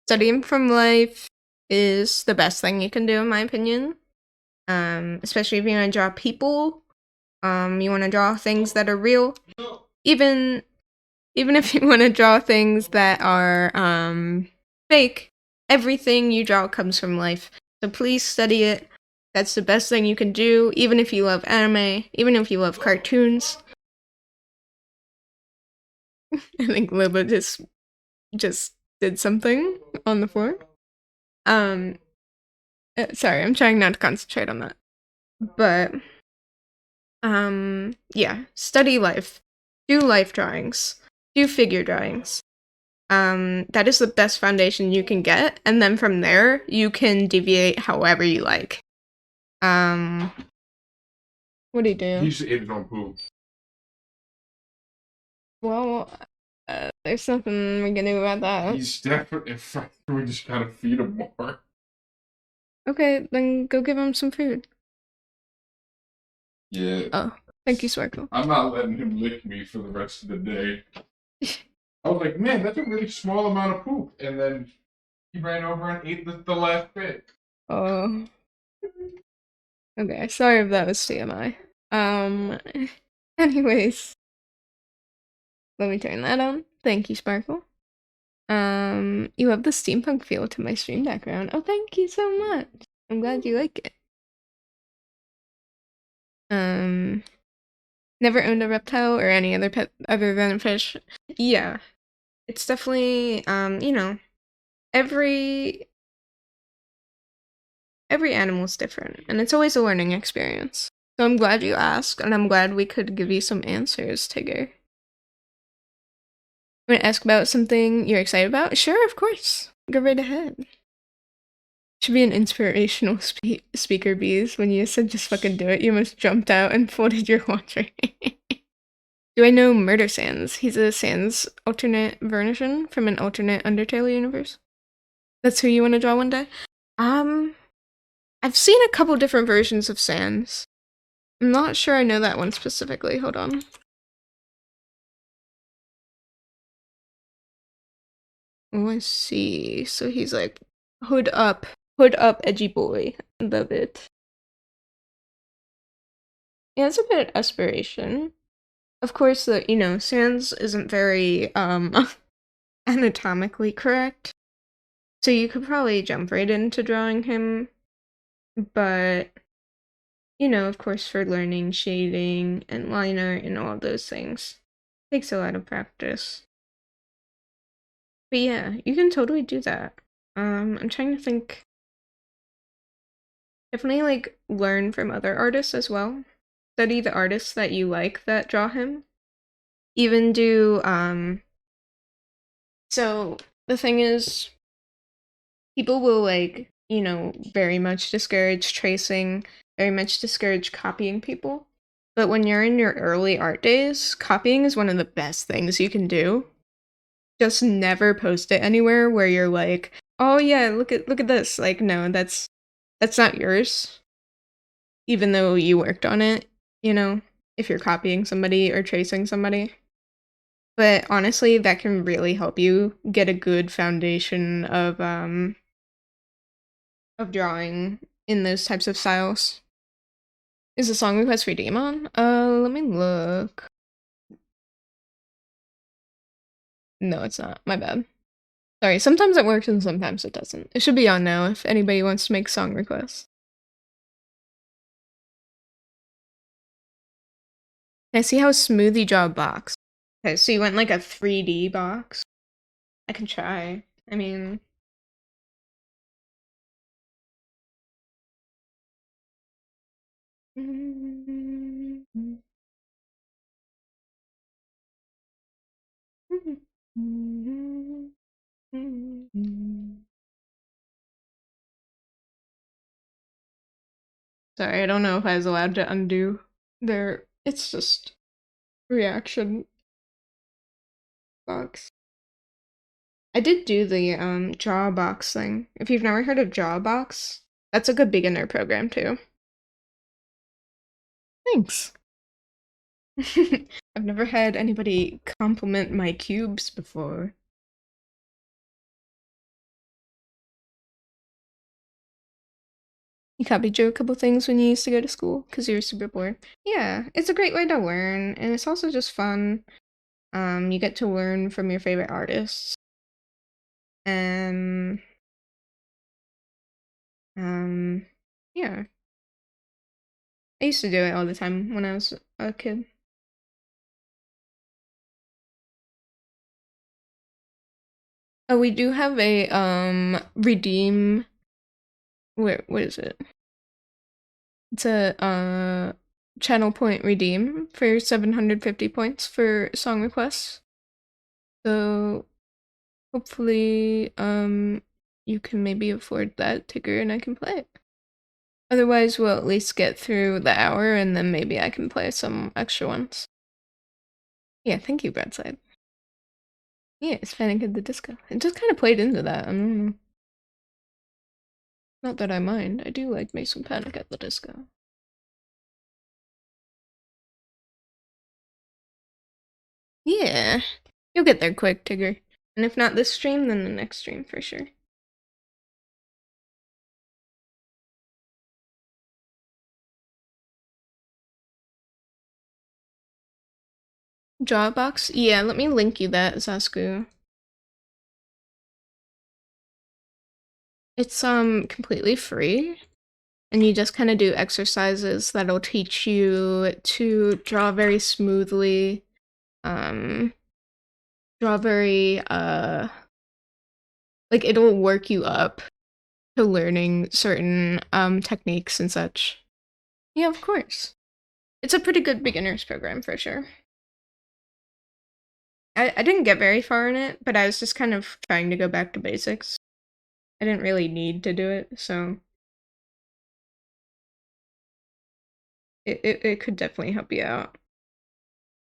Studying from life is the best thing you can do, in my opinion. Especially if you want to draw people. You want to draw things that are real. Even if you want to draw things that are fake, everything you draw comes from life. So please study it. That's the best thing you can do, even if you love anime, even if you love cartoons. I think Liba just did something on the floor. Sorry, I'm trying not to concentrate on that. But yeah, study life. Do life drawings. Do figure drawings. That is the best foundation you can get, and then from there you can deviate however you like. What do you do? He just ate his own poop. Well, there's nothing we can do about that. He's definitely. We just gotta feed him more. Okay, then go give him some food. Yeah. Oh, thank you, Sparkle. I'm not letting him lick me for the rest of the day. I was like, man, that's a really small amount of poop. And then he ran over and ate the last bit. Oh. Okay, sorry if that was TMI. Anyways. Let me turn that on. Thank you, Sparkle. You have the steampunk feel to my stream background. Oh, thank you so much. I'm glad you like it. Never owned a reptile or any other pet other than a fish. Yeah. It's definitely, you know, every animal's different, and it's always a learning experience. So I'm glad you asked, and I'm glad we could give you some answers, Tigger. Want to ask about something you're excited about? Sure, of course. Go right ahead. Should be an inspirational speaker, Bees. When you said just fucking do it, you almost jumped out and folded your laundry. Do I know Murder Sans? He's a Sans alternate version from an alternate Undertale universe. That's who you want to draw one day? I've seen a couple different versions of Sans. I'm not sure I know that one specifically. Hold on. Oh, I see. So he's like hood up, edgy boy. Love it. Yeah, it's a bit aspiration. Of course, Sans isn't very anatomically correct, so you could probably jump right into drawing him. But of course, for learning shading and line art and all of those things, takes a lot of practice. But yeah, you can totally do that. I'm trying to think. Definitely like learn from other artists as well. Study the artists that you like that draw him. Even do so the thing is, people will like, very much discourage tracing, very much discourage copying people. But when you're in your early art days, copying is one of the best things you can do. Just never post it anywhere where you're like, oh yeah, look at this. Like, no, that's not yours. Even though you worked on it, if you're copying somebody or tracing somebody. But honestly, that can really help you get a good foundation of drawing in those types of styles. Is the song request for Demon? Let me look. No, it's not. My bad. Sorry, sometimes it works and sometimes it doesn't. It should be on now if anybody wants to make song requests. I see how smooth you draw a box. Okay, so you went like a 3D box? I can try. I mean... Sorry, I don't know if I was allowed to undo their... It's just... reaction box. I did do the Jawbox thing. If you've never heard of Jawbox, that's a good beginner program too. Thanks. I've never had anybody compliment my cubes before. You copied Joe a couple things when you used to go to school because you were super bored. Yeah, it's a great way to learn, and it's also just fun. You get to learn from your favorite artists. And yeah. I used to do it all the time when I was a kid. Oh, we do have a redeem. What is it? It's a channel point redeem for 750 points for song requests. So hopefully you can maybe afford that ticker and I can play it. Otherwise we'll at least get through the hour and then maybe I can play some extra ones. Yeah, thank you, Breadside. Yeah, it's Panic at the Disco. It just kind of played into that. I don't know. Not that I mind. I do like me some Panic at the Disco. Yeah. You'll get there quick, Tigger. And if not this stream, then the next stream for sure. Jawbox? Yeah, let me link you that, Zasku. It's completely free. And you just kind of do exercises that'll teach you to draw very smoothly. Draw very like it'll work you up to learning certain techniques and such. Yeah, of course. It's a pretty good beginner's program for sure. I didn't get very far in it, but I was just kind of trying to go back to basics. I didn't really need to do it, so it could definitely help you out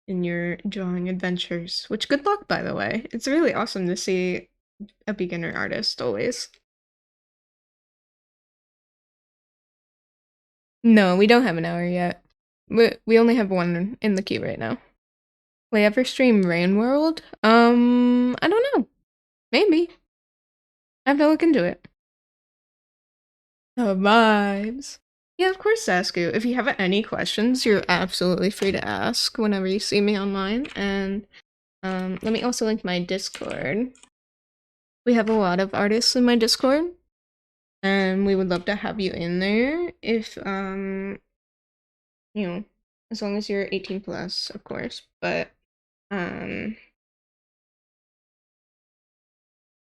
in your drawing adventures. Which, good luck, by the way. It's really awesome to see a beginner artist always. No, we don't have an hour yet. We only have one in the queue right now. Will I ever stream Rain World? I don't know. Maybe. I have to look into it. Oh, vibes. Yeah, of course, Sasku. If you have any questions, you're absolutely free to ask whenever you see me online. And let me also link my Discord. We have a lot of artists in my Discord, and we would love to have you in there if you know, as long as you're 18 plus, of course. But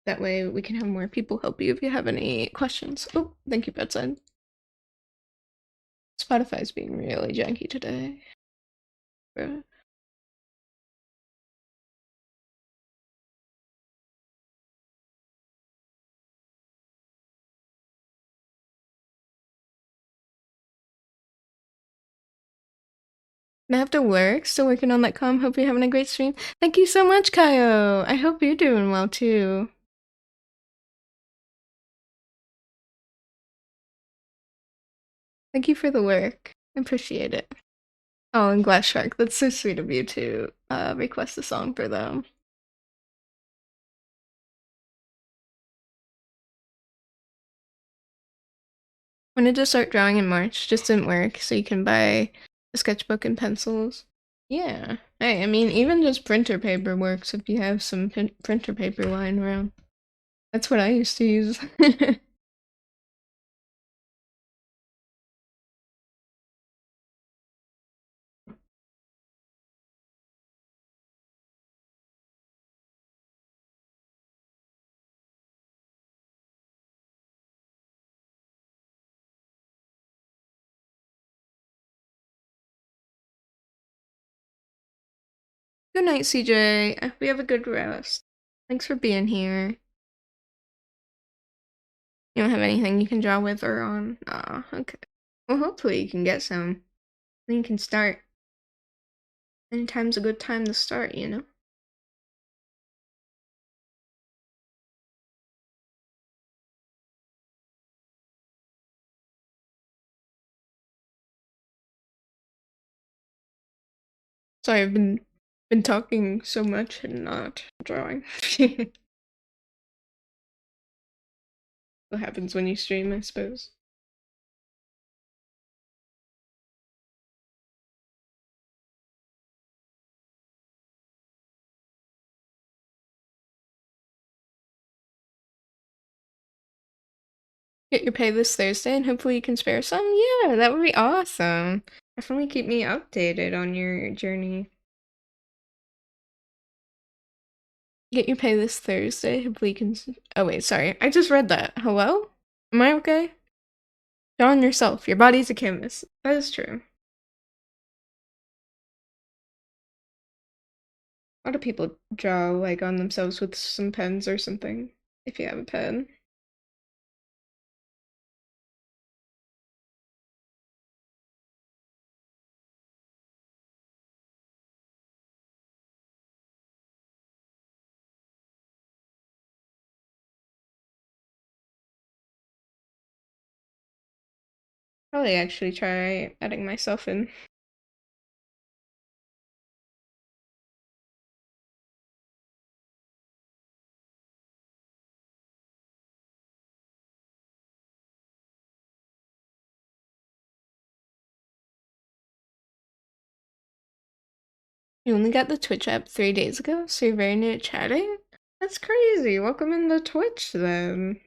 that way we can have more people help you if you have any questions. Oh, thank you, bedside. Spotify's being really janky today. Bruh. I have to work, still working on that comm. Hope you're having a great stream. Thank you so much, Kaio. I hope you're doing well too. Thank you for the work. I appreciate it. Oh, and Glass Shark, that's so sweet of you to request a song for them. Wanted to start drawing in March, just didn't work, so you can buy a sketchbook and pencils. Yeah. Hey, I mean, even just printer paper works if you have some printer paper lying around. That's what I used to use. Good night, CJ. I hope you have a good rest. Thanks for being here. You don't have anything you can draw with or on? Aw, okay. Well, hopefully you can get some. Then you can start. Anytime's a good time to start, you know? Sorry, I've been talking so much and not drawing. What happens when you stream, I suppose. Get your pay this Thursday and hopefully you can spare some? Yeah, that would be awesome. Definitely keep me updated on your journey. Get your pay this Thursday. Hopefully you can. Oh, wait, sorry. I just read that. Hello? Am I okay? Draw on yourself. Your body's a canvas. That is true. A lot of people draw, like, on themselves with some pens or something. If you have a pen. Probably actually try adding myself in. You only got the Twitch app 3 days ago, so you're very new at chatting? That's crazy. Welcome into Twitch then.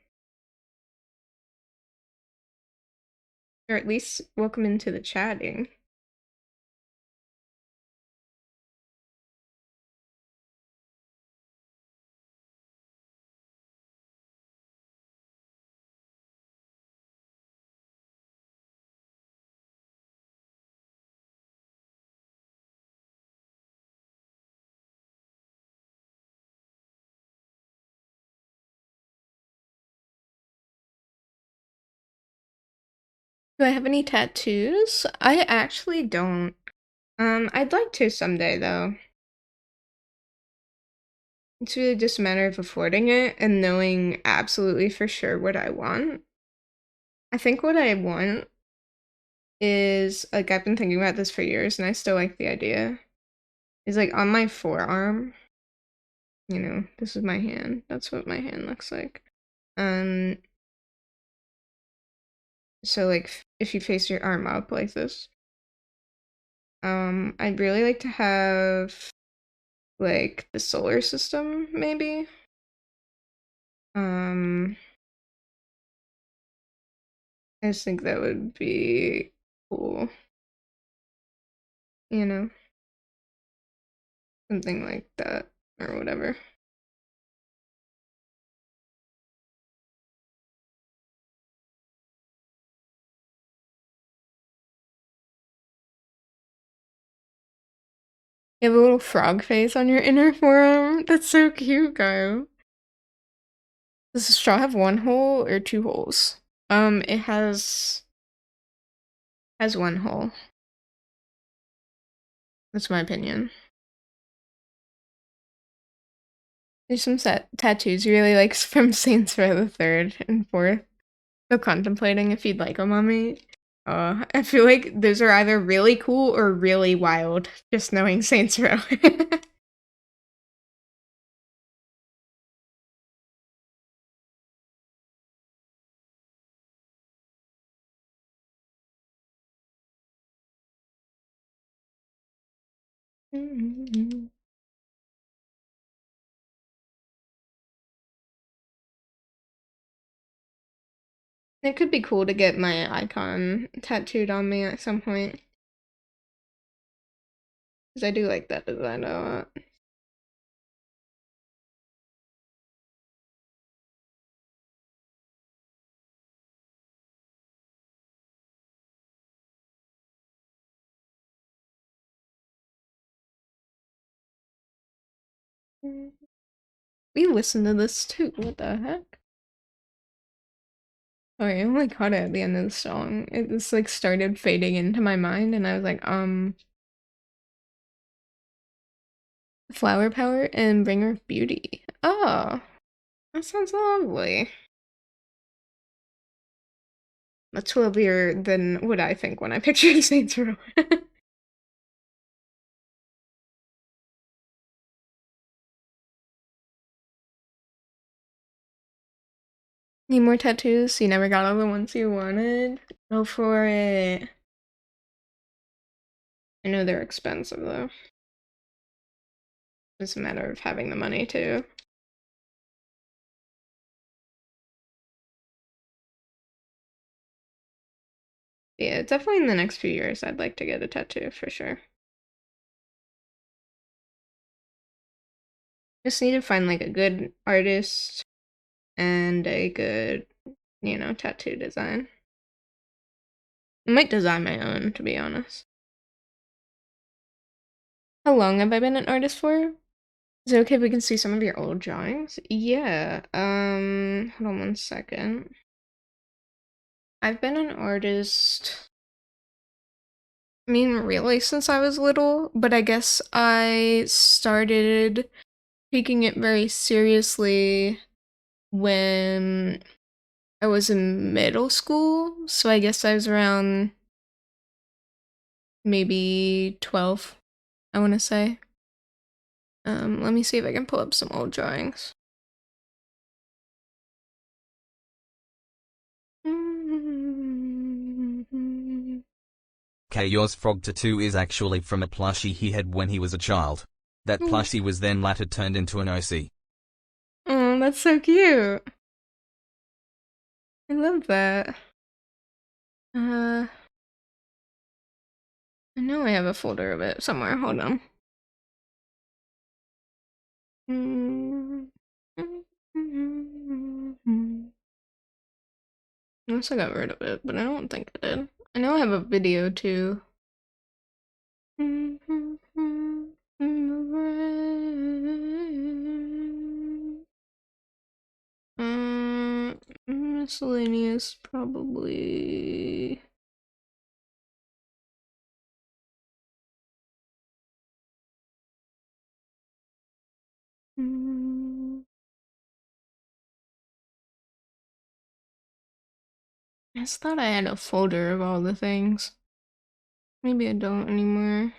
Or at least welcome into the chatting. Do I have any tattoos? I actually don't. I'd like to someday though. It's really just a matter of affording it and knowing absolutely for sure what I want. I think what I want is, like, I've been thinking about this for years and I still like the idea, is like on my forearm, you know, this is my hand. That's what my hand looks like. Um, so like if you face your arm up like this, I'd really like to have like the solar system, maybe. Um, I just think that would be cool, you know, something like that or whatever. You have a little frog face on your inner forearm. That's so cute, Kyle. Does the straw have one hole or two holes? It has one hole. That's my opinion. There's some tattoos you really like from Saints Row the Third and Fourth. So contemplating if you'd like them on me. I feel like those are either really cool or really wild, just knowing Saints Row. It could be cool to get my icon tattooed on me at some point. Because I do like that design a lot. We listened to this too, what the heck? Oh, I only caught it at the end of the song. It just like started fading into my mind and I was like, Flower Power and Bringer of Beauty. Oh, that sounds lovely. That's lovelier than what I think when I picture Saints Row. Need more tattoos? You never got all the ones you wanted? Go for it. I know they're expensive though. It's a matter of having the money too. Yeah, definitely in the next few years I'd like to get a tattoo for sure. Just need to find like a good artist and a good, you know, tattoo design. I might design my own, to be honest. How long have I been an artist for? Is it okay if we can see some of your old drawings? Yeah, hold on one second. I've been an artist, I mean, really since I was little, but I guess I started taking it very seriously when I was in middle school, so I guess I was around maybe 12, I want to say. Let me see if I can pull up some old drawings. Chaos Frog tattoo is actually from a plushie he had when he was a child. That plushie was then later turned into an OC. Oh, that's so cute. I love that. I know I have a folder of it somewhere. Hold on. Unless I got rid of it, but I don't think I did. I know I have a video too. Miscellaneous, probably. I just thought I had a folder of all the things. Maybe I don't anymore.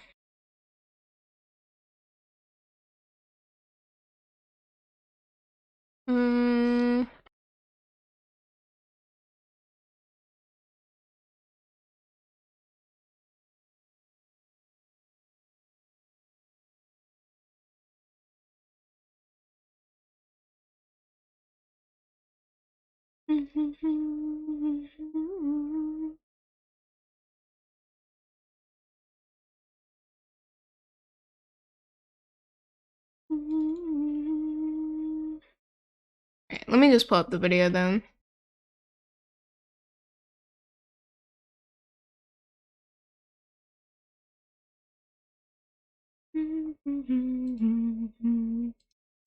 Alright, let me just pull up the video then.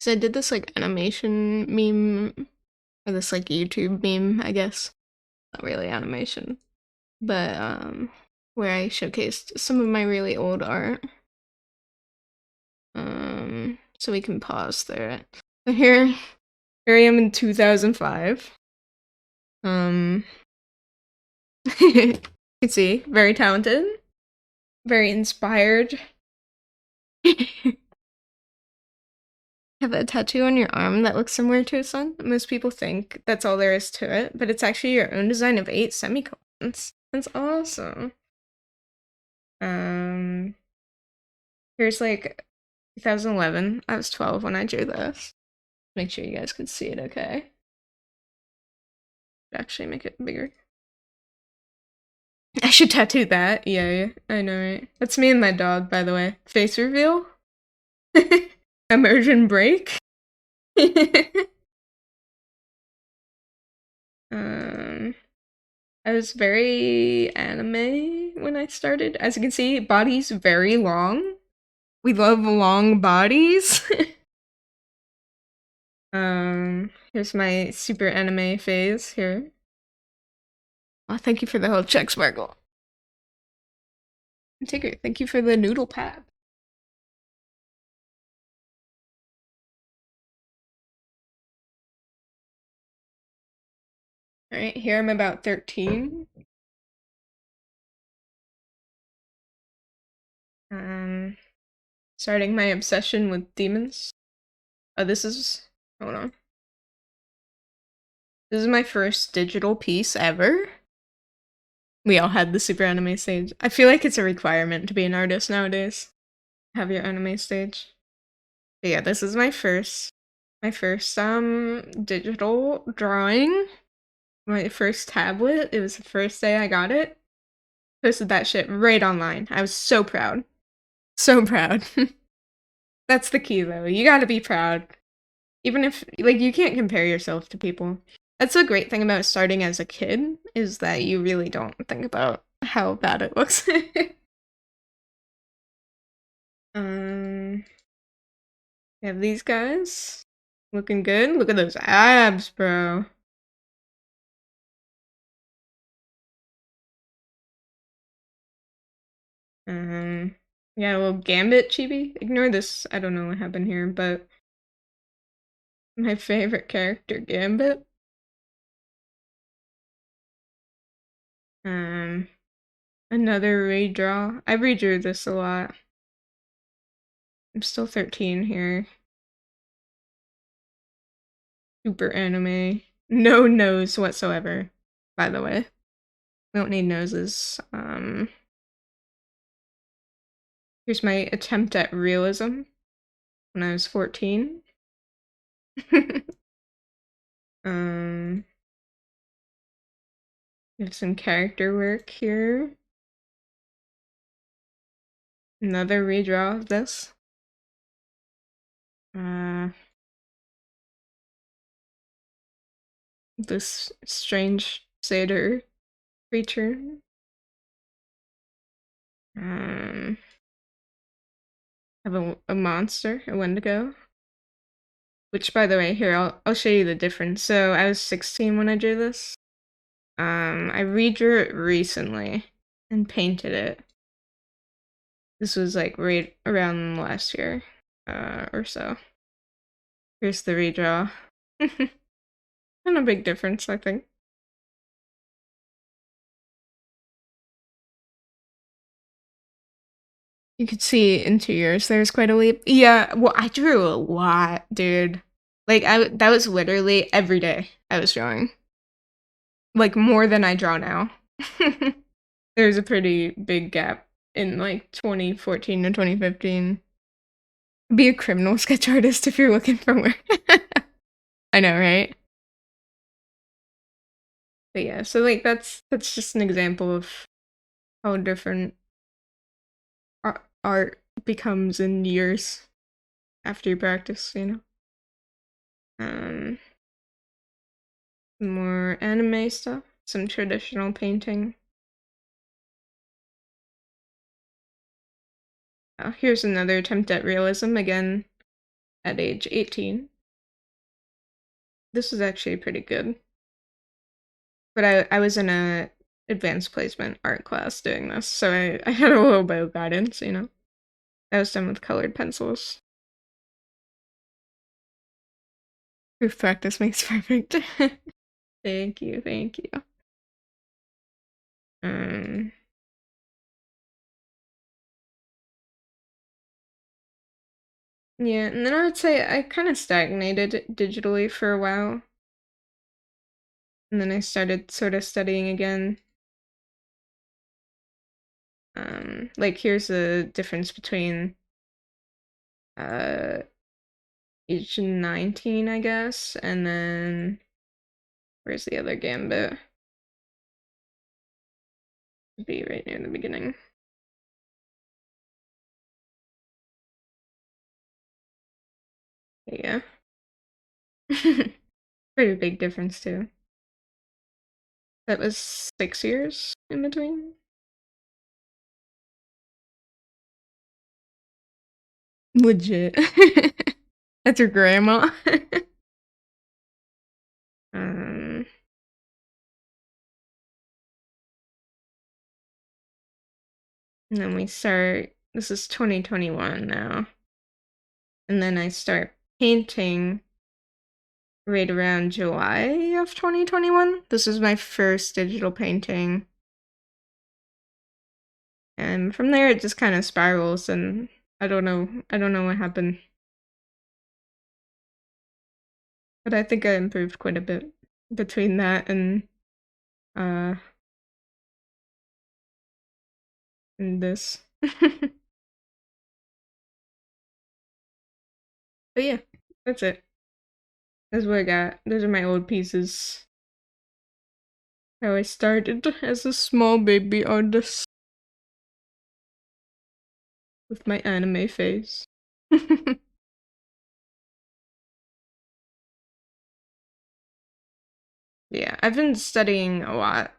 So I did this like animation meme, or this like YouTube meme, I guess. Not really animation, but where I showcased some of my really old art. So we can pause there. So here I am in 2005. You can see, very talented, very inspired. Have a tattoo on your arm that looks similar to a sun. Most people think that's all there is to it, but it's actually your own design of 8 semicolons. That's awesome. Here's like 2011. I was 12 when I drew this. Make sure you guys can see it okay. Actually make it bigger. I should tattoo that. Yeah, I know, right? That's me and my dog, by the way. Face reveal. Immersion break. I was very anime when I started. As you can see, body's very long. We love long bodies. Here's my super anime phase here. Oh, thank you for the whole check sparkle. Tigger, thank you for the noodle pad. Alright, here I'm about 13. Starting my obsession with demons. Oh, this is... hold on. This is my first digital piece ever. We all had the super anime stage. I feel like it's a requirement to be an artist nowadays. Have your anime stage. But yeah, this is my first digital drawing. My first tablet. It was the first day I got it. Posted that shit right online. I was so proud. So proud. That's the key though. You gotta be proud. Even if, like, you can't compare yourself to people. That's the great thing about starting as a kid, is that you really don't think about how bad it looks. We have these guys. Looking good. Look at those abs, bro. We got a little Gambit chibi. Ignore this. I don't know what happened here, but my favorite character, Gambit. Another redraw. I redrew this a lot. I'm still 13 here. Super anime. No nose whatsoever, by the way. We don't need noses. Here's my attempt at realism when I was 14. We have some character work here. Another redraw of this. This strange satyr creature. Have a monster, a Wendigo. Which, by the way, here, I'll show you the difference. So, I was 16 when I drew this. I redrew it recently and painted it. This was like right around last year, or so. Here's the redraw. Not a big difference, I think. You could see into yours. There's quite a leap. Yeah, well, I drew a lot, dude. Like, that was literally every day I was drawing. Like, more than I draw now. There's a pretty big gap in, like, 2014 to 2015. Be a criminal sketch artist if you're looking for work. I know, right? But yeah, so, like, that's just an example of how different art becomes in years after you practice, you know? More anime stuff, some traditional painting. Oh, here's another attempt at realism, again at age 18. This was actually pretty good. But I was in a advanced placement art class doing this, so I had a little bit of guidance, you know? I was done with colored pencils. Proof practice makes perfect. Thank you, thank you. Yeah, and then I would say I kind of stagnated digitally for a while. And then I started sort of studying again. Like here's the difference between age 19, I guess, and then where's the other gambit? It'd be right near the beginning. Yeah. Pretty big difference too. That was 6 years in between. Legit. That's your grandma. um and then we start, this is 2021 now. And then I start painting right around July of 2021. This is my first digital painting. And from there it just kind of spirals, and I don't know what happened. But I think I improved quite a bit between that uh and this. But yeah, that's it. That's what I got. Those are my old pieces. How I started as a small baby artist with my anime face. Yeah, I've been studying a lot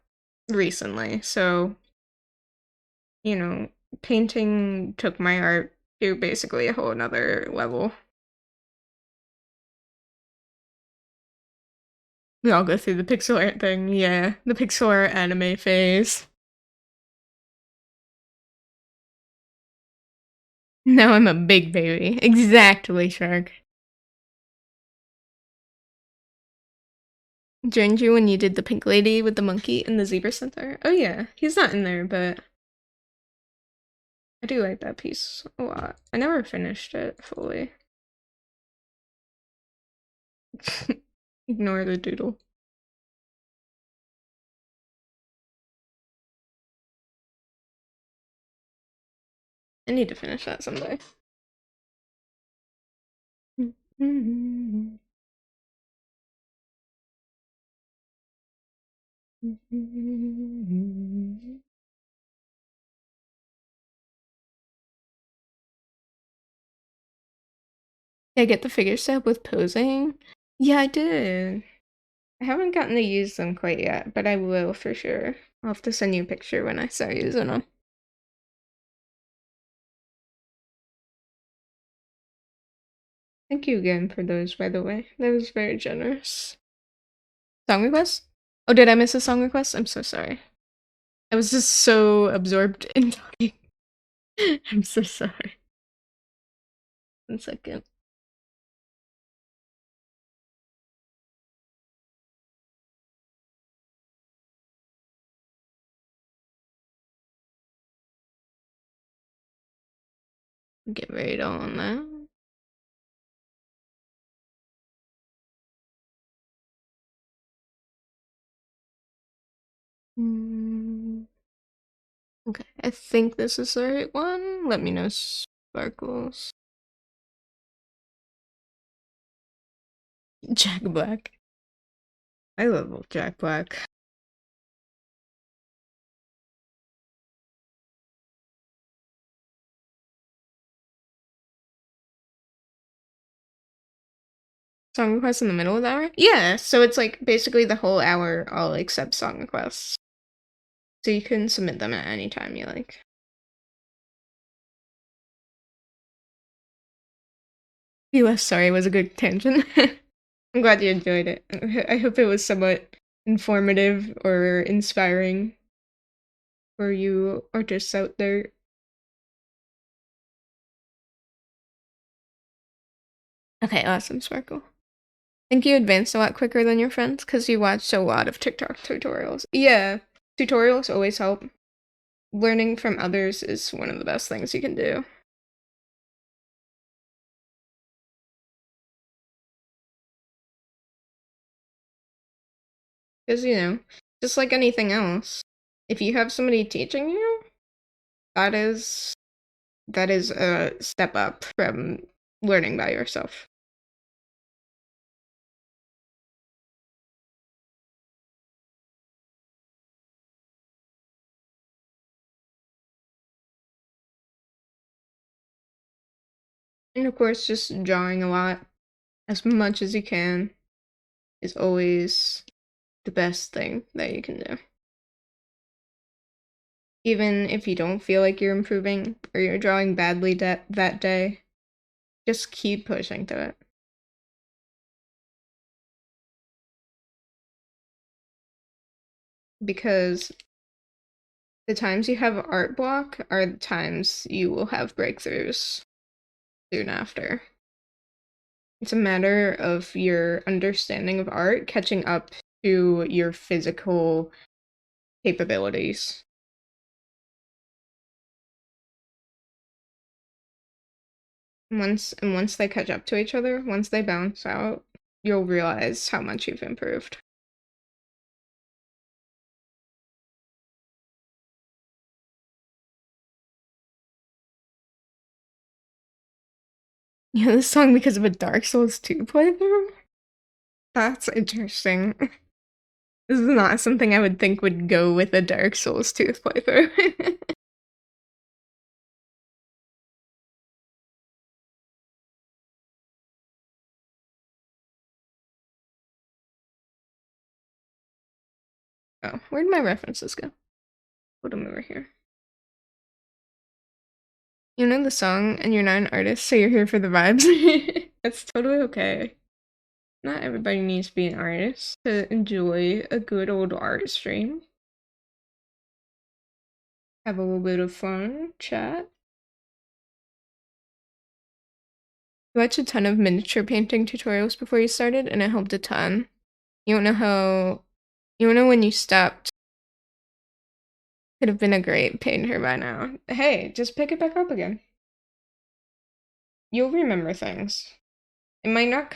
recently, so, you know, painting took my art to basically a whole nother level. We all go through the pixel art thing, yeah, the pixel art anime phase. Now I'm a big baby. Exactly, Shark. Joined you when you did the pink lady with the monkey and the zebra centaur? Oh yeah, he's not in there, but I do like that piece a lot. I never finished it fully. Ignore the doodle. I need to finish that someday. Did I get the figure step with posing? Yeah, I did. I haven't gotten to use them quite yet, but I will for sure. I'll have to send you a picture when I start using them. Thank you again for those, by the way. That was very generous. Song request? Oh, did I miss a song request? I'm so sorry. I was just so absorbed in talking. I'm so sorry. 1 second. Get right on that. Okay, I think this is the right one. Let me know, Sparkles. Jack Black. I love Jack Black. Song requests in the middle of the hour? Yeah, so it's like basically the whole hour I'll accept song requests. So you can submit them at any time you like. US, sorry, it was a good tangent. I'm glad you enjoyed it. I hope it was somewhat informative or inspiring for you artists out there. Okay, awesome, Sparkle. I think you advanced a lot quicker than your friends because you watched a lot of TikTok tutorials. Yeah, tutorials always help. Learning from others is one of the best things you can do. Because, you know, just like anything else, if you have somebody teaching you, that is a step up from learning by yourself. And of course, just drawing a lot, as much as you can, is always the best thing that you can do. Even if you don't feel like you're improving or you're drawing badly that day, just keep pushing through it. Because the times you have art block are the times you will have breakthroughs soon after. It's a matter of your understanding of art catching up to your physical capabilities. Once they catch up to each other, once they balance out, you'll realize how much you've improved. You know this song because of a Dark Souls 2 playthrough? That's interesting. This is not something I would think would go with a Dark Souls 2 playthrough. Oh, where'd my references go? Put them over here. You know the song and you're not an artist, so you're here for the vibes. That's totally okay. Not everybody needs to be an artist to enjoy a good old art stream. Have a little bit of fun, chat. I watched a ton of miniature painting tutorials before you started, and it helped a ton. You don't know when you stopped. Could have been a great painter by now. Hey, just pick it back up again. You'll remember things. It might not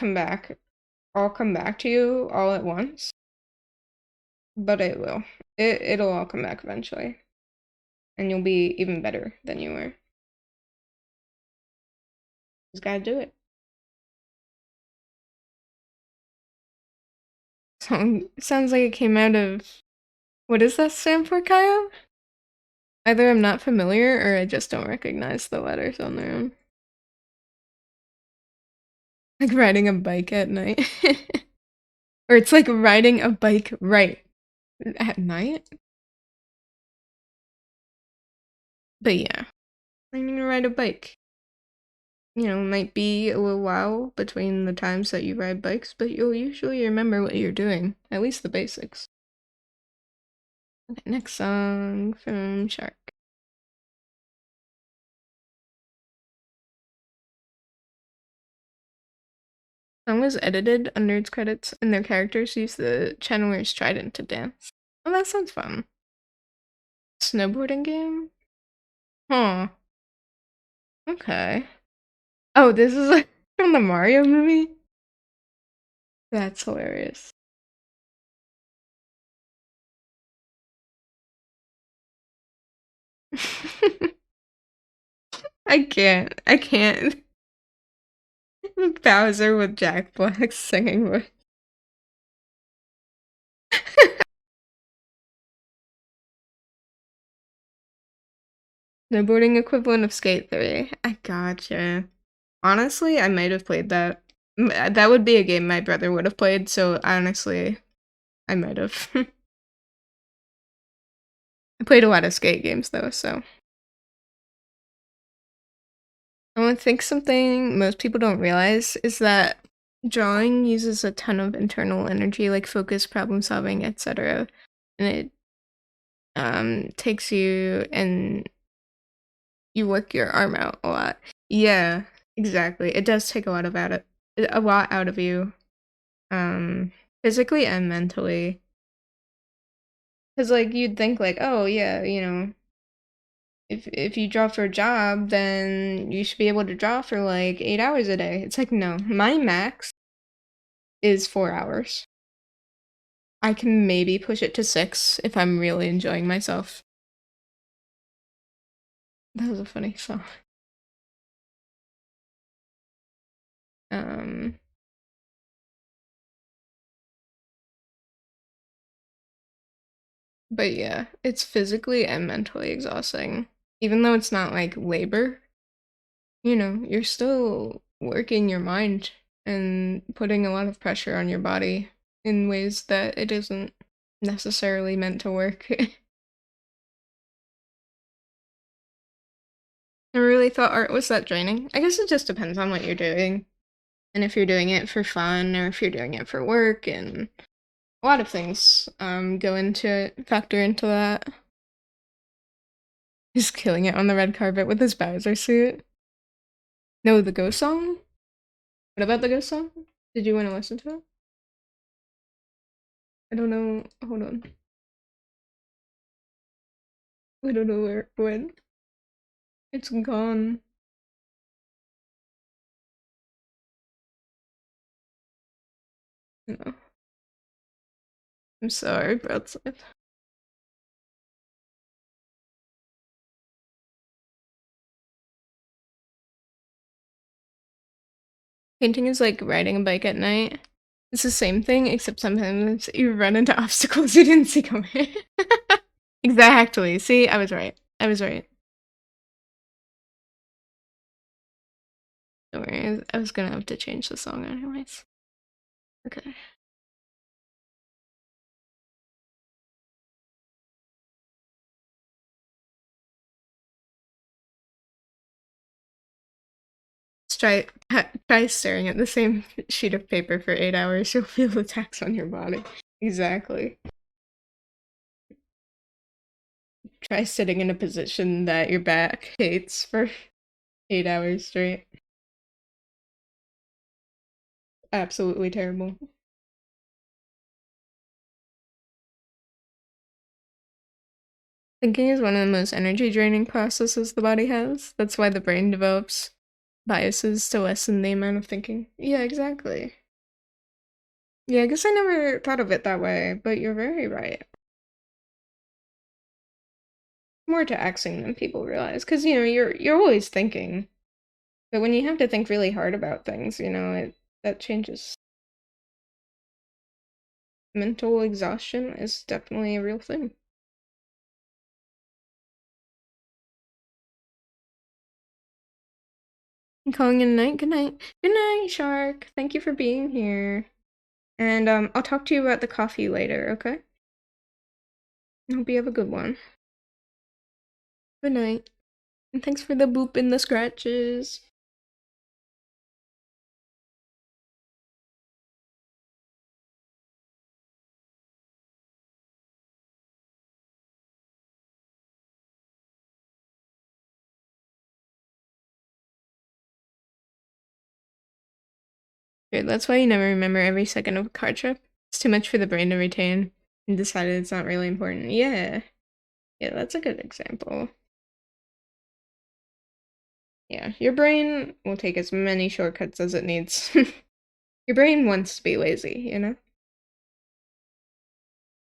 all come back to you all at once, but it will. It'll all come back eventually. And you'll be even better than you were. Just gotta do it. Sounds like it came out of... What does that stand for, Kyle? Either I'm not familiar or I just don't recognize the letters on their own. Like riding a bike at night. Or it's like riding a bike right at night? But yeah, learning to ride a bike. You know, it might be a little while between the times that you ride bikes, but you'll usually remember what you're doing. At least the basics. Okay, next song from Shark. Song was edited under its credits, and their characters use the channeler's trident to dance. Oh, that sounds fun. Snowboarding game? Huh. Okay. Oh, this is like from the Mario movie? That's hilarious. I can't. Bowser with Jack Black's singing voice. Snowboarding equivalent of Skate 3. I gotcha. Honestly, I might have played that. That would be a game my brother would have played, so honestly, I might have. I played a lot of skate games though, so. I think something most people don't realize is that drawing uses a ton of internal energy, like focus, problem solving, etc. And it takes you and you work your arm out a lot. Yeah, exactly. It does take a lot out of you, physically and mentally. Because like you'd think like, oh yeah, you know, if you draw for a job, then you should be able to draw for like 8 hours a day. It's like no, my max is 4 hours. I can maybe push it to 6 if I'm really enjoying myself. That was a funny song. Um, but yeah, it's physically and mentally exhausting. Even though it's not like labor, you know, you're still working your mind and putting a lot of pressure on your body in ways that it isn't necessarily meant to work. I really thought art was that draining. I guess it just depends on what you're doing. And if you're doing it for fun or if you're doing it for work, and a lot of things factor into that. He's killing it on the red carpet with his Bowser suit. No, the ghost song? What about the ghost song? Did you want to listen to it? I don't know. Hold on. I don't know where it went. It's gone. No. I'm sorry, broadside. Painting is like riding a bike at night. It's the same thing, except sometimes you run into obstacles you didn't see coming. Exactly. See, I was right. I was right. Don't worry, I was gonna have to change the song anyways. Okay. Try staring at the same sheet of paper for 8 hours. You'll feel the tax on your body. Exactly. Try sitting in a position that your back hates for 8 hours straight. Absolutely terrible. Thinking is one of the most energy draining processes the body has. That's why the brain develops biases to lessen the amount of thinking. Yeah, exactly. Yeah, I guess I never thought of it that way, but you're very right. More taxing than people realize, because you know you're always thinking, but when you have to think really hard about things, you know that changes. Mental exhaustion is definitely a real thing. I'm calling it a night. Good night. Good night, Shark. Thank you for being here. And I'll talk to you about the coffee later, okay? I hope you have a good one. Good night. And thanks for the boop and the scratches. Good, that's why you never remember every second of a car trip. It's too much for the brain to retain and decided it's not really important. Yeah. Yeah, that's a good example. Yeah, your brain will take as many shortcuts as it needs. Your brain wants to be lazy, you know?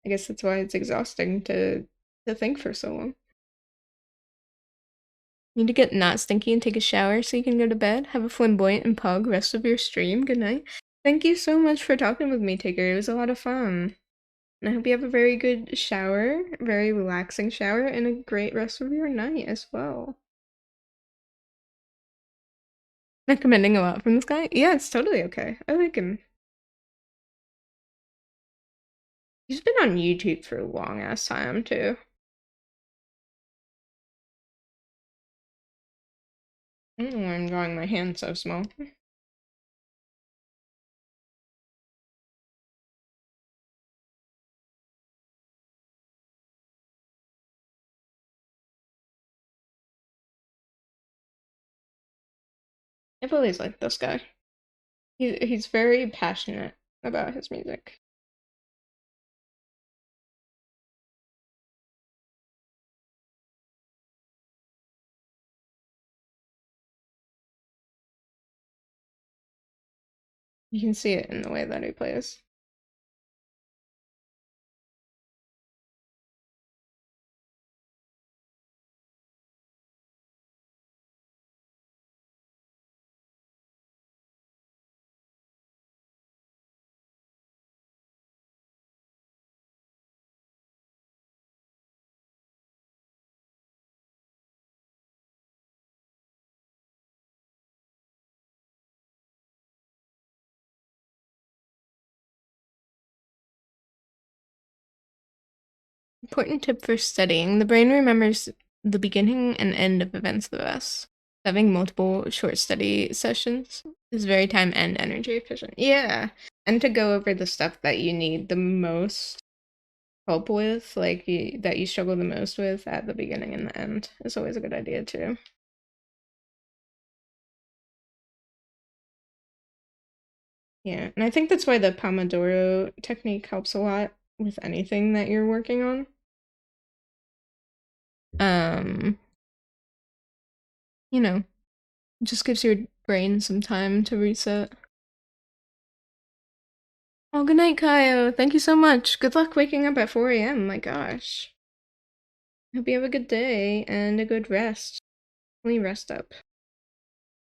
I guess that's why it's exhausting to think for so long. Need to get not stinky and take a shower so you can go to bed. Have a flamboyant and pug rest of your stream. Good night. Thank you so much for talking with me, Tigger. It was a lot of fun. And I hope you have a very good shower, very relaxing shower, and a great rest of your night as well. Recommending a lot from this guy? Yeah, it's totally okay. I like him. He's been on YouTube for a long ass time, too. I don't know why I'm drawing my hand so small. I've always liked this guy. He's very passionate about his music. You can see it in the way that he plays. Important tip for studying. The brain remembers the beginning and end of events the best. Having multiple short study sessions is very time and energy efficient. Yeah, and to go over the stuff that you need the most help with, like that you struggle the most with at the beginning and the end, is always a good idea too. Yeah, and I think that's why the Pomodoro technique helps a lot with anything that you're working on. You know, just gives your brain some time to reset. Oh, good night, Kaio. Thank you so much. Good luck waking up at 4 a.m. My gosh. Hope you have a good day and a good rest. Really rest up.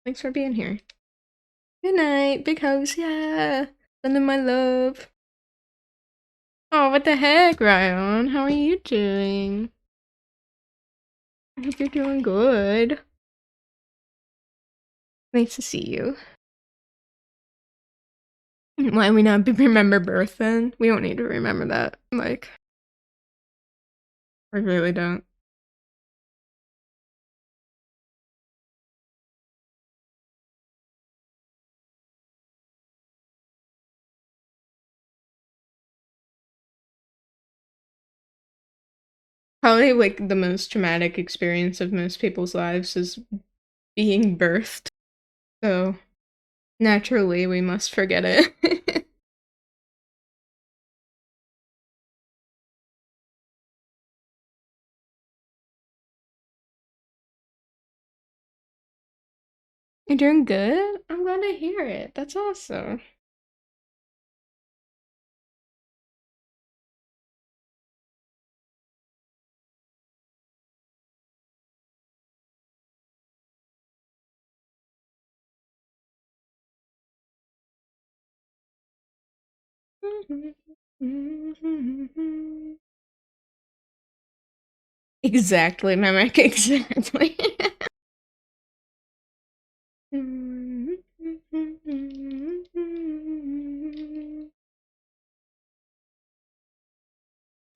Thanks for being here. Good night. Big hugs. Yeah. Sending my love. Oh, what the heck, Ryan? How are you doing? I hope you're doing good. Nice to see you. Why we not remember birth then? We don't need to remember that. Like, we really don't. Probably like the most traumatic experience of most people's lives is being birthed. So naturally we must forget it. You're doing good? I'm glad to hear it. That's awesome. Exactly, Mimic, exactly.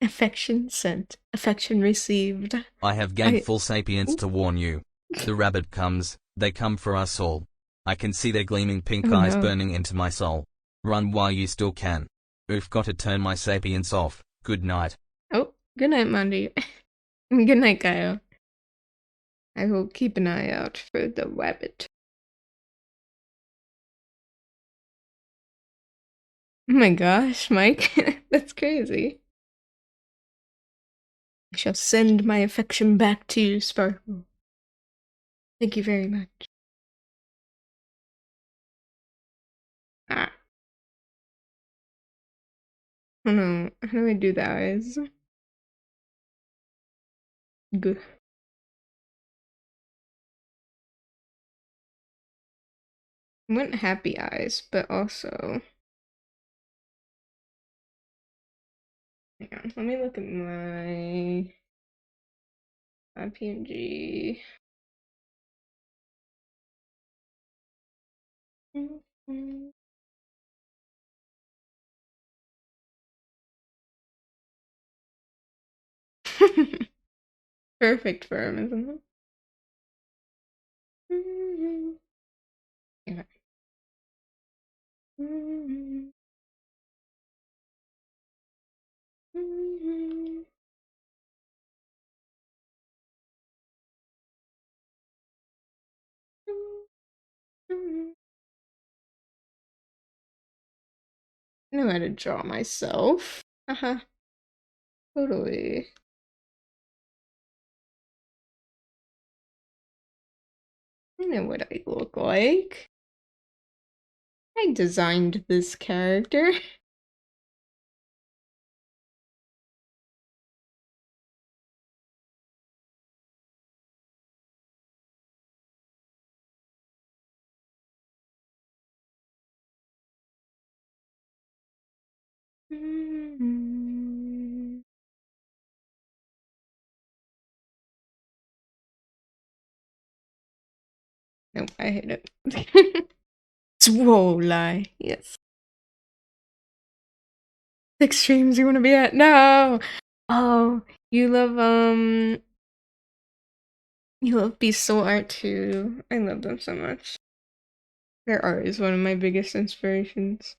Affection sent, affection received. I have gained full sapience to warn you. The rabbit comes, they come for us all. I can see their gleaming pink eyes burning into my soul. Run while you still can. Oof, got to turn my sapience off. Good night. Oh, good night, Mandy. Good night, Kyle. I will keep an eye out for the rabbit. Oh my gosh, Mike. That's crazy. I shall send my affection back to you, Sparkle. Thank you very much. Ah. Oh no, how do I do the eyes? Good. I want happy eyes, but also... Hang on, let me look at my PNG. Perfect for him, isn't it? Okay. I know how to draw myself. Haha. Totally. I know what I look like. I designed this character. Nope, I hate it. Swole. Yes. 6 streams you want to be at? No. Oh, you love Beast Soul Art too. I love them so much. Their art is one of my biggest inspirations.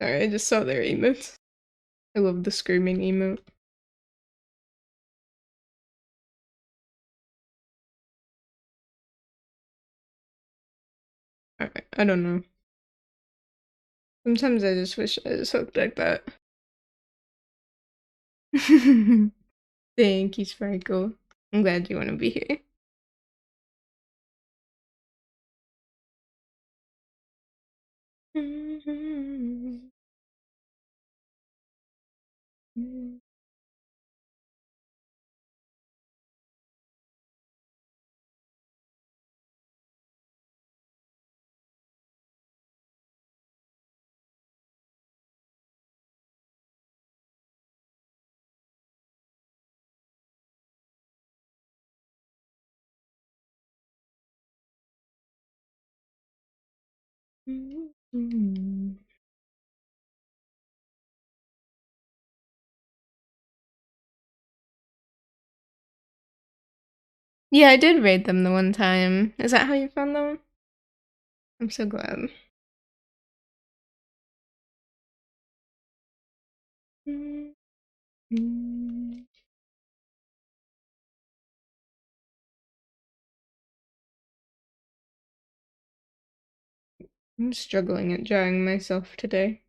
Sorry, I just saw their emotes. I love the screaming emote. I don't know. Sometimes I just wish I just looked like that. Thank you, Sparkle. I'm glad you want to be here. Yeah, I did raid them the one time. Is that how you found them? I'm so glad. I'm struggling at drawing myself today.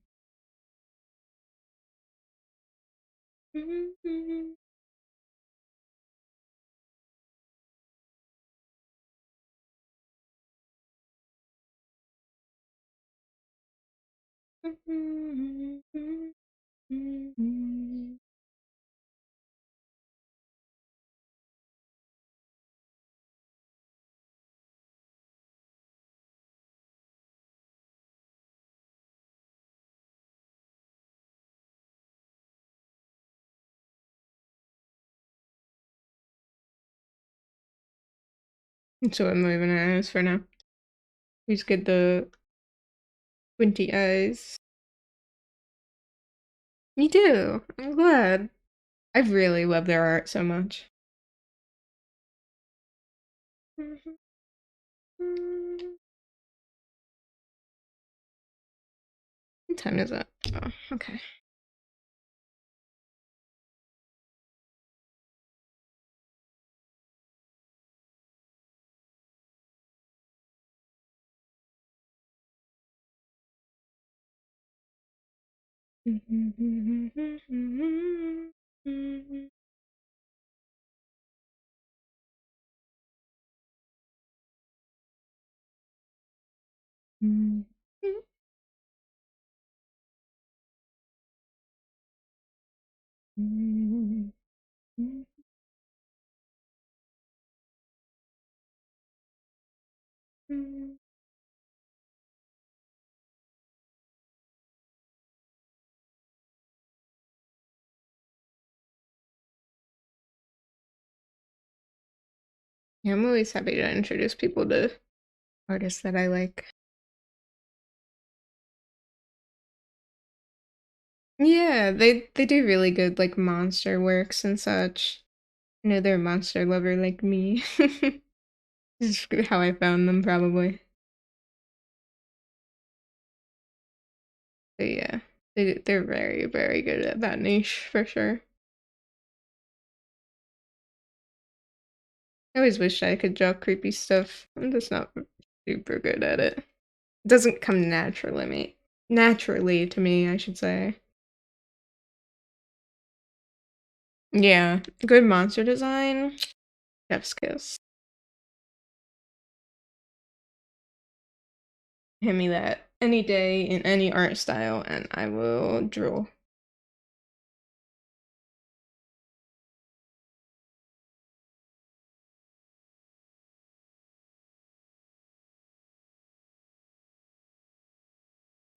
So I'm moving eyes for now. Please get the squinty eyes. Me too. I'm glad. I really love their art so much. What time is it? Oh, okay. Mm-hmm. Yeah, I'm always happy to introduce people to artists that I like. Yeah, they do really good like monster works and such. I know they're a monster lover like me. This is how I found them probably. But yeah, they're very, very good at that niche for sure. I always wish I could draw creepy stuff. I'm just not super good at it. It doesn't come naturally to me, I should say. Yeah, good monster design, chef's kiss. Hand me that any day in any art style, and I will draw.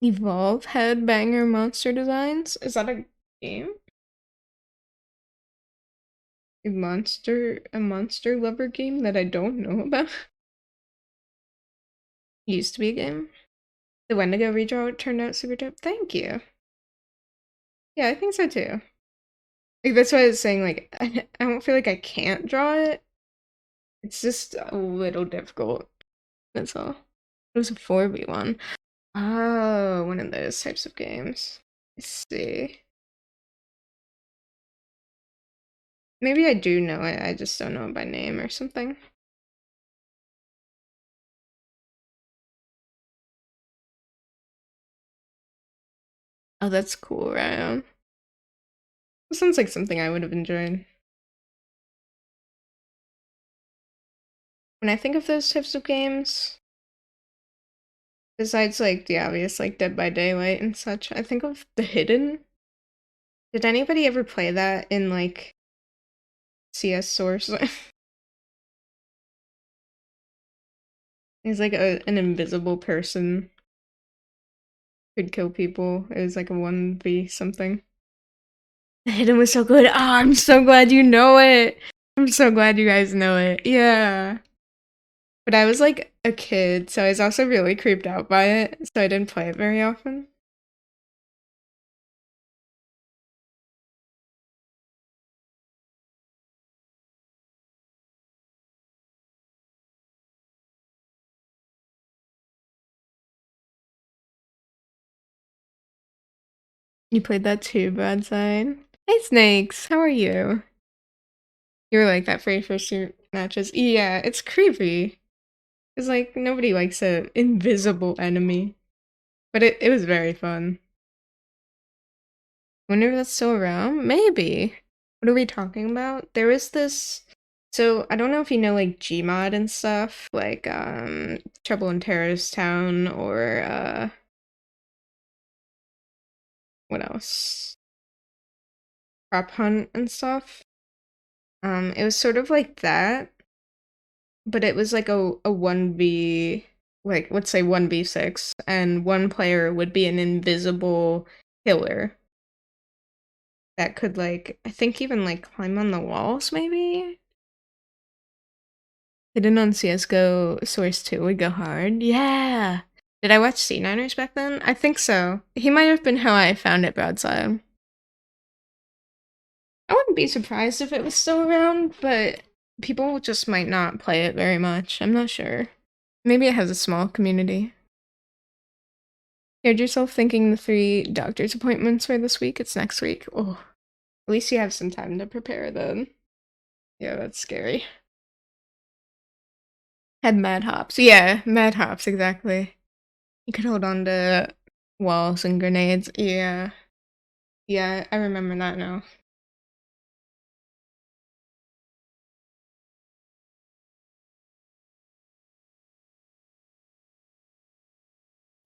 Evolve Headbanger Monster Designs? Is that a game? A monster lover game that I don't know about? Used to be a game. The Wendigo redraw turned out super dope. Thank you. Yeah, I think so too. Like that's why I was saying like I don't feel like I can't draw it. It's just a little difficult. That's all. It was a 4v1. Oh, one of those types of games. Let's see. Maybe I do know it, I just don't know it by name or something. Oh, that's cool, right? It sounds like something I would have enjoyed. When I think of those types of games, besides like the obvious like Dead by Daylight and such, I think of The Hidden. Did anybody ever play that in like CS Source? He's like an invisible person could kill people. It was like a 1v something. The Hidden was so good. Oh, I'm so glad you know it. I'm so glad you guys know it. Yeah. But I was like a kid, so I was also really creeped out by it, so I didn't play it very often. You played that too, Broadside. Hey Snakes, how are you? You were like that for your first two matches. Yeah, it's creepy. It's like nobody likes a invisible enemy. But it was very fun. Wonder if that's still around? Maybe. What are we talking about? There was this, so I don't know if you know like Gmod and stuff, like Trouble in Terrorist Town or what else? Prop Hunt and stuff. It was sort of like that, but it was like a 1v, like let's say 1v6, and one player would be an invisible killer that could like I think even like climb on the walls maybe. Hidden on CS:GO Source 2 would go hard. Yeah. Did I watch C9ers back then? I think so. He might have been how I found it, Broadside. I wouldn't be surprised if it was still around, but people just might not play it very much. I'm not sure. Maybe it has a small community. Heard yourself thinking the 3 doctor's appointments were this week? It's next week. Oh, at least you have some time to prepare then. Yeah, that's scary. Had mad hops. Yeah, mad hops, exactly. You could hold on to walls and grenades. Yeah. Yeah, I remember that now.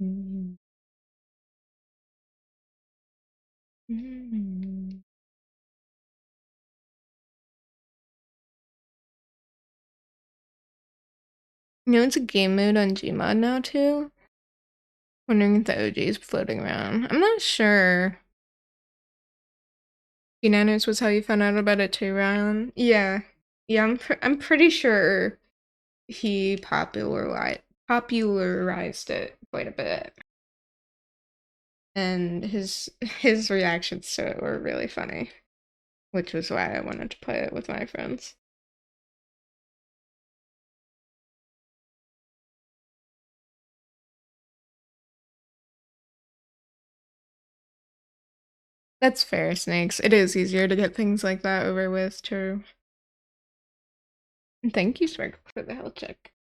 Mm. Mm. You know, it's a game mode on Gmod now too. Wondering if the OG is floating around. I'm not sure. Bananas was how you found out about it too, Ryan. Yeah, yeah. I'm pretty sure he popularized it quite a bit, and his reactions to it were really funny, which was why I wanted to play it with my friends. That's fair, Snakes. It is easier to get things like that over with, true. And thank you, Sparkle, for the health check.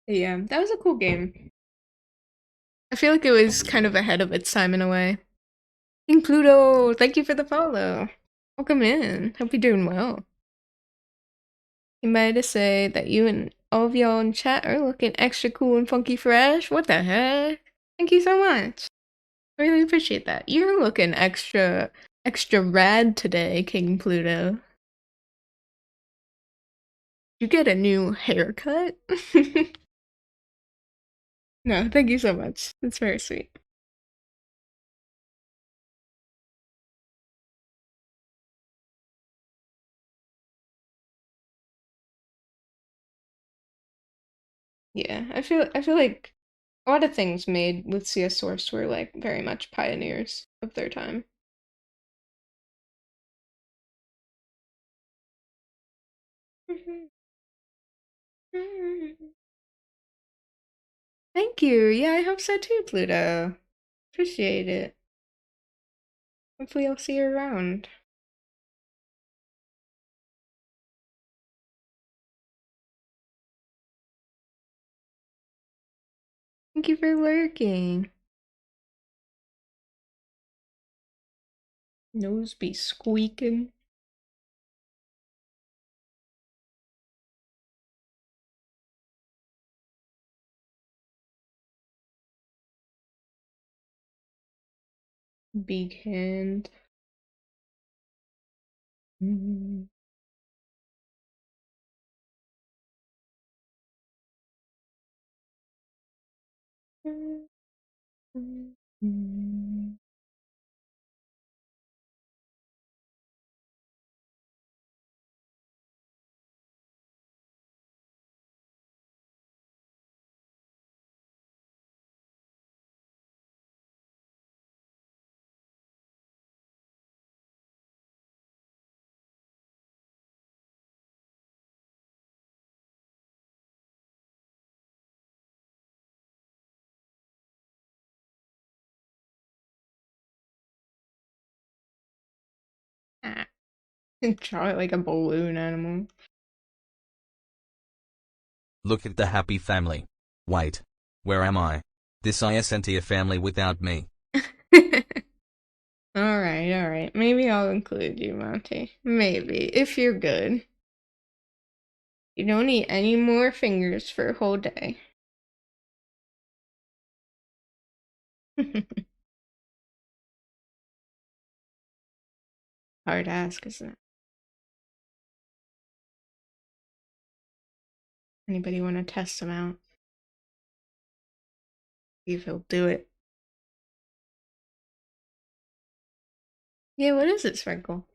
Yeah, that was a cool game. I feel like it was kind of ahead of its time in a way. King Pluto, thank you for the follow. Welcome in. Hope you're doing well. You might have say that you and all of y'all in chat are looking extra cool and funky fresh. What the heck? Thank you so much. I really appreciate that. You're looking extra rad today, King Pluto. You get a new haircut? No, thank you so much. That's very sweet. Yeah, I feel like a lot of things made with CS Source were like very much pioneers of their time. Thank you. Yeah, I hope so too, Pluto. Appreciate it. Hopefully I'll see you around. Thank you for lurking. Nose be squeaking. Big hand. Mm. Ah. Draw it like a balloon animal. Look at the happy family. Wait. Where am I? This isn't a family without me. Alright. Maybe I'll include you, Monty. Maybe, if you're good. You don't need any more fingers for a whole day. Hard ask, isn't it? Anybody want to test him out? See if he'll do it. Yeah, what is it, Sprinkle?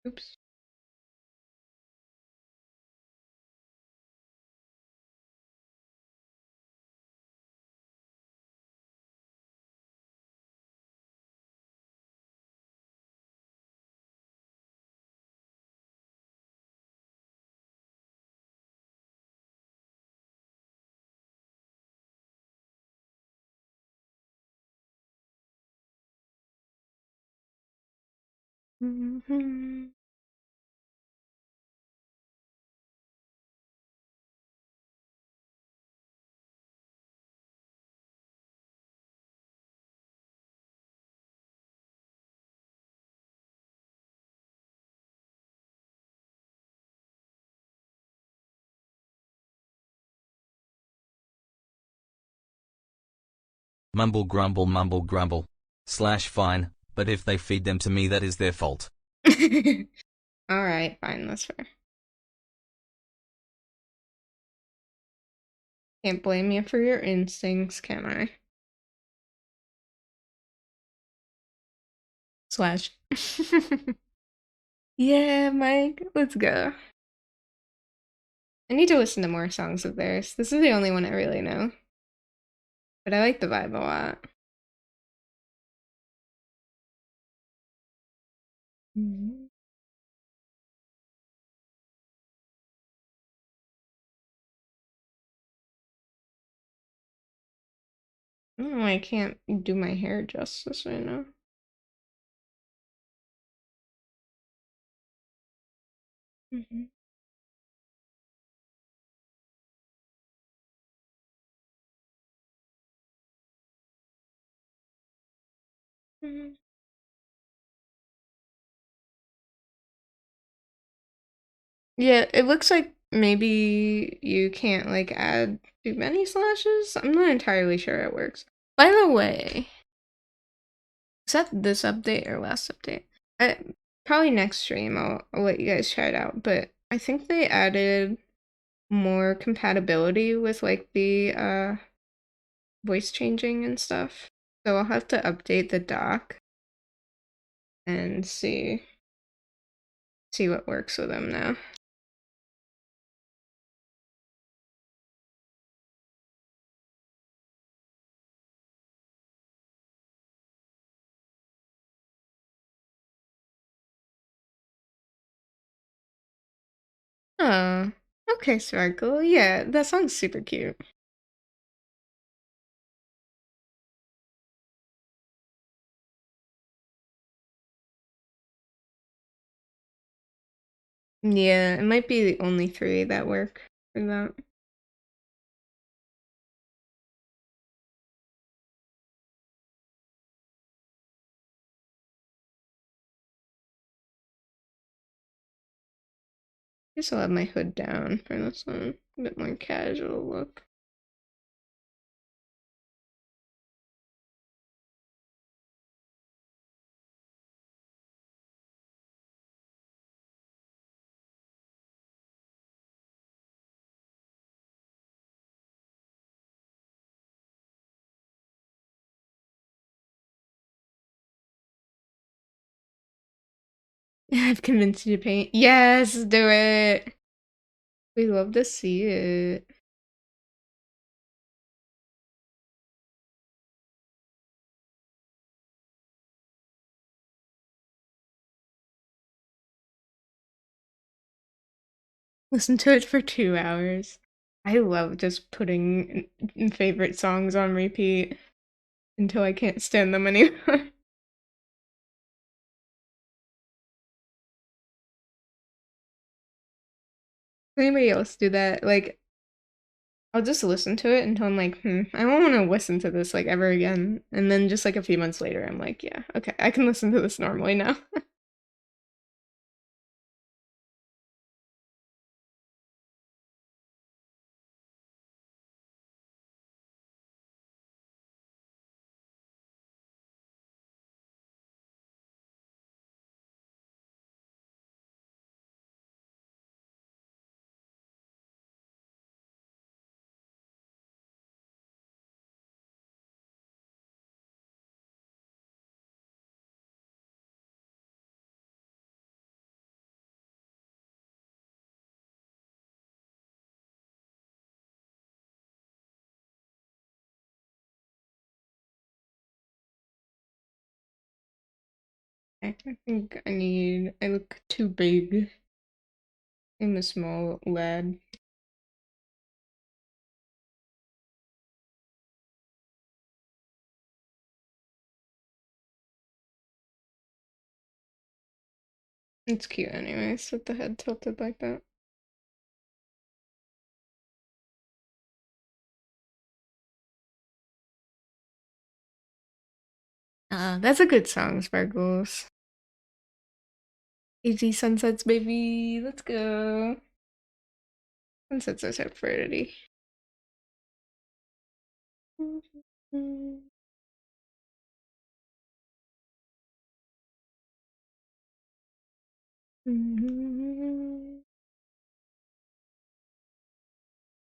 Oops. Mumble grumble. Slash fine, but if they feed them to me, that is their fault. Alright, fine, that's fair. Can't blame you for your instincts, can I? Slash. Yeah, Mike, let's go. I need to listen to more songs of theirs. This is the only one I really know. But I like the vibe a lot. Oh, I can't do my hair justice right now. Yeah, it looks like maybe you can't like add too many slashes. I'm not entirely sure how it works. By the way, is that this update or last update? Probably next stream I'll let you guys try it out, but I think they added more compatibility with like the voice changing and stuff. So I'll have to update the doc and see what works with them now. Oh, okay, Sparkle. Yeah, that song's super cute. Yeah, it might be the only three that work for that. Guess I'll have my hood down for this one. A bit more casual look. I've convinced you to paint. Yes, do it. We love to see it. Listen to it for 2 hours. I love just putting favorite songs on repeat until I can't stand them anymore. Anybody else do that? Like, I'll just listen to it until I'm like, I don't want to listen to this like ever again. And then just like a few months later, I'm like, yeah, okay, I can listen to this normally now. I think I look too big. I'm a small lad. It's cute anyways, with the head tilted like that. That's a good song, Sparkles. AG Sunsets, baby. Let's go. Sunsets are so pretty.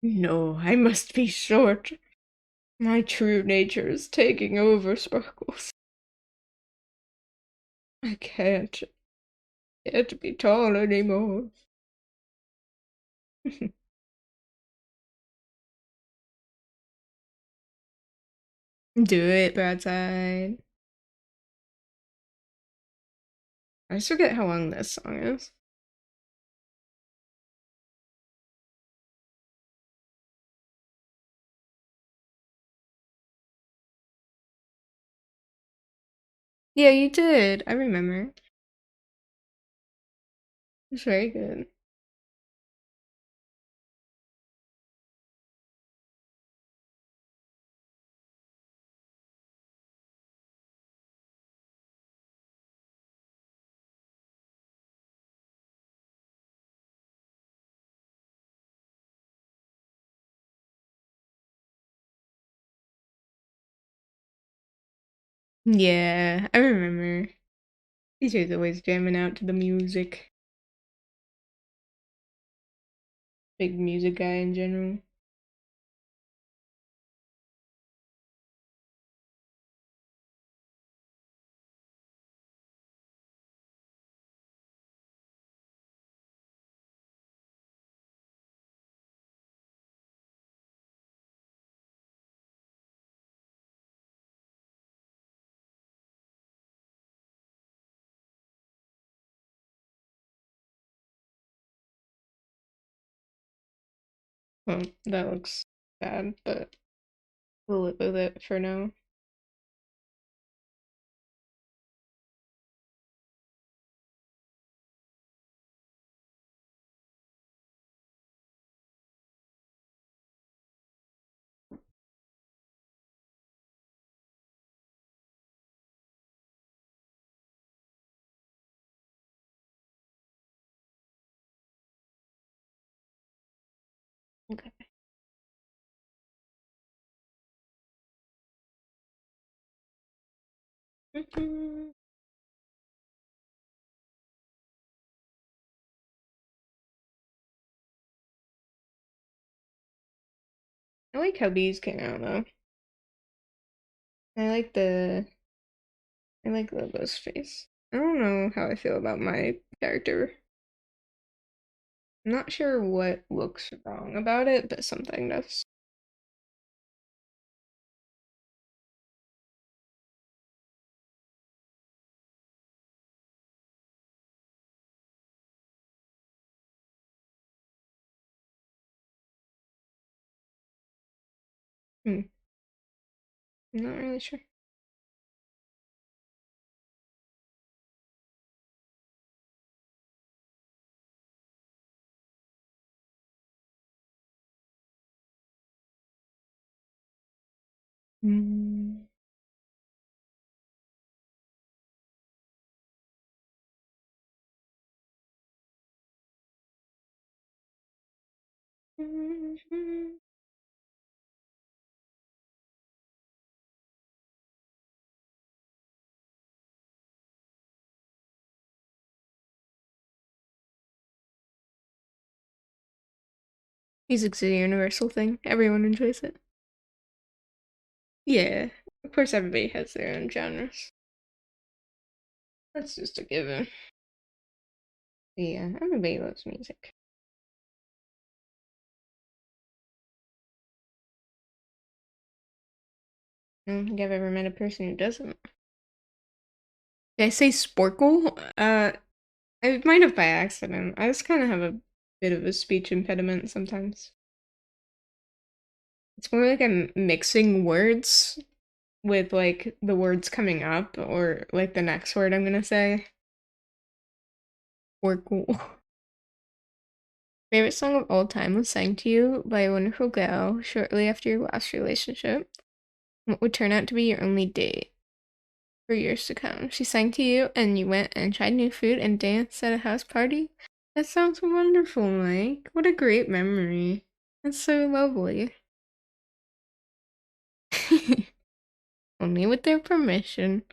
No, I must be short. My true nature is taking over, Sparkles. I can't be tall anymore. Do it, Broadside. I just forget how long this song is. Yeah, you did. I remember. It's very good. Yeah, I remember. He's just always jamming out to the music. Big music guy in general. Well, that looks bad, but we'll live with it for now. Okay. I like how these came out though. I like Lobo's face. I don't know how I feel about my character. I'm not sure what looks wrong about it, but something does. Hmm. I'm not really sure. Mm. Music's a universal thing. Everyone enjoys it. Yeah, of course everybody has their own genres. That's just a given. But yeah, everybody loves music. I don't think I've ever met a person who doesn't. Did I say sporkle? I might have by accident. I just kind of have a bit of a speech impediment sometimes. It's more like I'm mixing words with like the words coming up or like the next word I'm gonna say. Sporkle. Favorite song of all time was sang to you by a wonderful gal shortly after your last relationship. What would turn out to be your only date for years to come. She sang to you and you went and tried new food and danced at a house party. That sounds wonderful, Mike. What a great memory. That's so lovely. Only with their permission.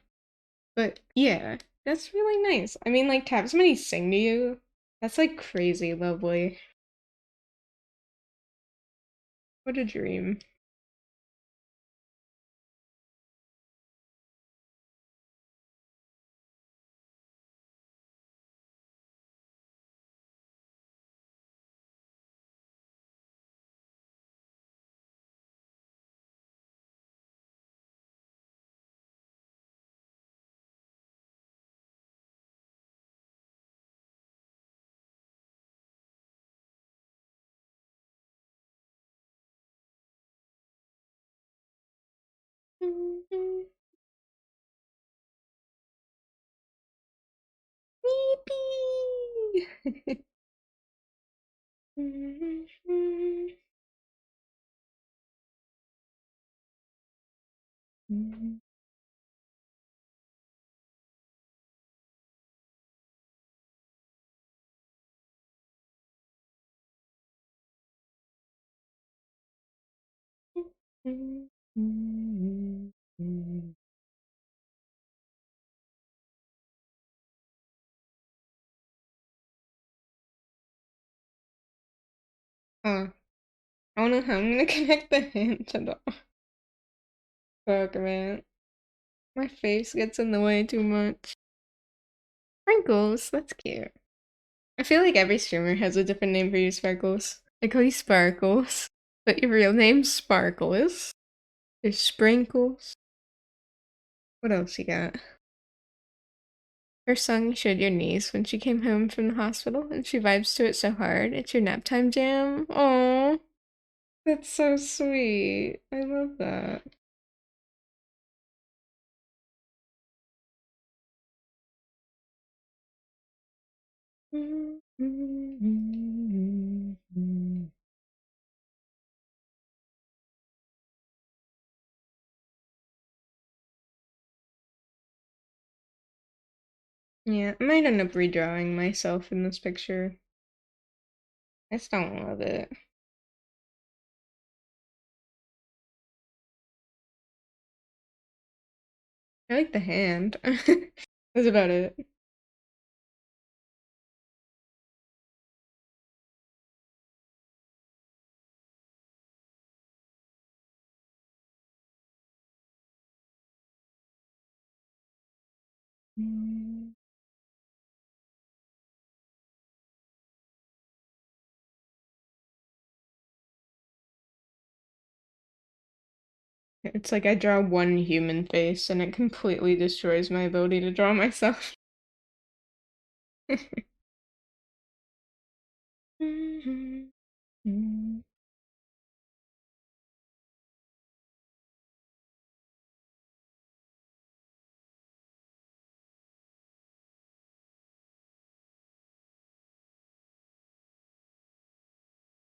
But yeah, That's really nice. I mean, like, to have somebody sing to you, that's like crazy lovely. What a dream. Weepy! Oh, I don't know how I'm gonna connect the hand to the fuck, man. My face gets in the way too much. Sprinkles, that's cute. I feel like every streamer has a different name for you, Sparkles. I call you Sparkles, but your real name's Sparkles. There's Sprinkles. What else you got? Her song showed your niece when she came home from the hospital, and she vibes to it so hard. It's your nap time jam. Oh, that's so sweet. I love that. Yeah, I might end up redrawing myself in this picture. I just don't love it. I like the hand. That's about it. It's like I draw one human face and it completely destroys my ability to draw myself.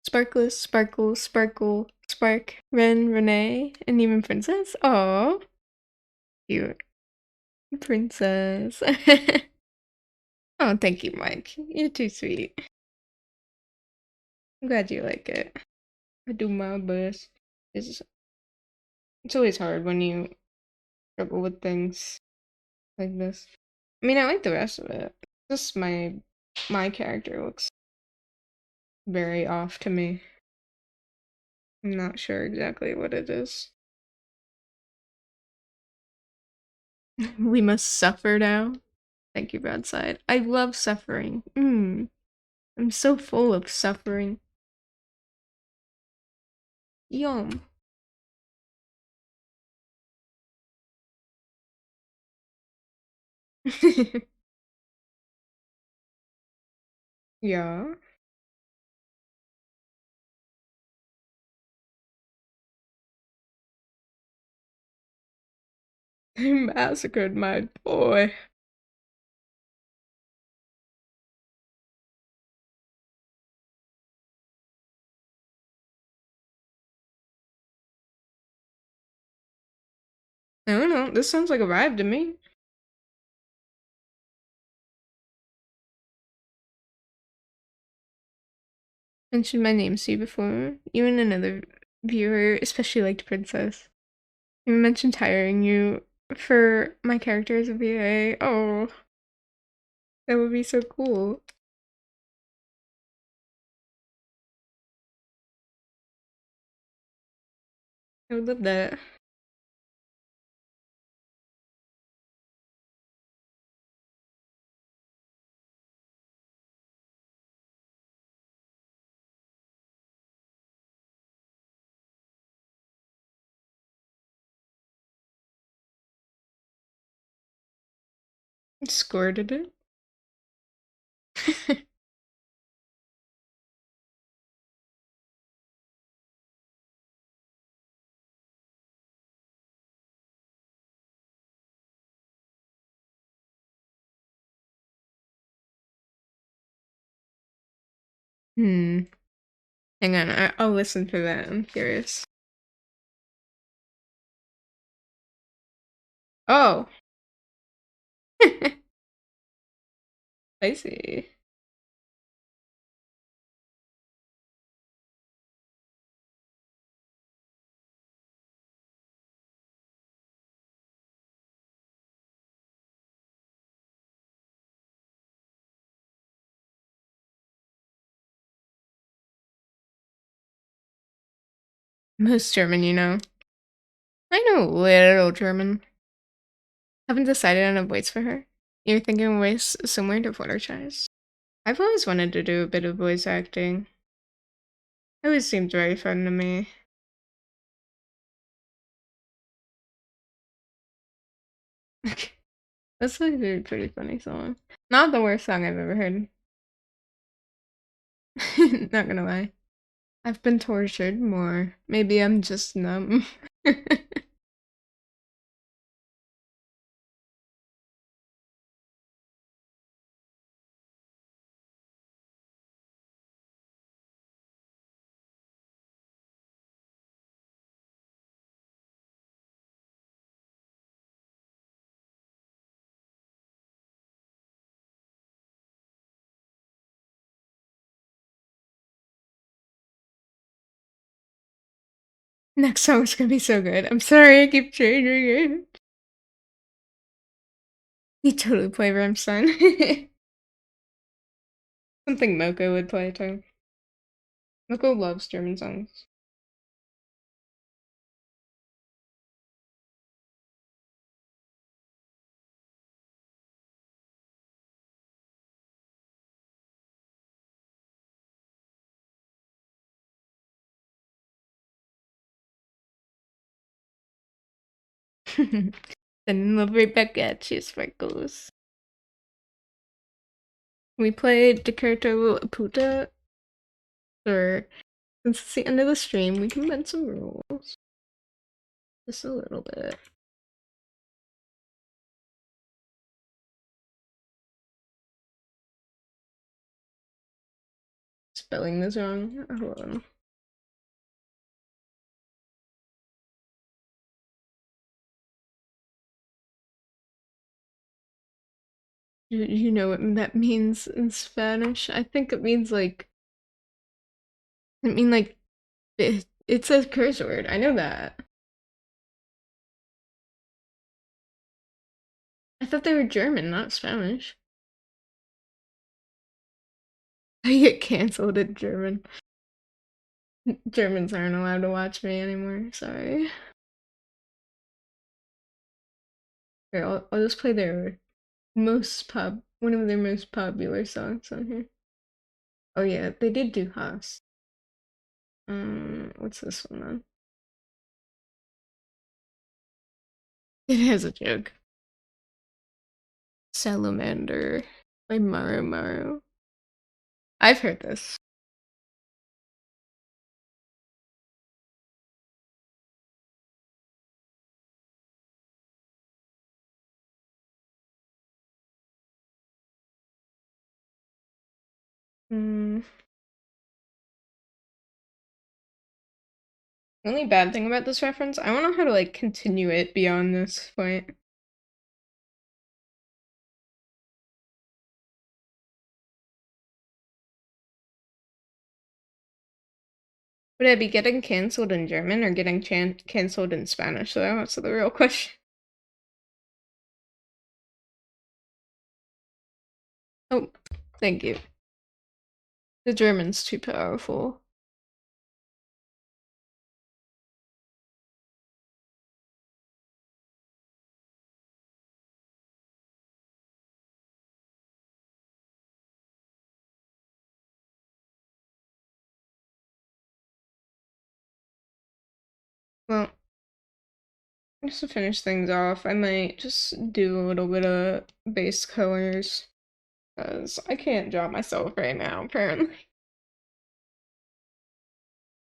Sparkless, Sparkle, Sparkle, Spark, Ren, Renee, and even Princess. Oh, cute. Princess. Oh, thank you, Mike. You're too sweet. I'm glad you like it. I do my best. It's always hard when you struggle with things like this. I mean, I like the rest of it. Just my character looks very off to me. I'm not sure exactly what it is. We must suffer now. Thank you, Broadside. I love suffering. I'm so full of suffering. Yum. Yeah. They massacred my boy. I don't know. This sounds like a vibe to me. Mentioned my name to you before. You and another viewer especially liked Princess. You mentioned hiring you for my character as a VA. Oh. That would be so cool. I would love that. Squirted it. Hang on, I'll listen for that. I'm curious. Oh. I see. Most German, you know. I know a little German. Haven't decided on a voice for her. You're thinking a voice similar to Fluttershy's? I've always wanted to do a bit of voice acting. It always seemed very fun to me. That's like a pretty funny song. Not the worst song I've ever heard. Not gonna lie. I've been tortured more. Maybe I'm just numb. Next song's gonna be so good. I'm sorry I keep changing it. You totally play Rammstein. Something Moko would play too. Moko loves German songs. Then love right back at you, Sparkles. We played Dekerto Puta. Or since it's the end of the stream, we can bend some rules. Just a little bit. Spelling this wrong. Hold on. You know what that means in Spanish? I think it means like. It's a curse word. I know that. I thought they were German, not Spanish. I get cancelled in German. Germans aren't allowed to watch me anymore. Sorry. Here, I'll just play their one of their most popular songs on here. Oh yeah, they did do Haas. What's this one then? It has a joke. Salamander by Maru Maru. I've heard this. The only bad thing about this reference, I don't know how to like continue it beyond this point. Would I be getting cancelled in German or getting cancelled in Spanish? So that's the real question. Oh, thank you. The German's too powerful. Well, just to finish things off, I might just do a little bit of base colors. Because I can't draw myself right now, apparently.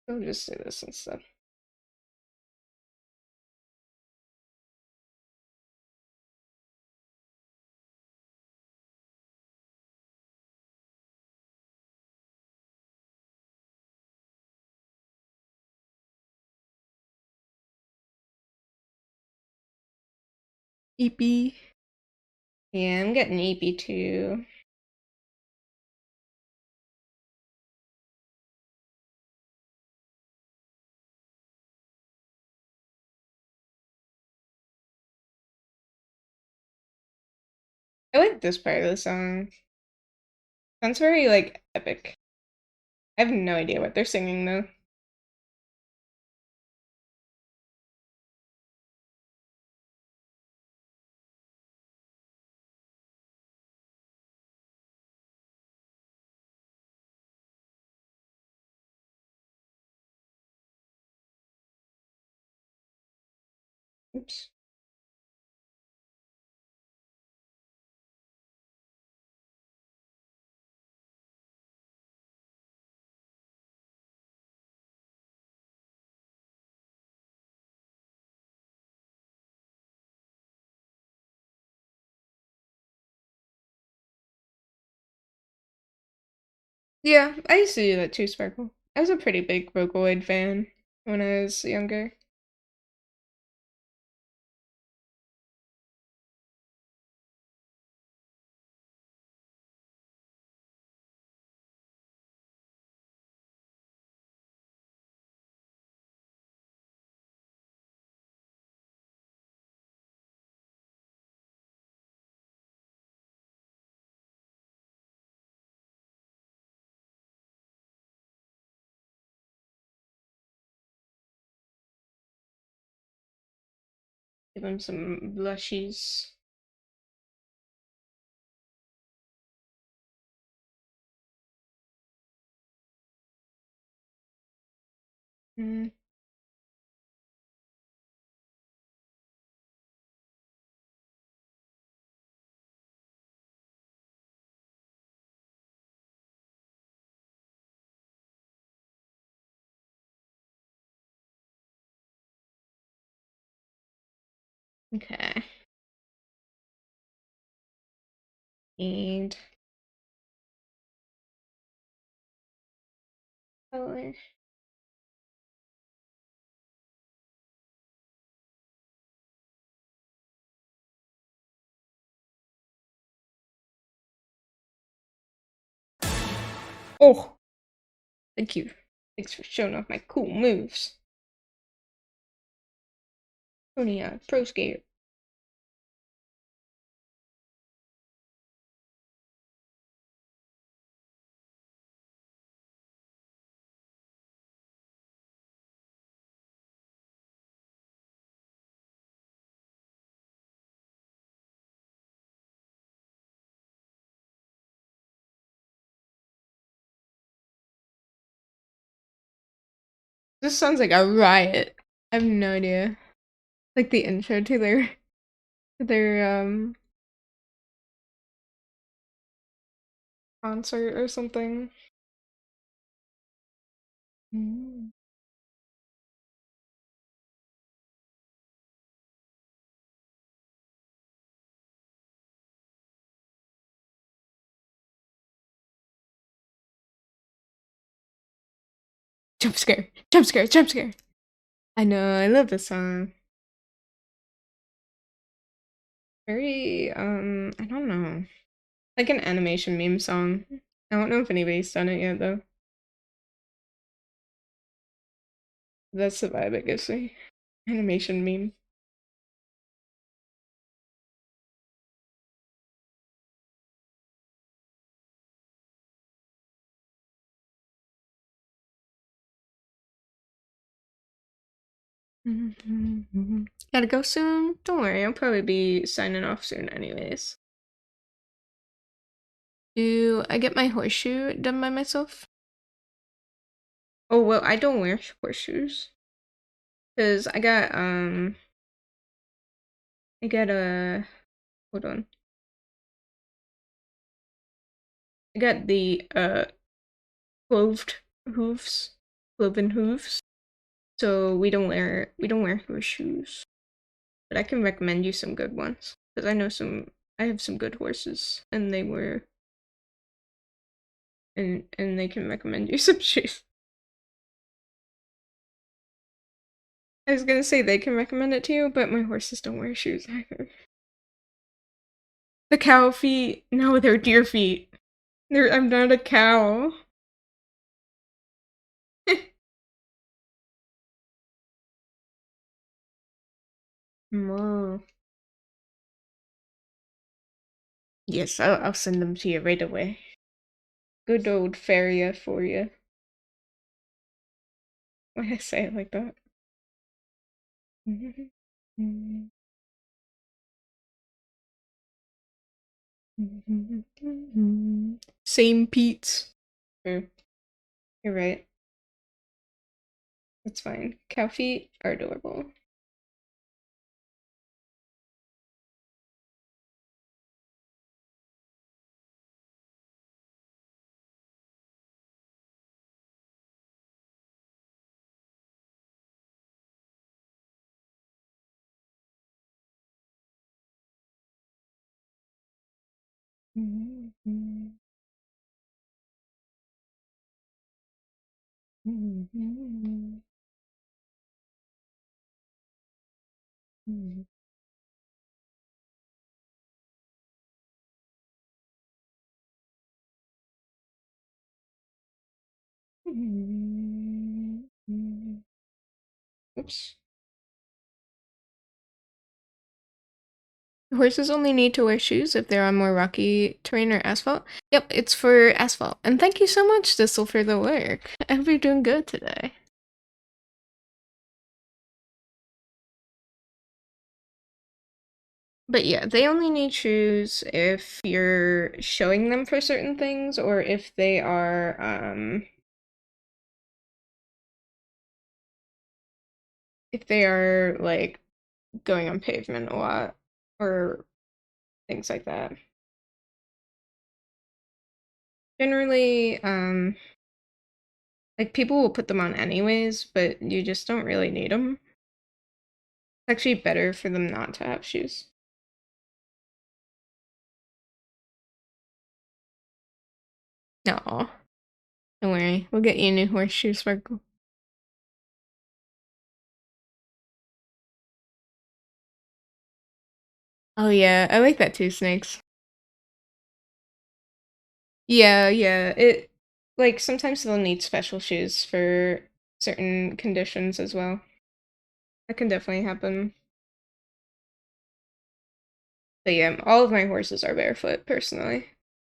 I'll just do this instead. EP. Yeah, I'm getting EP too. I like this part of the song. Sounds very, like, epic. I have no idea what they're singing, though. Oops. Yeah, I used to do that too, Sparkle. I was a pretty big Vocaloid fan when I was younger. Give him some blushies. Mm. Okay. Need color. Oh, thank you. Thanks for showing off my cool moves. Tony, pro skater. This sounds like a riot. I have no idea. Like the intro to their concert or something. Mm. Jump scare, jump scare, jump scare. I know, I love this song. Very, I don't know. Like an animation meme song. I don't know if anybody's done it yet, though. That's the vibe it gives me. Animation meme. Gotta go soon? Don't worry, I'll probably be signing off soon anyways. Do I get my horseshoe done by myself? Oh, well, I don't wear horseshoes. Cause I got a, hold on. I got the, cloven hooves. So we don't wear horseshoes. But I can recommend you some good ones. Cause I have some good horses, and they were, and they can recommend you some shoes. I was gonna say they can recommend it to you, but my horses don't wear shoes either. The cow feet? No, they're deer feet. I'm not a cow. Moo. Yes, I'll send them to you right away. Good old farrier for you. Why did I say it like that? Same Pete's. True. You're right. That's fine. Cow feet are adorable. Oops. Horses only need to wear shoes if they're on more rocky terrain or asphalt. Yep, it's for asphalt. And thank you so much, Thistle, for the work. I hope you're doing good today. But yeah, they only need shoes if you're showing them for certain things, or if they are, like, going on pavement a lot, or things like that. Generally, like, people will put them on anyways, but you just don't really need them. It's actually better for them not to have shoes. No, don't worry. We'll get you a new horseshoe, Sparkle. Oh yeah, I like that too, Snakes. Yeah, like, sometimes they'll need special shoes for certain conditions as well. That can definitely happen. But yeah, all of my horses are barefoot, personally.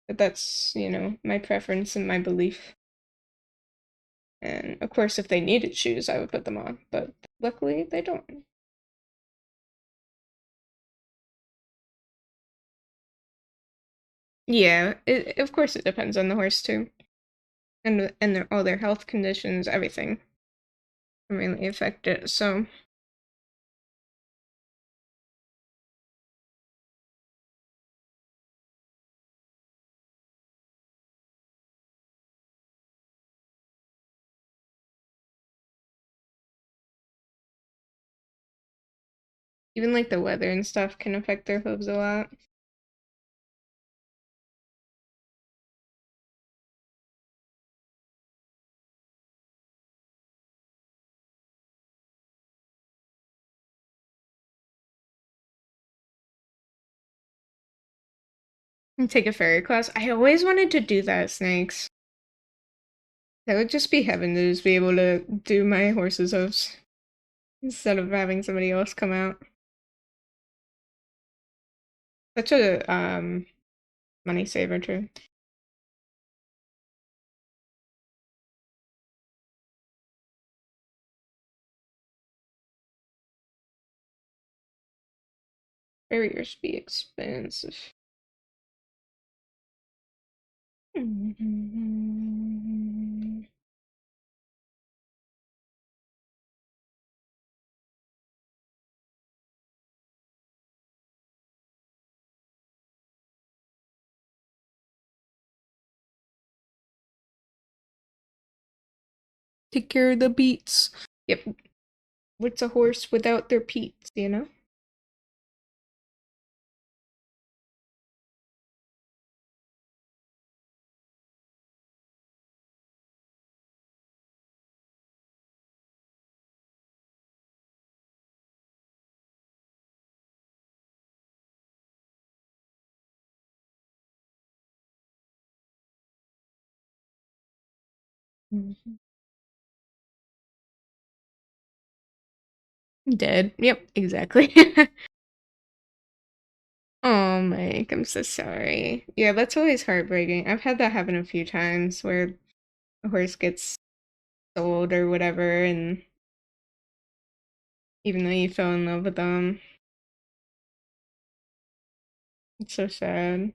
But that's, my preference and my belief. And of course, if they needed shoes, I would put them on, but luckily they don't. Yeah, of course it depends on the horse too. And all their health conditions, everything can really affect it, so. Even like the weather and stuff can affect their hooves a lot. And take a fairy class. I always wanted to do that, Snakes. That would just be heaven to just be able to do my horse's hooves instead of having somebody else come out. Such a money saver too. Barriers be expensive. Take care of the beats. Yep. What's a horse without their peats, you know? Dead. Yep, exactly. Oh, Mike, I'm so sorry. Yeah, that's always heartbreaking. I've had that happen a few times where a horse gets sold or whatever, and even though you fell in love with them, it's so sad.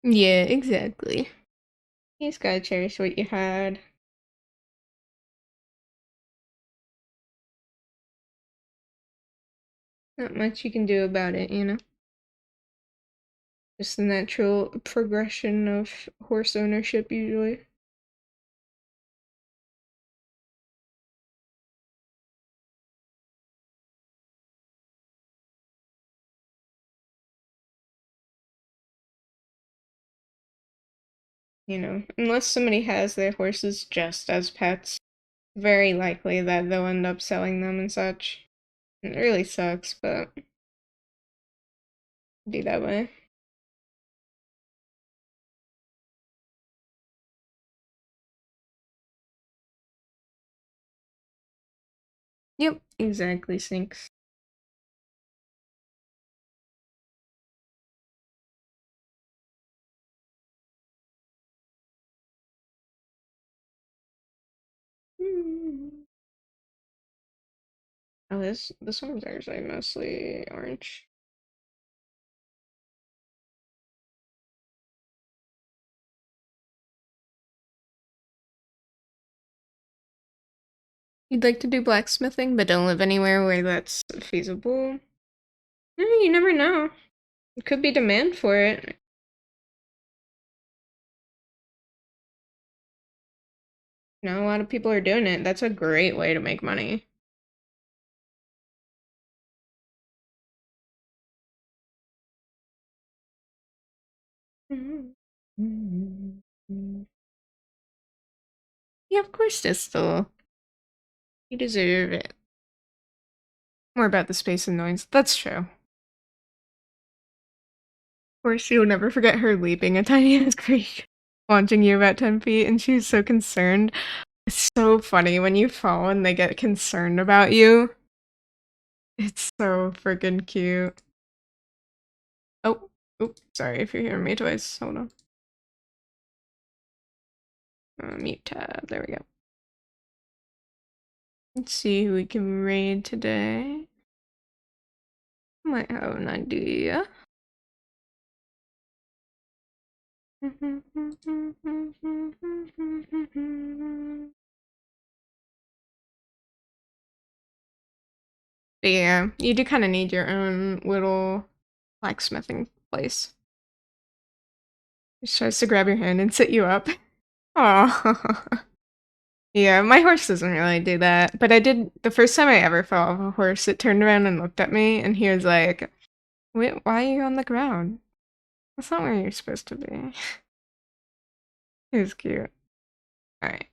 Yeah, exactly. You just gotta cherish what you had. Not much you can do about it, you know? Just the natural progression of horse ownership, usually. You know, unless somebody has their horses just as pets, very likely that they'll end up selling them and such. It really sucks, but be that way. Yep, exactly, Sinks. Oh, this one's actually mostly orange. You'd like to do blacksmithing, but don't live anywhere where that's feasible? You never know. It could be demand for it. You know, a lot of people are doing it. That's a great way to make money. Yeah, of course, Distal. You deserve it. More about the space and noise. That's true. Of course, you'll never forget her leaping a tiny ass creek, launching you about 10 feet, and she was so concerned. It's so funny when you fall and they get concerned about you. It's so freaking cute. Oh, oops, sorry if you're hearing me twice. Hold on. Mute tab. There we go. Let's see who we can raid today. Might have an idea. But yeah, you do kind of need your own little blacksmithing place. She tries to grab your hand and sit you up. Oh, yeah, my horse doesn't really do that. But I did, the first time I ever fell off a horse, it turned around and looked at me, and he was like, "Wait, why are you on the ground? That's not where you're supposed to be." It was cute. Alright.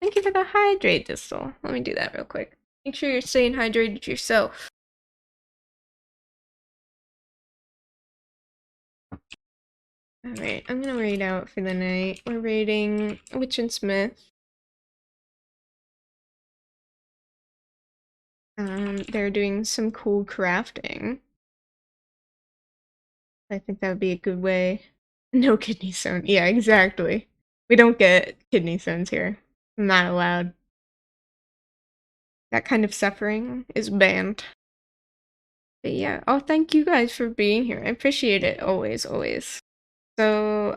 Thank you for the hydrate, Distal. Let me do that real quick. Make sure you're staying hydrated yourself. Alright, I'm gonna raid out for the night. We're raiding Witch and Smith. They're doing some cool crafting. I think that would be a good way. No kidney stone. Yeah, exactly. We don't get kidney stones here. Not allowed. That kind of suffering is banned. But yeah, oh, thank you guys for being here. I appreciate it. Always, always. So,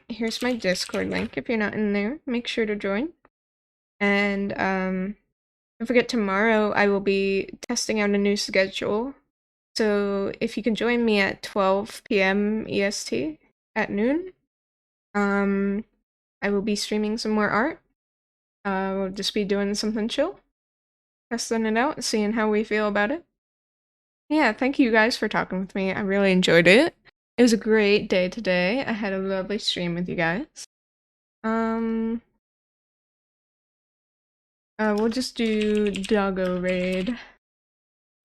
here's my Discord link. If you're not in there, make sure to join. And, don't forget tomorrow I will be testing out a new schedule. So if you can join me at 12 p.m. EST at noon, I will be streaming some more art. We'll just be doing something chill, testing it out, seeing how we feel about it. Yeah, thank you guys for talking with me. I really enjoyed it. It was a great day today. I had a lovely stream with you guys. We'll just do Doggo Raid.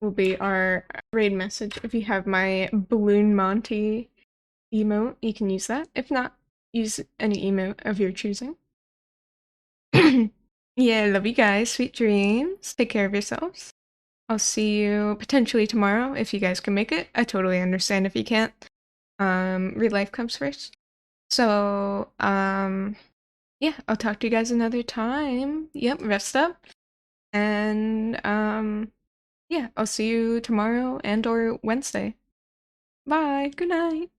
Will be our raid message. If you have my Balloon Monty emote, you can use that. If not, use any emote of your choosing. Yeah, love you guys. Sweet dreams. Take care of yourselves. I'll see you potentially tomorrow if you guys can make it. I totally understand if you can't. Real life comes first. So, yeah, I'll talk to you guys another time. Yep, rest up. And, yeah, I'll see you tomorrow and or Wednesday. Bye. Good night.